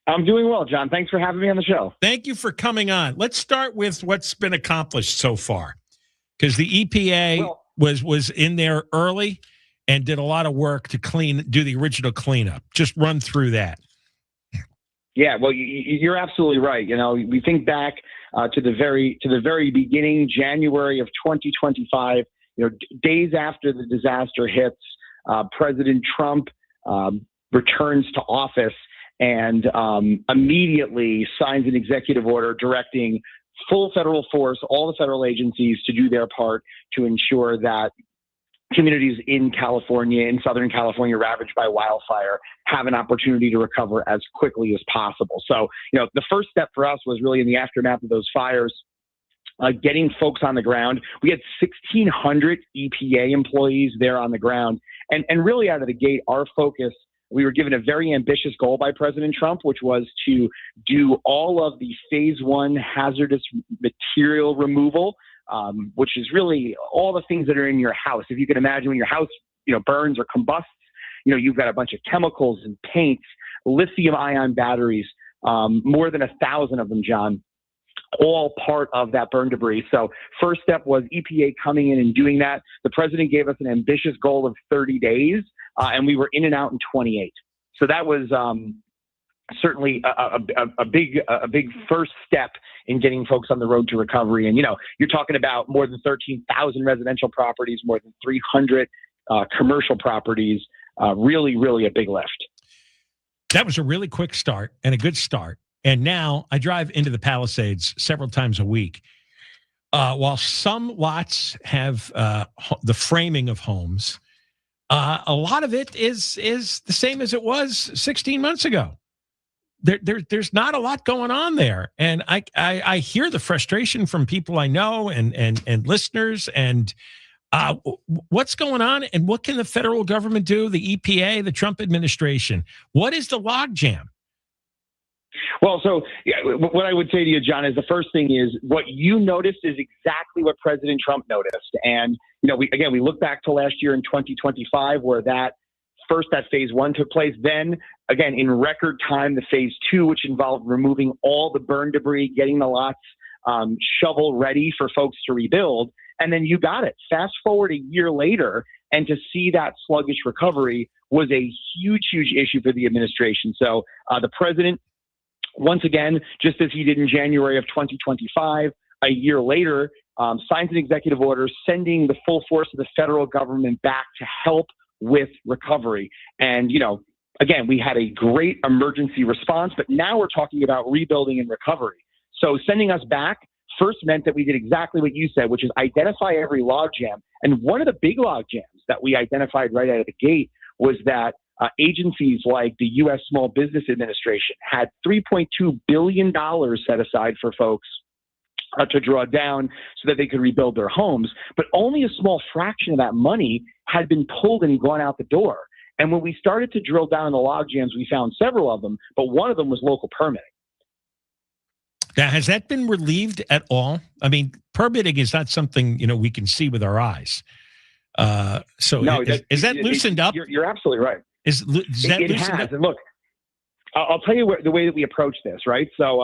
I'm doing well, John. Thanks for having me on the show. Thank you for coming on. Let's start with what's been accomplished so far, because the EPA was in there early and did a lot of work to do the original cleanup. Just run through that. Yeah, well, you're absolutely right. You know, we think back to the very beginning, January of 2025. You know, days after the disaster hits, President Trump returns to office and immediately signs an executive order directing full federal force, all the federal agencies, to do their part to ensure that communities in California, in Southern California ravaged by wildfire, have an opportunity to recover as quickly as possible. So, you know, the first step for us was really in the aftermath of those fires, getting folks on the ground. We had 1,600 EPA employees there on the ground. And really out of the gate, our focus, we were given a very ambitious goal by President Trump, which was to do all of the phase 1 hazardous material removal, which is really all the things that are in your house. If you can imagine when your house, you know, burns or combusts, you know, you've got a bunch of chemicals and paints, lithium-ion batteries, more than 1,000 of them, John, all part of that burn debris. So first step was EPA coming in and doing that. The president gave us an ambitious goal of 30 days, and we were in and out in 28. So that was certainly a big first step in getting folks on the road to recovery. And, you know, you're talking about more than 13,000 residential properties, more than 300 commercial properties, really a big lift. That was a really quick start and a good start. And now I drive into the Palisades several times a week. While some lots have the framing of homes, a lot of it is the same as it was 16 months ago. There's not a lot going on there. And I hear the frustration from people I know and listeners. And what's going on and what can the federal government do, the EPA, the Trump administration? What is the logjam? Well, so what I would say to you, John, is the first thing is what you noticed is exactly what President Trump noticed. And, we look back to last year in 2025 where that phase one took place. Then, again, in record time, the phase two, which involved removing all the burn debris, getting the lots shovel ready for folks to rebuild. And then you got it. Fast forward a year later, and to see that sluggish recovery was a huge, huge issue for the administration. So the president, once again, just as he did in January of 2025, a year later, signs an executive order sending the full force of the federal government back to help with recovery. And, again, we had a great emergency response, but now we're talking about rebuilding and recovery. So sending us back first meant that we did exactly what you said, which is identify every logjam. And one of the big logjams that we identified right out of the gate was that agencies like the U.S. Small Business Administration had $3.2 billion set aside for folks to draw down so that they could rebuild their homes. But only a small fraction of that money had been pulled and gone out the door. And when we started to drill down the logjams, we found several of them, but one of them was local permitting. Now, has that been relieved at all? I mean, permitting is not something, we can see with our eyes. So is that loosened up? You're absolutely right. Is that it loosened has. up? And look, I'll tell you the way that we approach this, right? So,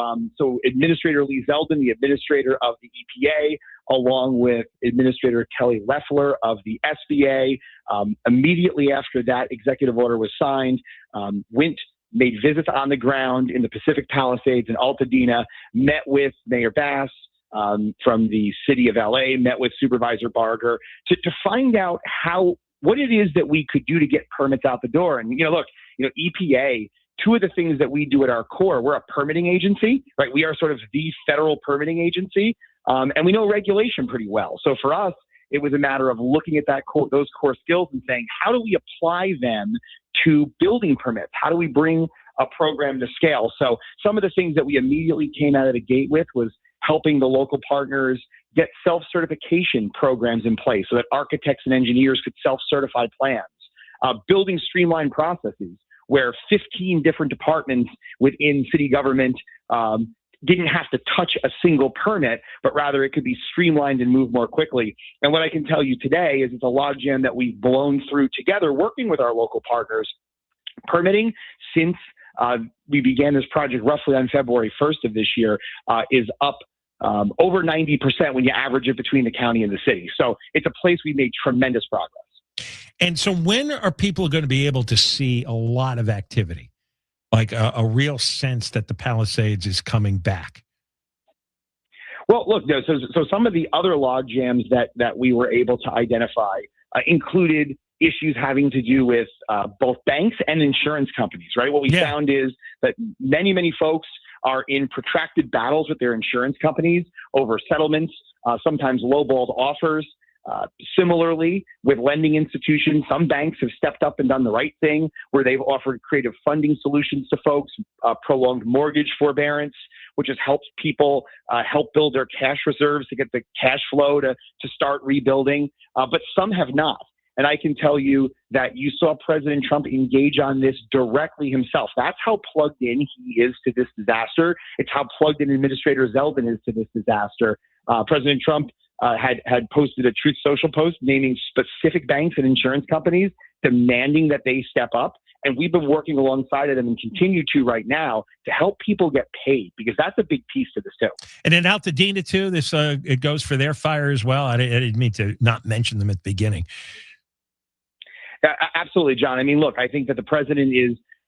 Administrator Lee Zeldin, the administrator of the EPA, along with Administrator Kelly Loeffler of the SBA, immediately after that executive order was signed, made visits on the ground in the Pacific Palisades and Altadena, met with Mayor Bass from the city of LA, met with Supervisor Barger to find out what it is that we could do to get permits out the door. And, EPA, two of the things that we do at our core, we're a permitting agency, right? We are sort of the federal permitting agency, and we know regulation pretty well. So for us, it was a matter of looking at those core skills and saying, how do we apply them to building permits? How do we bring a program to scale? So some of the things that we immediately came out of the gate with was helping the local partners get self-certification programs in place so that architects and engineers could self-certify plans, building streamlined processes where 15 different departments within city government didn't have to touch a single permit, but rather it could be streamlined and move more quickly. And what I can tell you today is it's a logjam that we've blown through together, working with our local partners. Permitting, since we began this project roughly on February 1st of this year, is up over 90% when you average it between the county and the city. So it's a place we made tremendous progress. And so when are people going to be able to see a lot of activity? Like a real sense that the Palisades is coming back? Well, look, so some of the other log jams that we were able to identify included issues having to do with both banks and insurance companies, right? What we found is that many, many folks are in protracted battles with their insurance companies over settlements, sometimes lowballed offers. Similarly, with lending institutions, some banks have stepped up and done the right thing where they've offered creative funding solutions to folks, prolonged mortgage forbearance, which has helped people help build their cash reserves to get the cash flow to start rebuilding. But some have not. And I can tell you that you saw President Trump engage on this directly himself. That's how plugged in he is to this disaster. It's how plugged in Administrator Zeldin is to this disaster. President Trump had posted a Truth Social post naming specific banks and insurance companies, demanding that they step up. And we've been working alongside of them and continue to right now to help people get paid, because that's a big piece to this too. And in Altadena too, this it goes for their fire as well. I didn't mean to not mention them at the beginning. Absolutely, John. I mean, look, I think that the president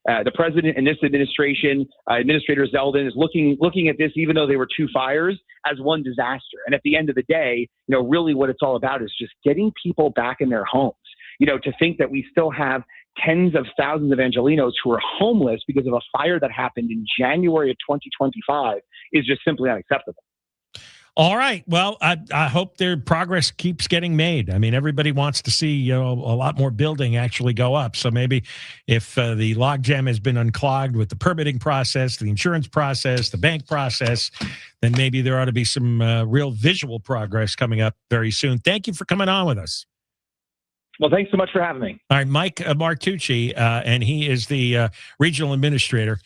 and this administration, Administrator Zeldin, is looking at this, even though they were two fires, as one disaster. And at the end of the day, really what it's all about is just getting people back in their homes. To think that we still have tens of thousands of Angelenos who are homeless because of a fire that happened in January of 2025 is just simply unacceptable. All right. Well, I hope their progress keeps getting made. I mean, everybody wants to see a lot more building actually go up. So maybe if the logjam has been unclogged with the permitting process, the insurance process, the bank process, then maybe there ought to be some real visual progress coming up very soon. Thank you for coming on with us. Well, thanks so much for having me. All right, Mike Martucci, and he is the regional administrator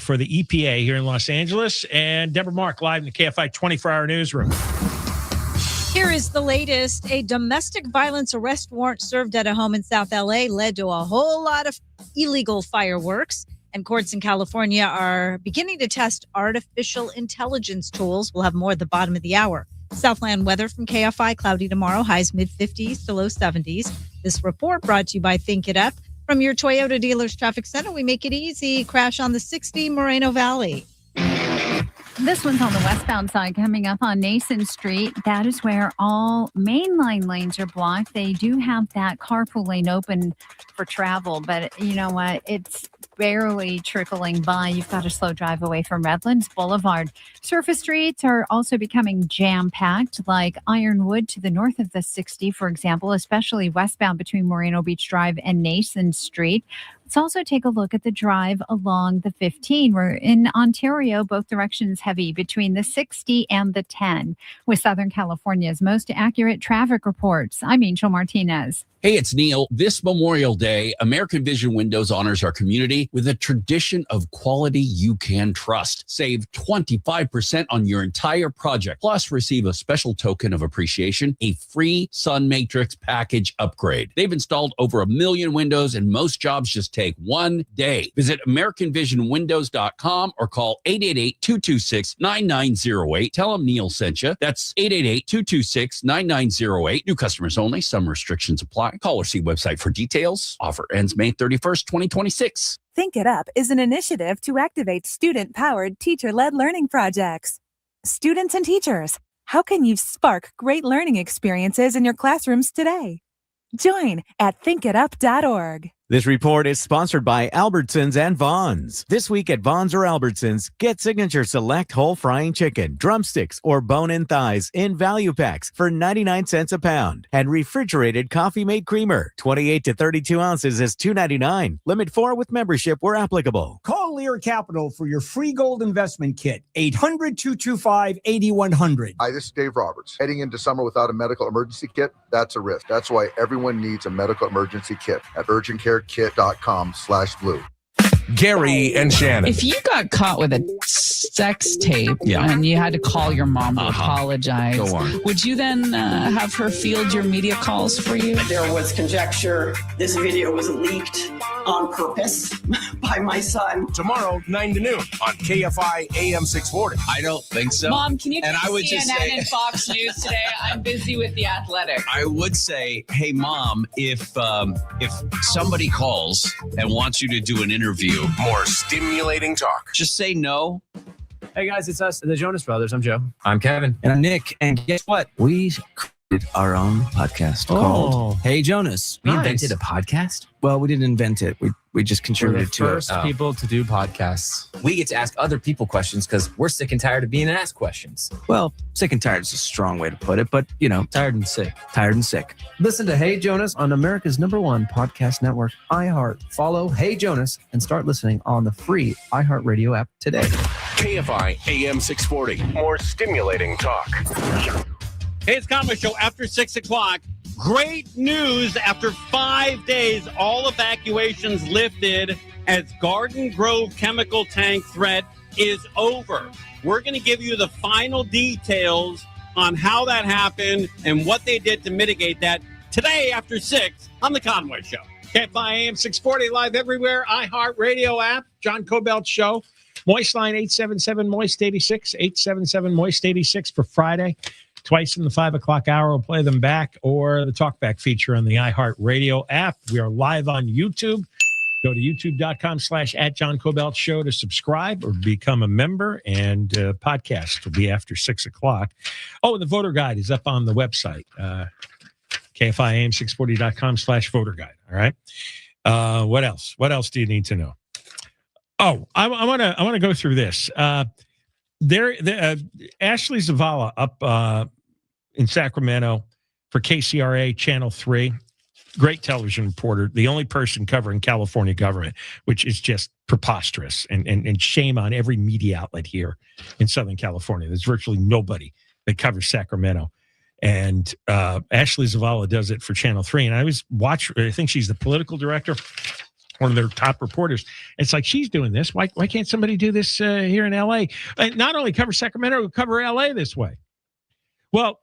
for the EPA here in Los Angeles. And Deborah Mark live in the KFI 24-hour newsroom. Here is the latest. A domestic violence arrest warrant served at a home in South LA led to a whole lot of illegal fireworks. And courts in California are beginning to test artificial intelligence tools. We'll have more at the bottom of the hour. Southland weather from KFI, cloudy tomorrow, highs mid-50s to low 70s. This report brought to you by Think It Up. From your Toyota dealer's traffic center, we make it easy. Crash on the 60 Moreno Valley. This one's on the westbound side coming up on Nason Street. That is where all mainline lanes are blocked. They do have that carpool lane open for travel, but you know what? It's barely trickling by. You've got a slow drive away from Redlands Boulevard. Surface streets are also becoming jam-packed, like Ironwood to the north of the 60, for example, especially westbound between Moreno Beach Drive and Nason Street. Let's also take a look at the drive along the 15. We're in Ontario, both directions heavy between the 60 and the 10. With Southern California's most accurate traffic reports, I'm Angel Martinez. Hey, it's Neil. This Memorial Day, American Vision Windows honors our community with a tradition of quality you can trust. Save 25% on your entire project, plus receive a special token of appreciation, a free Sun Matrix package upgrade. They've installed over 1 million windows, and most jobs just take one day. Visit AmericanVisionWindows.com or call 888-226-9908. Tell them Neil sent you. That's 888-226-9908. New customers only. Some restrictions apply. Call or see website for details. Offer ends May 31st, 2026. Think It Up is an initiative to activate student-powered, teacher-led learning projects. Students and teachers, how can you spark great learning experiences in your classrooms today? Join at thinkitup.org. This report is sponsored by Albertsons and Vons. This week at Vons or Albertsons, get Signature Select Whole Frying Chicken, drumsticks, or bone-in thighs in value packs for 99 cents a pound. And refrigerated coffee-made creamer, 28 to 32 ounces is $2.99. Limit 4 with membership where applicable. Call Lear Capital for your free gold investment kit, 800-225-8100. Hi, this is Dave Roberts. Heading into summer without a medical emergency kit, that's a risk. That's why everyone needs a medical emergency kit at urgentcarekit.com/blue. Gary and Shannon. If you got caught with a sex tape and you had to call your mom to apologize, Go on. would you then have her field your media calls for you? There was conjecture this video was leaked on purpose by my son. Tomorrow, 9 to noon on KFI AM 640. I don't think so. Mom, can you And I would CNN just say- and Fox News today? I'm busy with The Athletic. I would say, hey, Mom, if somebody calls and wants you to do an interview, More stimulating talk. just say no. Hey guys, it's us, the Jonas Brothers. I'm Joe. I'm Kevin. And I'm Nick. And guess what? We created our own podcast called Hey Jonas. We invented a podcast? Well, we didn't invent it. We just We're contributed the to it. first people to do podcasts. We get to ask other people questions because we're sick and tired of being asked questions. Well, sick and tired is a strong way to put it, but Tired and sick. tired and sick. Listen to Hey Jonas on America's #1 podcast network, iHeart. Follow Hey Jonas and start listening on the free iHeartRadio app today. KFI AM 640. More stimulating talk. Hey, it's Conway Show after 6 o'clock. Great news. After 5 days, all evacuations lifted as Garden Grove chemical tank threat is over. We're going to give you the final details on how that happened and what they did to mitigate that today after 6 on the Conway Show. KFI AM 640 live everywhere. iHeartRadio app. John Kobylt Show. Moist line 877-MOIST-86. 877-MOIST-86 for Friday. Twice in the 5 o'clock hour, we'll play them back, or the talkback feature on the iHeartRadio app. We are live on YouTube. Go to youtube.com/@JohnKobylt Show to subscribe or become a member, and podcast will be after 6 o'clock. Oh, and the voter guide is up on the website, KFIAM640.com/voter guide. All right. What else? What else do you need to know? Oh, I want to go through this. Ashley Zavala up in Sacramento for KCRA Channel 3. Great television reporter, the only person covering California government, which is just preposterous, and shame on every media outlet here in Southern California. There's virtually nobody that covers Sacramento. And Ashley Zavala does it for Channel 3. And I think she's the political director. one of their top reporters. It's like, she's doing this. Why can't somebody do this here in L.A.? Not only cover Sacramento, cover L.A. this way. Well,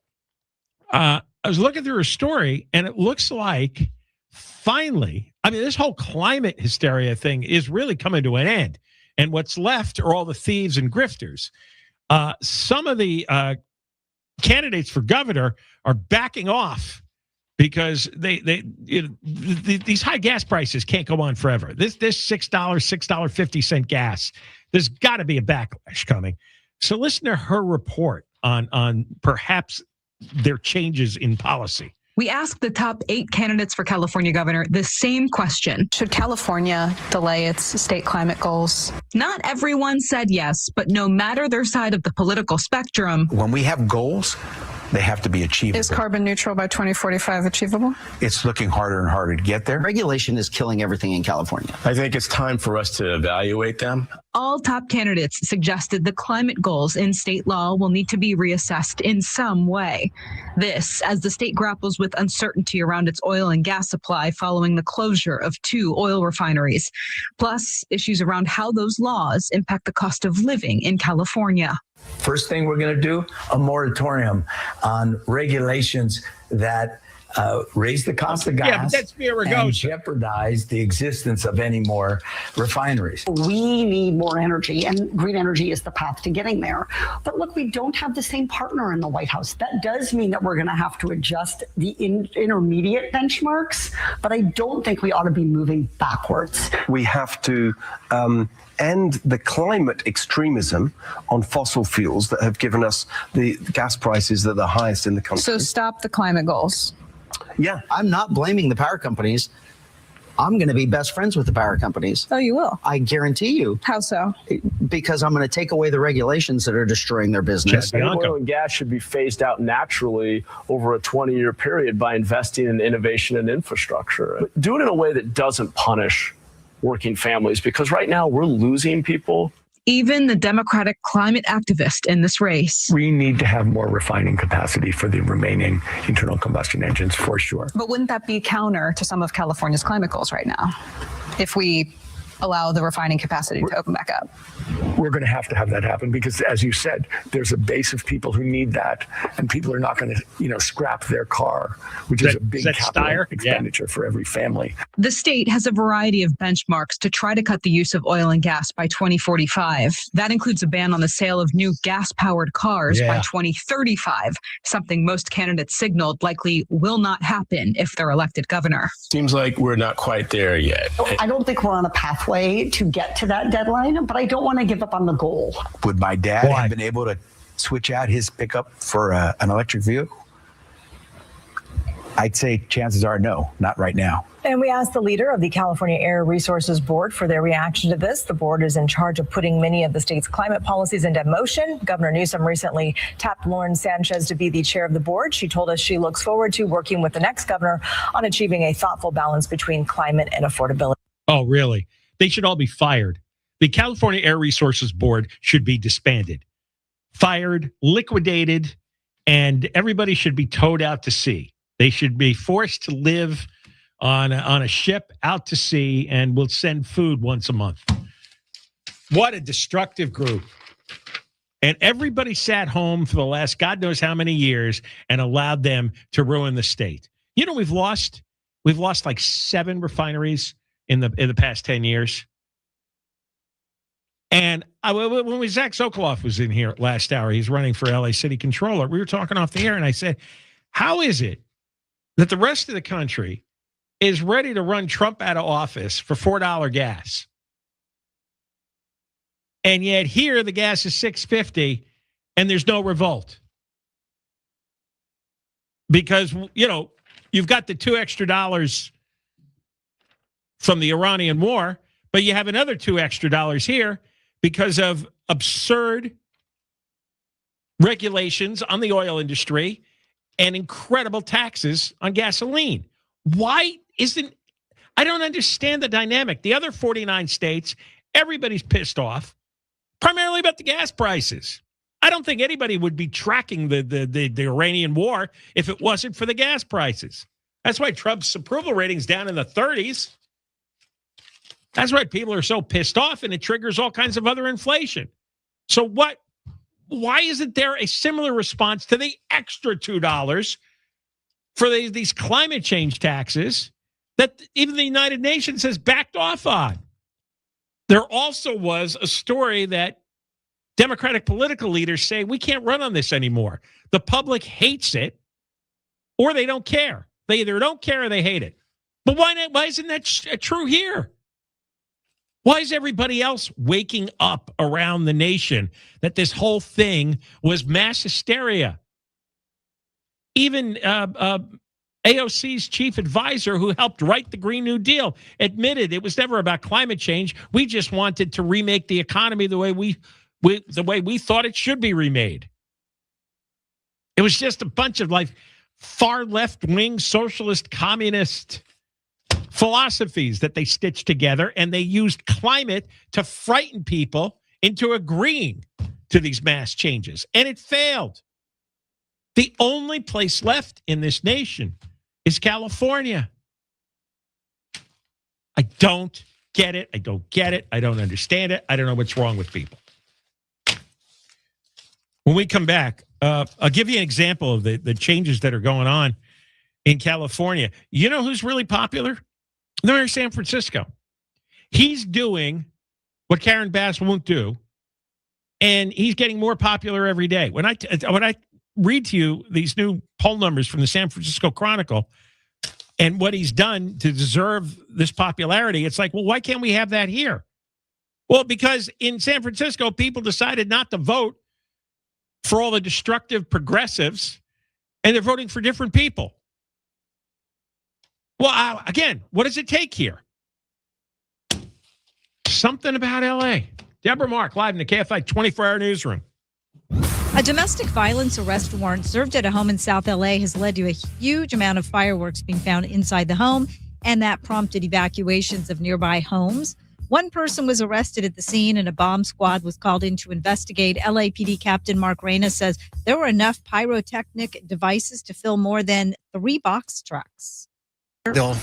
I was looking through her story, and it looks like finally, I mean, this whole climate hysteria thing is really coming to an end. And what's left are all the thieves and grifters. Some of the candidates for governor are backing off because these high gas prices can't go on forever. This $6.50 gas, there's got to be a backlash coming. So listen to her report on perhaps their changes in policy. We asked the top 8 candidates for California governor the same question. Should California delay its state climate goals? Not everyone said yes, but no matter their side of the political spectrum. When we have goals, they have to be achievable. Is carbon neutral by 2045 achievable? It's looking harder and harder to get there. Regulation is killing everything in California. I think it's time for us to evaluate them. All top candidates suggested the climate goals in state law will need to be reassessed in some way. This, as the state grapples with uncertainty around its oil and gas supply following the closure of 2 oil refineries, plus issues around how those laws impact the cost of living in California. First thing we're going to do, a moratorium on regulations that raise the cost of gas and jeopardize the existence of any more refineries. We need more energy, and green energy is the path to getting there. But look, we don't have the same partner in the White House. That does mean that we're going to have to adjust the intermediate benchmarks, but I don't think we ought to be moving backwards. We have to end the climate extremism on fossil fuels that have given us the gas prices that are the highest in the country. So stop the climate goals. Yeah, I'm not blaming the power companies. I'm going to be best friends with the power companies. Oh, you will? I guarantee you. How so? Because I'm going to take away the regulations that are destroying their business. Oil and gas should be phased out naturally over a 20-year period by investing in innovation and infrastructure. But do it in a way that doesn't punish working families, because right now we're losing people. Even the Democratic climate activist in this race. We need to have more refining capacity for the remaining internal combustion engines, for sure. But wouldn't that be counter to some of California's climate goals right now, if we allow the refining capacity to open back up? We're going to have that happen because, as you said, there's a base of people who need that, and people are not going to, scrap their car, which is a big capital expenditure for every family. The state has a variety of benchmarks to try to cut the use of oil and gas by 2045. That includes a ban on the sale of new gas-powered cars by 2035, something most candidates signaled likely will not happen if they're elected governor. Seems like we're not quite there yet. I don't think we're on a pathway to get to that deadline, but I don't want to give up on the goal. Would my dad have been able to switch out his pickup for an electric vehicle? I'd say chances are no, not right now. And we asked the leader of the California Air Resources Board for their reaction to this. The board is in charge of putting many of the state's climate policies into motion. Governor Newsom recently tapped Lauren Sanchez to be the chair of the board. She told us she looks forward to working with the next governor on achieving a thoughtful balance between climate and affordability. Oh, really? They should all be fired. The California Air Resources Board should be disbanded, fired, liquidated, and everybody should be towed out to sea. They should be forced to live on a ship out to sea, and we'll send food once a month. What a destructive group. And everybody sat home for the last God knows how many years and allowed them to ruin the state. You know, we've lost like 7 refineries in the past 10 years. And when Zach Sokoloff was in here last hour, he's running for LA City Controller. We were talking off the air, and I said, how is it that the rest of the country is ready to run Trump out of office for $4 gas? And yet here the gas is $6.50 and there's no revolt. Because, you've got the $2 extra from the Iranian war, but you have another $2 extra here because of absurd regulations on the oil industry and incredible taxes on gasoline. I don't understand the dynamic. The other 49 states, everybody's pissed off, primarily about the gas prices. I don't think anybody would be tracking the Iranian war if it wasn't for the gas prices. That's why Trump's approval rating's down in the 30s. That's why people are so pissed off, and it triggers all kinds of other inflation. So why isn't there a similar response to the extra $2 for these climate change taxes that even the United Nations has backed off on? There also was a story that Democratic political leaders say we can't run on this anymore. The public hates it, or they don't care. They either don't care or they hate it. But why not? Why isn't that true here? Why is everybody else waking up around the nation that this whole thing was mass hysteria? Even AOC's chief advisor, who helped write the Green New Deal, admitted it was never about climate change. We just wanted to remake the economy the way we thought it should be remade. It was just a bunch of far left-wing socialist communist philosophies that they stitched together, and they used climate to frighten people into agreeing to these mass changes. And it failed. The only place left in this nation is California. I don't get it. I don't get it. I don't understand it. I don't know what's wrong with people. When we come back, I'll give you an example of the changes that are going on in California. You know who's really popular? The mayor of San Francisco. He's doing what Karen Bass won't do, and he's getting more popular every day. When I read to you these new poll numbers from the San Francisco Chronicle and what he's done to deserve this popularity, it's like, well, why can't we have that here? Well, because in San Francisco, people decided not to vote for all the destructive progressives, and they're voting for different people. Well, again, what does it take here? Something about L.A. Deborah Mark, live in the KFI 24-hour newsroom. A domestic violence arrest warrant served at a home in South L.A. has led to a huge amount of fireworks being found inside the home, and that prompted evacuations of nearby homes. One person was arrested at the scene, and a bomb squad was called in to investigate. LAPD Captain Mark Reyna says there were enough pyrotechnic devices to fill more than 3 box trucks. They'll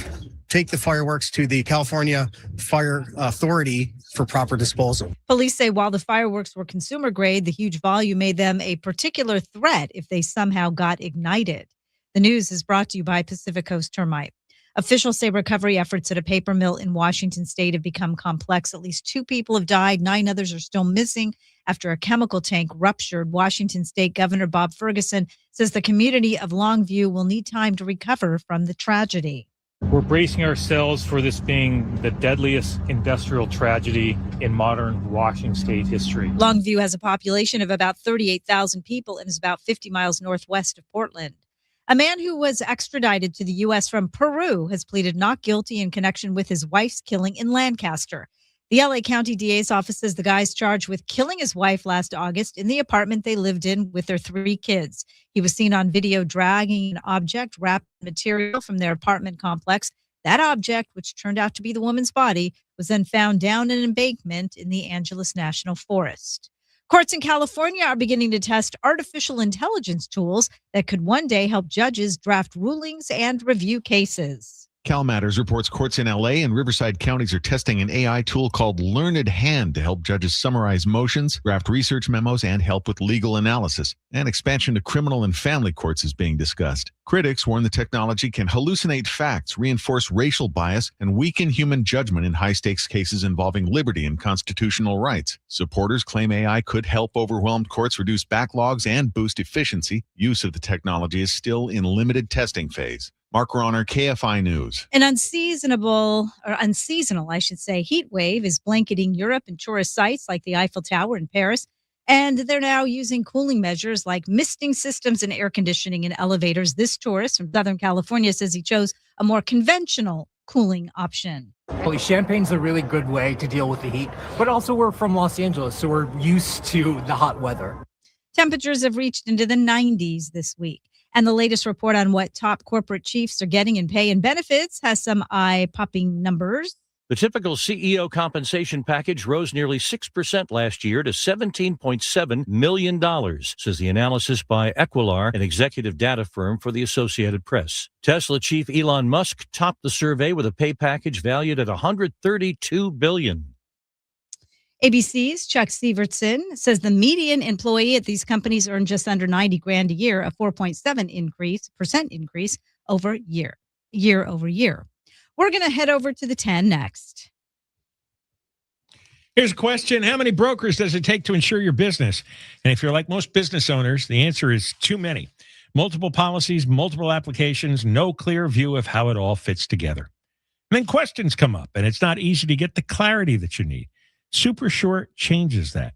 take the fireworks to the California Fire Authority for proper disposal. Police say while the fireworks were consumer grade, the huge volume made them a particular threat if they somehow got ignited. The news is brought to you by Pacific Coast Termite. Officials say recovery efforts at a paper mill in Washington state have become complex. At least 2 people have died. 9 others are still missing after a chemical tank ruptured. Washington State Governor Bob Ferguson says the community of Longview will need time to recover from the tragedy. We're bracing ourselves for this being the deadliest industrial tragedy in modern Washington state history. Longview has a population of about 38,000 people and is about 50 miles northwest of Portland. A man who was extradited to the U.S. from Peru has pleaded not guilty in connection with his wife's killing in Lancaster. The L.A. County DA's office says the guy is charged with killing his wife last August in the apartment they lived in with their 3 kids. He was seen on video dragging an object wrapped in material from their apartment complex. That object, which turned out to be the woman's body, was then found down an embankment in the Angeles National Forest. Courts in California are beginning to test artificial intelligence tools that could one day help judges draft rulings and review cases. CalMatters reports courts in LA and Riverside counties are testing an AI tool called Learned Hand to help judges summarize motions, draft research memos, and help with legal analysis. An expansion to criminal and family courts is being discussed. Critics warn the technology can hallucinate facts, reinforce racial bias, and weaken human judgment in high-stakes cases involving liberty and constitutional rights. Supporters claim AI could help overwhelmed courts reduce backlogs and boost efficiency. Use of the technology is still in limited testing phase. Mark Ronner, KFI News. An unseasonal, heat wave is blanketing Europe and tourist sites like the Eiffel Tower in Paris. And they're now using cooling measures like misting systems and air conditioning in elevators. This tourist from Southern California says he chose a more conventional cooling option. Well, champagne's a really good way to deal with the heat, but also we're from Los Angeles, so we're used to the hot weather. Temperatures have reached into the 90s this week. And the latest report on what top corporate chiefs are getting in pay and benefits has some eye-popping numbers. The typical CEO compensation package rose nearly 6% last year to $17.7 million, says the analysis by Equilar, an executive data firm for the Associated Press. Tesla chief Elon Musk topped the survey with a pay package valued at $132 billion. ABC's Chuck Severson says the median employee at these companies earned just under $90,000 a year, a 4.7% increase year over year. We're going to head over to the 10 next. Here's a question. How many brokers does it take to insure your business? And if you're like most business owners, the answer is too many. Multiple policies, multiple applications, no clear view of how it all fits together. And then questions come up, and it's not easy to get the clarity that you need. SuperSure changes that.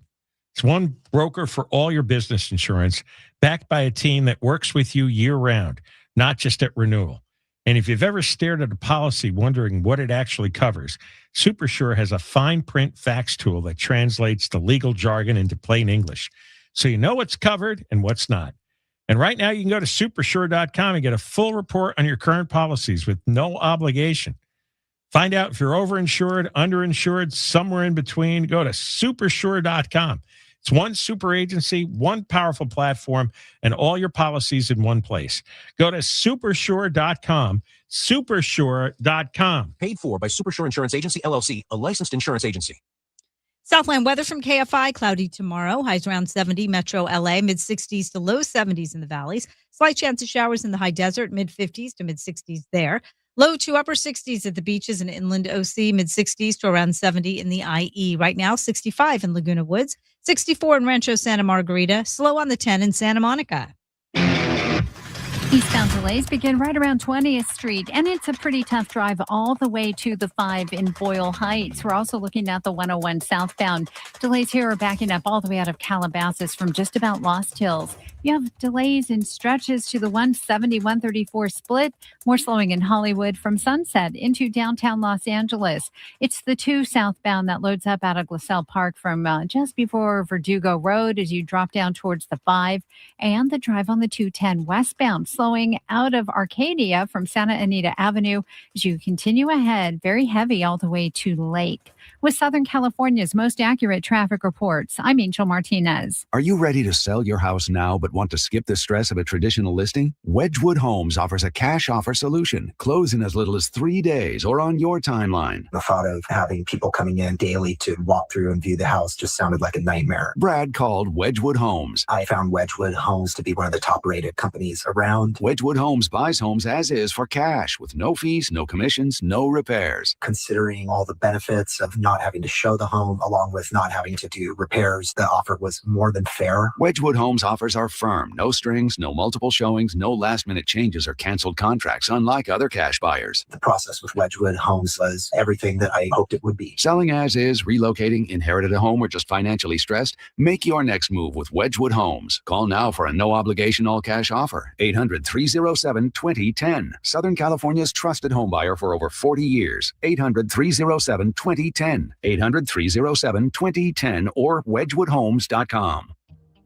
It's one broker for all your business insurance, backed by a team that works with you year-round, not just at renewal. And if you've ever stared at a policy wondering what it actually covers, SuperSure has a fine print fax tool that translates the legal jargon into plain English, so you know what's covered and what's not. And right now you can go to supersure.com and get a full report on your current policies with no obligation. Find out if you're overinsured, underinsured, somewhere in between. Go to supersure.com. It's one super agency, one powerful platform, and all your policies in one place. Go to supersure.com, supersure.com. Paid for by Supersure Insurance Agency, LLC, a licensed insurance agency. Southland weather from KFI, cloudy tomorrow, highs around 70, metro LA, mid-60s to low 70s in the valleys. Slight chance of showers in the high desert, mid-50s to mid-60s there. Low to upper 60s at the beaches and inland OC, mid-60s to around 70 in the IE. Right now, 65 in Laguna Woods, 64 in Rancho Santa Margarita, slow on the 10 in Santa Monica. Eastbound delays begin right around 20th Street, and it's a pretty tough drive all the way to the 5 in Boyle Heights. We're also looking at the 101 southbound. Delays here are backing up all the way out of Calabasas from just about Lost Hills. You have delays in stretches to the 170, 134 split. More slowing in Hollywood from Sunset into downtown Los Angeles. It's the 2 southbound that loads up out of Glasell Park from just before Verdugo Road as you drop down towards the 5. And the drive on the 210 westbound, slowing out of Arcadia from Santa Anita Avenue as you continue ahead, very heavy all the way to Lake. With Southern California's most accurate traffic reports, I'm Angel Martinez. Are you ready to sell your house now but want to skip the stress of a traditional listing? Wedgwood Homes offers a cash offer solution. Close in as little as 3 days or on your timeline. The thought of having people coming in daily to walk through and view the house just sounded like a nightmare. Brad called Wedgwood Homes. I found Wedgwood Homes to be one of the top-rated companies around. Wedgwood Homes buys homes as is for cash with no fees, no commissions, no repairs. Considering all the benefits of not having to show the home along with not having to do repairs, the offer was more than fair. Wedgwood Homes offers are firm, no strings, no multiple showings, no last-minute changes or canceled contracts, unlike other cash buyers. The process with Wedgwood Homes was everything that I hoped it would be. Selling as is, relocating, inherited a home, or just financially stressed? Make your next move with Wedgwood Homes. Call now for a no-obligation all-cash offer. 800-307-2010. Southern California's trusted home buyer for over 40 years. 800-307-2010. 800-307-2010 or wedgwoodhomes.com.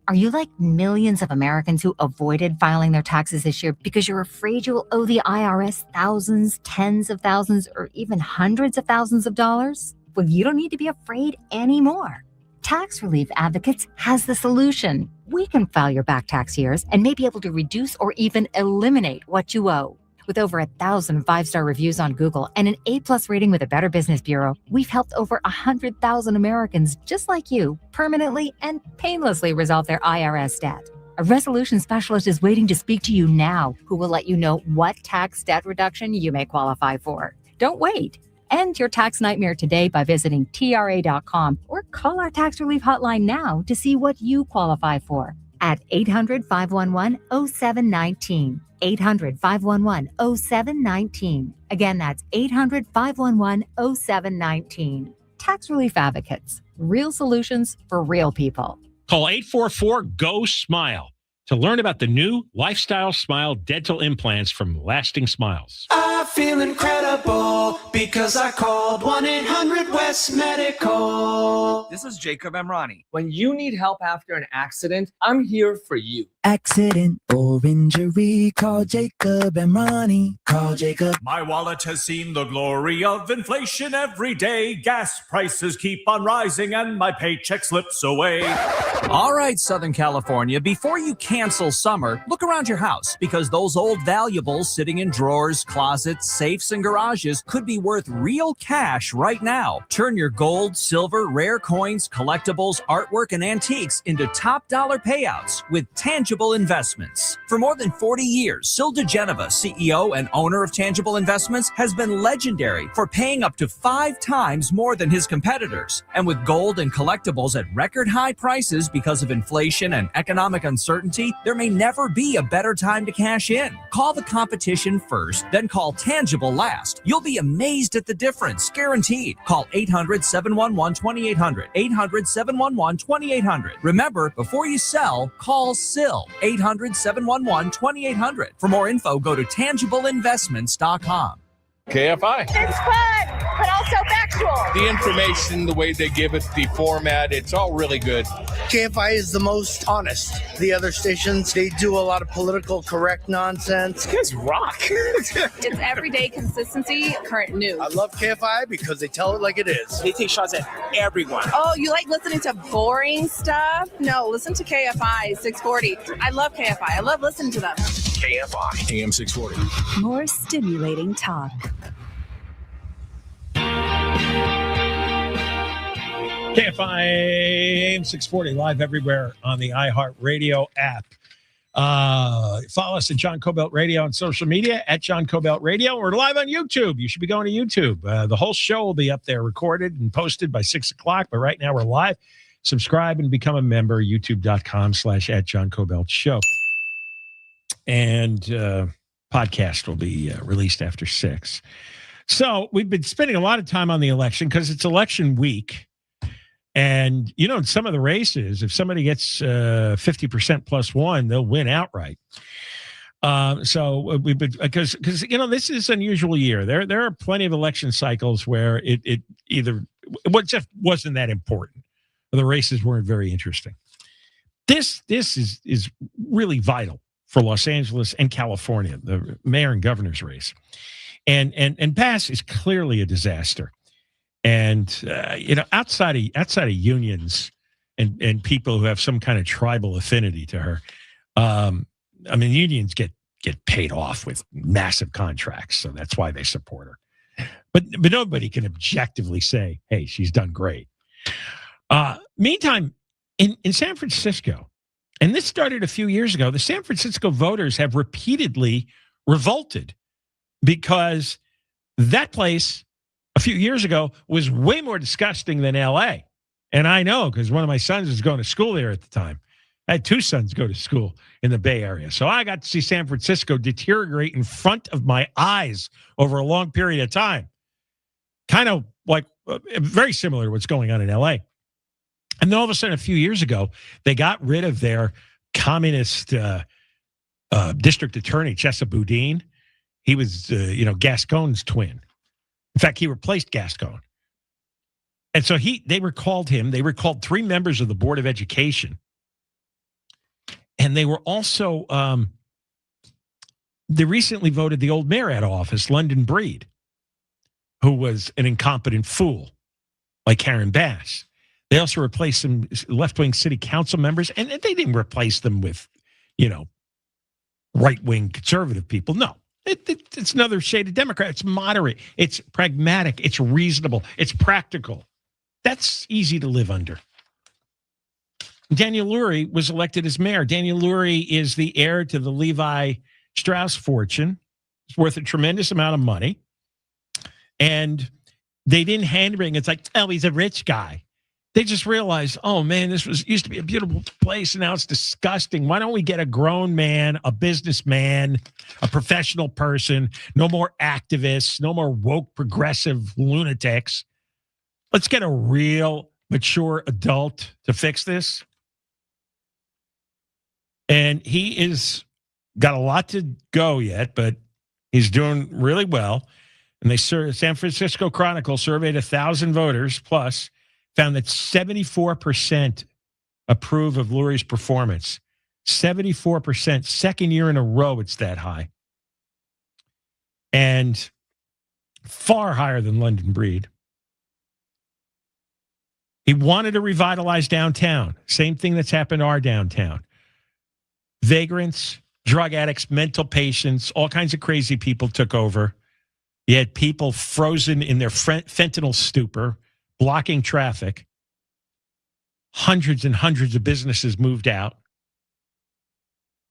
Are you like millions of Americans who avoided filing their taxes this year because you're afraid you will owe the IRS thousands, tens of thousands, or even hundreds of thousands of dollars? Well, you don't need to be afraid anymore. Tax Relief Advocates has the solution. We can file your back tax years and may be able to reduce or even eliminate what you owe. With over 1,000 5-star reviews on Google and an A+ rating with the Better Business Bureau, we've helped over 100,000 Americans just like you permanently and painlessly resolve their IRS debt. A resolution specialist is waiting to speak to you now, who will let you know what tax debt reduction you may qualify for. Don't wait. End your tax nightmare today by visiting TRA.com or call our tax relief hotline now to see what you qualify for at 800-511-0719. 800-511-0719. Again, that's 800-511-0719. Tax Relief Advocates. Real solutions for real people. Call 844-GO-SMILE to learn about the new Lifestyle Smile dental implants from Lasting Smiles. I feel incredible because I called 1-800-WEST Medical. This is Jacob Emrani. When you need help after an accident, I'm here for you. Accident or injury, call Jacob Emrani. Call Jacob. My wallet has seen the glory of inflation every day. Gas prices keep on rising and my paycheck slips away. All right, Southern California, before you cancel summer, look around your house because those old valuables sitting in drawers, closets, safes, and garages could be worth real cash right now. Turn your gold, silver, rare coins, collectibles, artwork, and antiques into top dollar payouts with tangible investments. For more than 40 years, Sil DeGeneva, CEO and owner of Tangible Investments, has been legendary for paying up to 5 times more than his competitors. And with gold and collectibles at record high prices because of inflation and economic uncertainty, there may never be a better time to cash in. Call the competition first, then call Tangible last. You'll be amazed at the difference, guaranteed. Call 800-711-2800. 800-711-2800. Remember, before you sell, call Sil. 800-711-2800. For more info, go to tangibleinvestments.com. KFI. It's fun, but also factual. The information, the way they give it, the format, it's all really good. KFI is the most honest. The other stations, they do a lot of political correct nonsense. These guys rock. It's everyday consistency, current news. I love KFI because they tell it like it is. They take shots at everyone. Oh, you like listening to boring stuff? No, listen to KFI 640. I love KFI. I love listening to them. KFI, AM 640. More stimulating talk. KFI AM 640 live everywhere on the iHeartRadio app. Follow us at John Kobylt Radio on social media at John Kobylt Radio. We're live on YouTube. You should be going to YouTube. The whole show will be up there recorded and posted by 6 o'clock. But right now we're live. Subscribe and become a member. YouTube.com/at John Kobylt Show. And podcast will be released after 6. So we've been spending a lot of time on the election because it's election week. And, you know, in some of the races, if somebody gets 50% plus one, they'll win outright. So we've been because, you know, this is an unusual year. There are plenty of election cycles where it either just wasn't that important or the races weren't very interesting. This is really vital for Los Angeles and California, the mayor and governor's race. And Bass is clearly a disaster. And, you know, outside of unions and people who have some kind of tribal affinity to her, I mean, unions get paid off with massive contracts. So that's why they support her. But nobody can objectively say, hey, she's done great. Meantime, in San Francisco, and this started a few years ago, the San Francisco voters have repeatedly revolted because that place a few years ago was way more disgusting than LA. And I know because one of my sons was going to school there at the time. I had 2 sons go to school in the Bay Area. So I got to see San Francisco deteriorate in front of my eyes over a long period of time. Kind of like very similar to what's going on in LA. And then all of a sudden, a few years ago, they got rid of their communist district attorney, Chesa Boudin. He was, Gascon's twin. In fact, he replaced Gascon. And so they recalled him. They recalled 3 members of the Board of Education. And they were also, they recently voted the old mayor out of office, London Breed, who was an incompetent fool like Karen Bass. They also replaced some left-wing city council members, and they didn't replace them with, right-wing conservative people. No, it's another shade of Democrat. It's moderate. It's pragmatic. It's reasonable. It's practical. That's easy to live under. Daniel Lurie was elected as mayor. Daniel Lurie is the heir to the Levi Strauss fortune. It's worth a tremendous amount of money. And they didn't hand-wring. It's like, oh, he's a rich guy. They just realized, oh, man, this used to be a beautiful place, and now it's disgusting. Why don't we get a grown man, a businessman, a professional person, no more activists, no more woke progressive lunatics. Let's get a real mature adult to fix this. And he is got a lot to go yet, but He's doing really well. And San Francisco Chronicle surveyed 1,000 voters plus, found that 74% approve of Lurie's performance. 74%, second year in a row it's that high. And far higher than London Breed. He wanted to revitalize downtown. Same thing that's happened to our downtown. Vagrants, drug addicts, mental patients, all kinds of crazy people took over. You had people frozen in their fentanyl stupor, blocking traffic. Hundreds and hundreds of businesses moved out.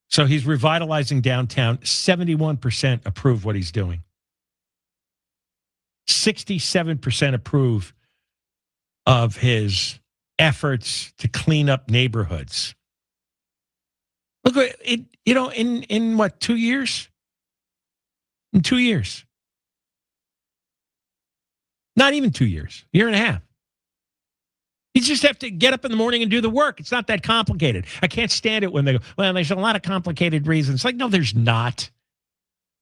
So he's revitalizing downtown. 71% approve what he's doing. 67% approve of his efforts to clean up neighborhoods. Look, it, in what, 2 years? In 2 years. Not even 2 years, year and a half. You just have to get up in the morning and do the work. It's not that complicated. I can't stand it when they go, well, there's a lot of complicated reasons. Like, no, there's not.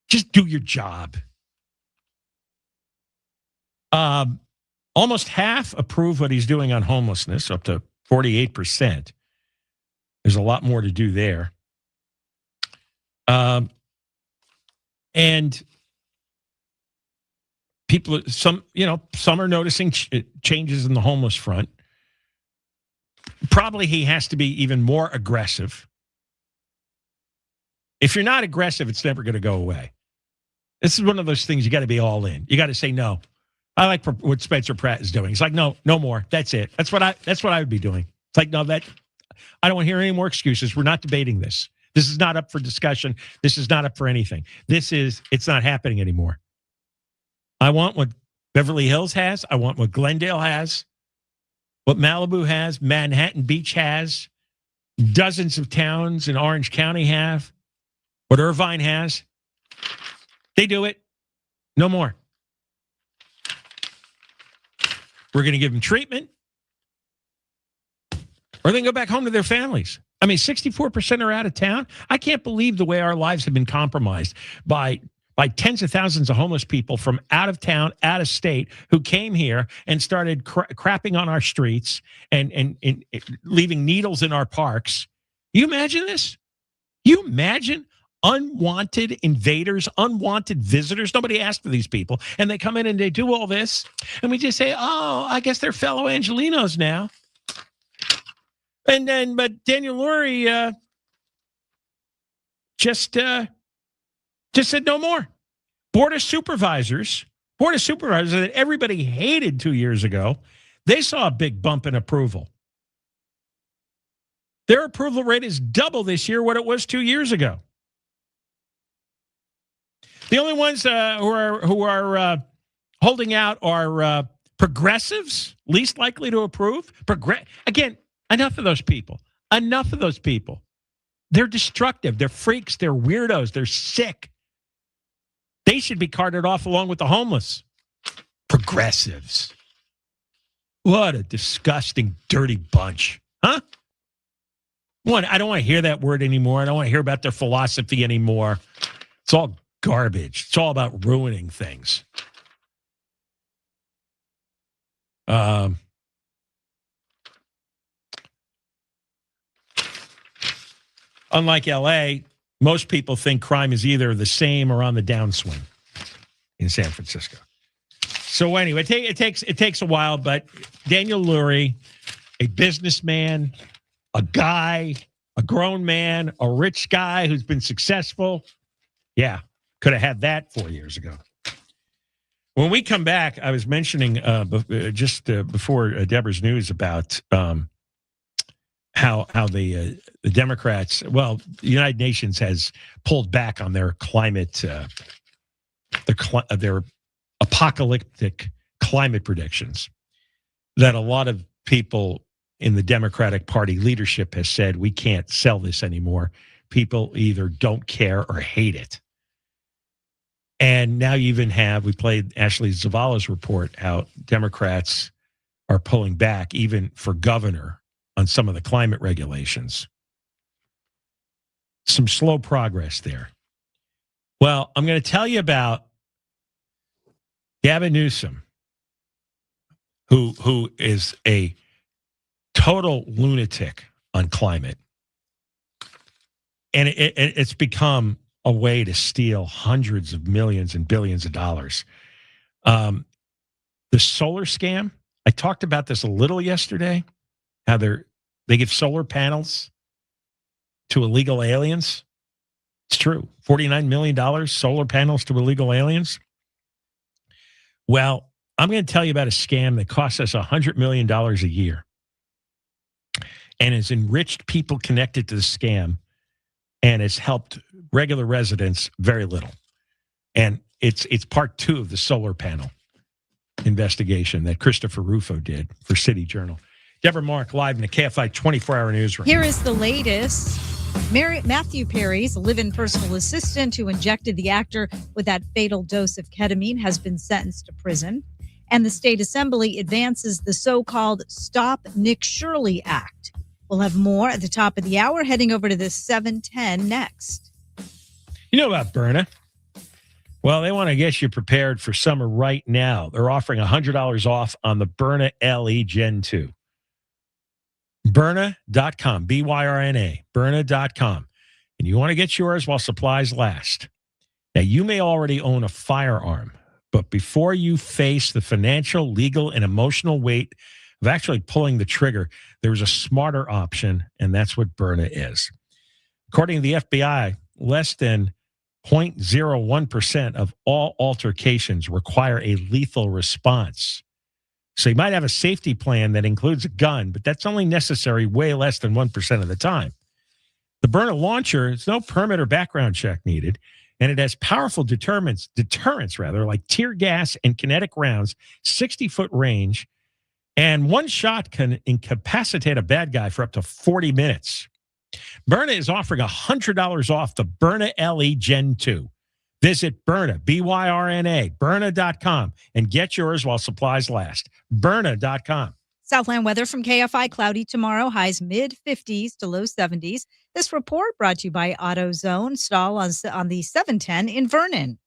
Just do your job. Almost half approve what he's doing on homelessness, up to 48%. There's a lot more to do there. And people, some are noticing changes in the homeless front. Probably he has to be even more aggressive. If you're not aggressive, it's never going to go away. This is one of those things you got to be all in. You got to say no. I like what Spencer Pratt is doing. He's like, no more. That's it. That's what I would be doing. It's like, no, I don't want to hear any more excuses. We're not debating this. This is not up for discussion. This is not up for anything. It's not happening anymore. I want what Beverly Hills has. I want what Glendale has. What Malibu has, Manhattan Beach has, dozens of towns in Orange County have, what Irvine has. They do it. No more. We're going to give them treatment, or they can go back home to their families. I mean, 64% are out of town. I can't believe the way our lives have been compromised by tens of thousands of homeless people from out of town, out of state, who came here and started crapping on our streets and leaving needles in our parks. You imagine this? You imagine unwanted invaders, unwanted visitors? Nobody asked for these people. And they come in and they do all this. And we just say, oh, I guess they're fellow Angelinos now. But Daniel Lurie just said no more. Board of supervisors that everybody hated 2 years ago, they saw a big bump in approval. Their approval rate is double this year what it was 2 years ago. The only ones who are holding out are progressives, least likely to approve. Again, enough of those people. Enough of those people. They're destructive. They're freaks. They're weirdos. They're sick. They should be carted off along with the homeless. Progressives. What a disgusting, dirty bunch. Huh? I don't want to hear that word anymore. I don't want to hear about their philosophy anymore. It's all garbage. It's all about ruining things. Unlike LA, most people think crime is either the same or on the downswing in San Francisco. So anyway, it takes a while, but Daniel Lurie, a businessman, a guy, a grown man, a rich guy who's been successful. Yeah, could have had that 4 years ago. When we come back, I was mentioning before Deborah's news about how the Democrats, well, the United Nations has pulled back on their climate, their apocalyptic climate predictions, that a lot of people in the Democratic Party leadership has said, we can't sell this anymore. People either don't care or hate it. And now you even we played Ashley Zavala's report, how Democrats are pulling back even for governor on some of the climate regulations. Some slow progress there. Well, I'm going to tell you about Gavin Newsom, who is a total lunatic on climate. And it's become a way to steal hundreds of millions and billions of dollars. The solar scam, I talked about this a little yesterday, how they give solar panels to illegal aliens. It's true. $49 million solar panels to illegal aliens. Well, I'm going to tell you about a scam that costs us $100 million a year and has enriched people connected to the scam and has helped regular residents very little. And it's part 2 of the solar panel investigation that Christopher Rufo did for City Journal. Deborah Mark live in the KFI 24-hour newsroom. Here is the latest. Matthew Perry's live-in personal assistant who injected the actor with that fatal dose of ketamine has been sentenced to prison. And the state assembly advances the so-called Stop Nick Shirley Act. We'll have more at the top of the hour, heading over to the 710 next. You know about Byrna? Well, they want to get you prepared for summer right now. They're offering $100 off on the Byrna LE Gen 2. Byrna.com, B-Y-R-N-A, Byrna.com. And you want to get yours while supplies last. Now, you may already own a firearm, but before you face the financial, legal, and emotional weight of actually pulling the trigger, there's a smarter option, and that's what Byrna is. According to the FBI, less than 0.01% of all altercations require a lethal response. So you might have a safety plan that includes a gun, but that's only necessary way less than 1% of the time. The Byrna launcher, there's no permit or background check needed, and it has powerful deterrents like tear gas and kinetic rounds, 60-foot range, and one shot can incapacitate a bad guy for up to 40 minutes. Byrna is offering $100 off the Byrna LE Gen 2. Visit Byrna, B-Y-R-N-A, Byrna.com, and get yours while supplies last. Byrna.com. Southland weather from KFI, cloudy tomorrow, highs mid-50s to low 70s. This report brought to you by AutoZone. Stall on the 710 in Vernon.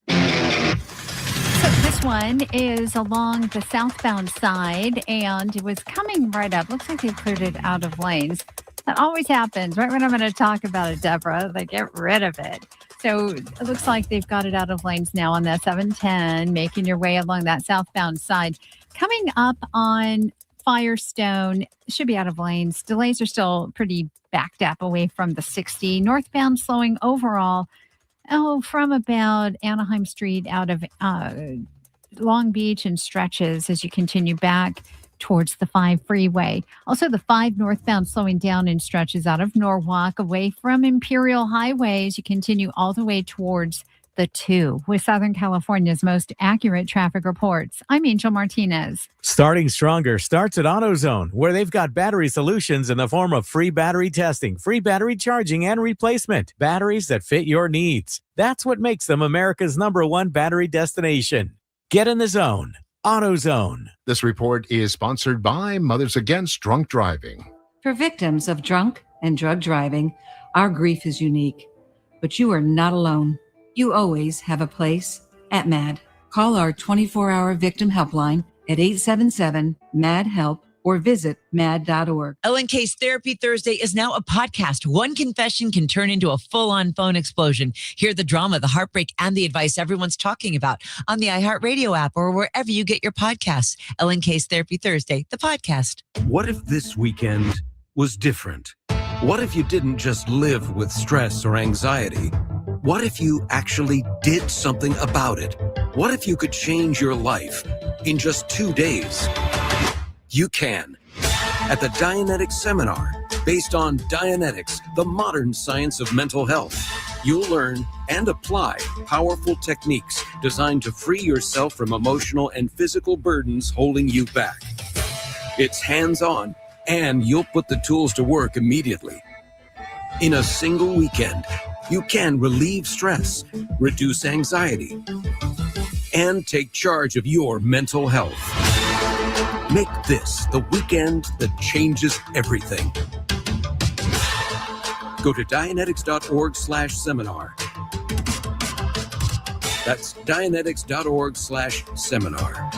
So this one is along the southbound side, and it was coming right up. Looks like they cleared it out of lanes. That always happens right when I'm going to talk about it, Deborah. They get rid of it. So it looks like they've got it out of lanes now on that 710, making your way along that southbound side. Coming up on Firestone, should be out of lanes. Delays are still pretty backed up away from the 60. Northbound slowing overall, from about Anaheim Street out of Long Beach and stretches as you continue back towards the 5 freeway. Also, the 5 northbound slowing down in stretches out of Norwalk away from Imperial Highway as you continue all the way towards the 2 with Southern California's most accurate traffic reports. I'm Angel Martinez. Starting stronger starts at AutoZone, where they've got battery solutions in the form of free battery testing, free battery charging, and replacement. Batteries that fit your needs. That's what makes them America's #1 battery destination. Get in the zone. AutoZone. This report is sponsored by Mothers Against Drunk Driving. For victims of drunk and drug driving, our grief is unique, but you are not alone. You always have a place at MAD. Call our 24-hour victim helpline at 877-MAD-HELP or visit mad.org. LNK's Therapy Thursday is now a podcast. One confession can turn into a full-on phone explosion. Hear the drama, the heartbreak, and the advice everyone's talking about on the iHeartRadio app or wherever you get your podcasts. LNK's Therapy Thursday, the podcast. What if this weekend was different? What if you didn't just live with stress or anxiety? What if you actually did something about it? What if you could change your life in just 2 days? You can. At the Dianetics Seminar, based on Dianetics, the modern science of mental health, you'll learn and apply powerful techniques designed to free yourself from emotional and physical burdens holding you back. It's hands-on, and you'll put the tools to work immediately. In a single weekend, you can relieve stress, reduce anxiety, and take charge of your mental health. Make this the weekend that changes everything. Go to Dianetics.org/seminar. That's Dianetics.org/seminar.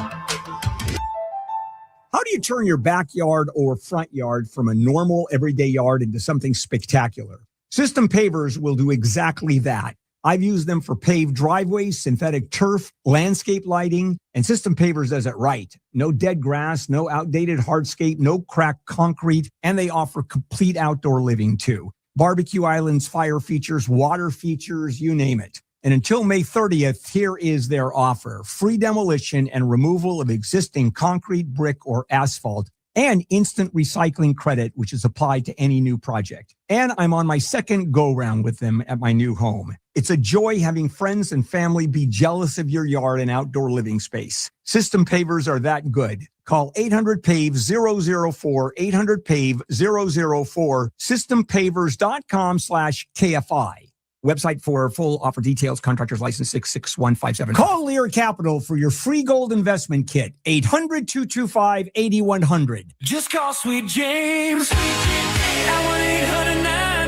How do you turn your backyard or front yard from a normal everyday yard into something spectacular? System pavers will do exactly that. I've used them for paved driveways, synthetic turf, landscape lighting, and System Pavers does it right. No dead grass, no outdated hardscape, no cracked concrete, and they offer complete outdoor living too. Barbecue islands, fire features, water features, you name it. And until May 30th, here is their offer. Free demolition and removal of existing concrete, brick, or asphalt, and instant recycling credit, which is applied to any new project. And I'm on my second go-round with them at my new home. It's a joy having friends and family be jealous of your yard and outdoor living space. System Pavers are that good. Call 800-PAVE-004, 800-PAVE-004, systempavers.com/KFI. Website for full offer details, contractor's license 66157. Call Lear Capital for your free gold investment kit, 800-225-8100. Just call Sweet James at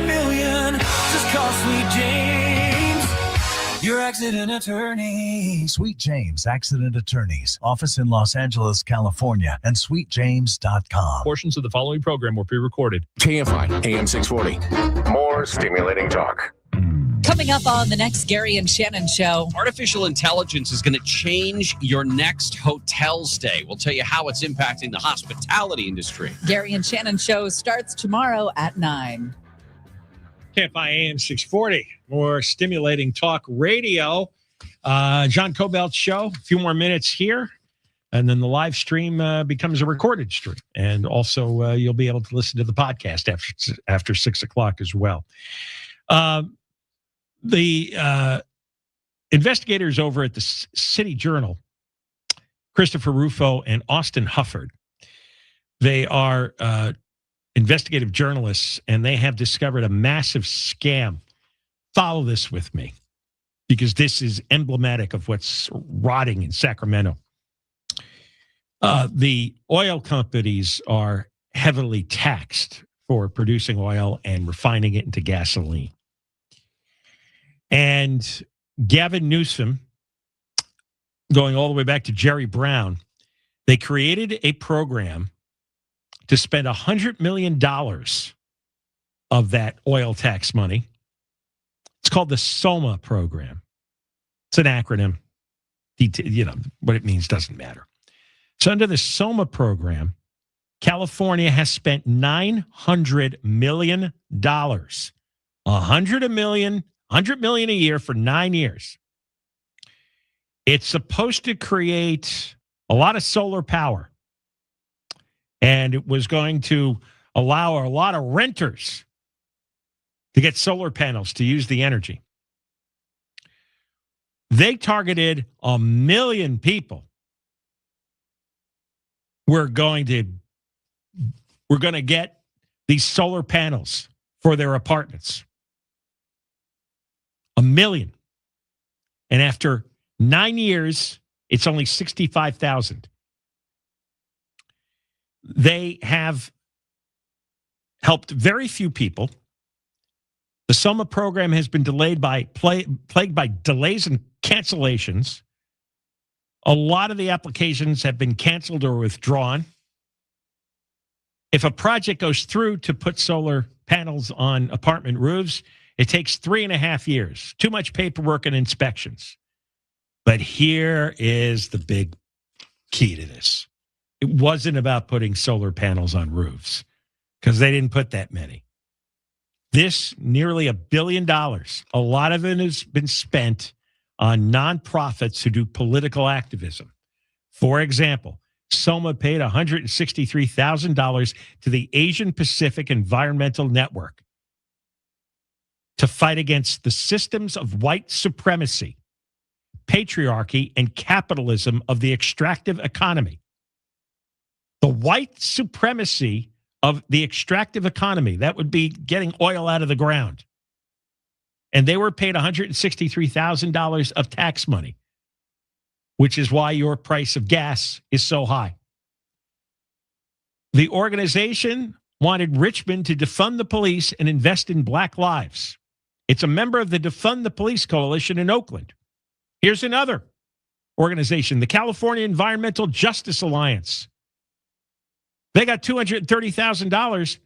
1-800-9-million. Just call Sweet James, your accident attorney. Sweet James Accident Attorneys. Office in Los Angeles, California, and sweetjames.com. Portions of the following program were pre-recorded. KFI AM 640. More stimulating talk. Coming up on the next Gary and Shannon show. Artificial intelligence is going to change your next hotel stay. We'll tell you how it's impacting the hospitality industry. Gary and Shannon show starts tomorrow at 9. KFI AM 640. More stimulating talk radio. John Kobylt Show. A few more minutes here. And then the live stream becomes a recorded stream. And also you'll be able to listen to the podcast after 6 o'clock as well. The investigators over at the City Journal, Christopher Rufo and Austin Hufford, they are investigative journalists, and they have discovered a massive scam. Follow this with me, because this is emblematic of what's rotting in Sacramento. The oil companies are heavily taxed for producing oil and refining it into gasoline. And Gavin Newsom, going all the way back to Jerry Brown, they created a program to spend $100 million of that oil tax money. It's called the SOMA program. It's an acronym. You know, what it means doesn't matter. So under the SOMA program, California has spent $900 million. $100 million a year for 9 years. It's supposed to create a lot of solar power. And it was going to allow a lot of renters to get solar panels to use the energy. They targeted 1 million people. We're going to get these solar panels for their apartments. 1 million. And after 9 years, it's only 65,000. They have helped very few people. The SOMA program has been plagued by delays and cancellations. A lot of the applications have been canceled or withdrawn. If a project goes through to put solar panels on apartment roofs, it takes 3.5 years. Too much paperwork and inspections. But here is the big key to this. It wasn't about putting solar panels on roofs, because they didn't put that many. This, nearly $1 billion, a lot of it has been spent on nonprofits who do political activism. For example, SOMA paid $163,000 to the Asian Pacific Environmental Network to fight against the systems of white supremacy, patriarchy, and capitalism of the extractive economy. The white supremacy of the extractive economy, that would be getting oil out of the ground. And they were paid $163,000 of tax money, which is why your price of gas is so high. The organization wanted Richmond to defund the police and invest in black lives. It's a member of the Defund the Police Coalition in Oakland. Here's another organization, the California Environmental Justice Alliance. They got $230,000.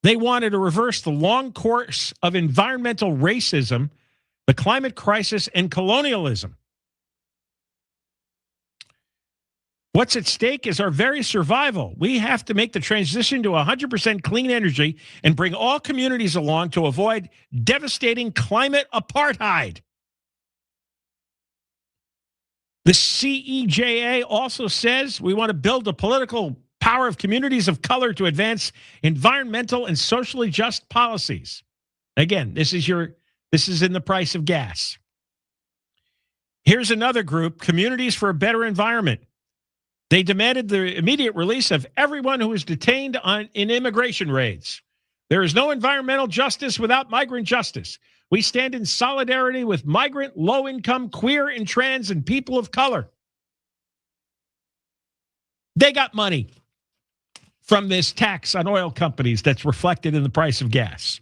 They wanted to reverse the long course of environmental racism, the climate crisis, and colonialism. What's at stake is our very survival. We have to make the transition to 100% clean energy and bring all communities along to avoid devastating climate apartheid. The CEJA also says we want to build a political power of communities of color to advance environmental and socially just policies. Again, this is in the price of gas. Here's another group, Communities for a Better Environment. They demanded the immediate release of everyone who was detained in immigration raids. There is no environmental justice without migrant justice. We stand in solidarity with migrant, low-income, queer, and trans, and people of color. They got money from this tax on oil companies that's reflected in the price of gas.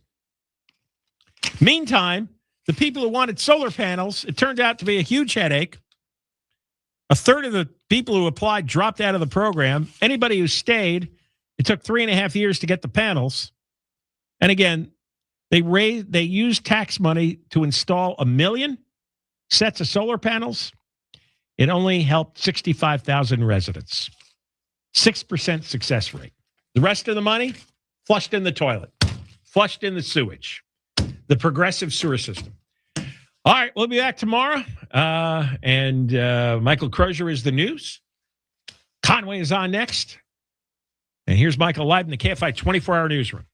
Meantime, the people who wanted solar panels, it turned out to be a huge headache. A third of the people who applied dropped out of the program. Anybody who stayed, it took 3.5 years to get the panels. And again, they used tax money to install 1 million sets of solar panels. It only helped 65,000 residents. 6% success rate. The rest of the money, flushed in the toilet, flushed in the sewage, the progressive sewer system. All right, we'll be back tomorrow. Michael Crozier is the news. Conway is on next. And here's Michael live in the KFI 24-hour newsroom.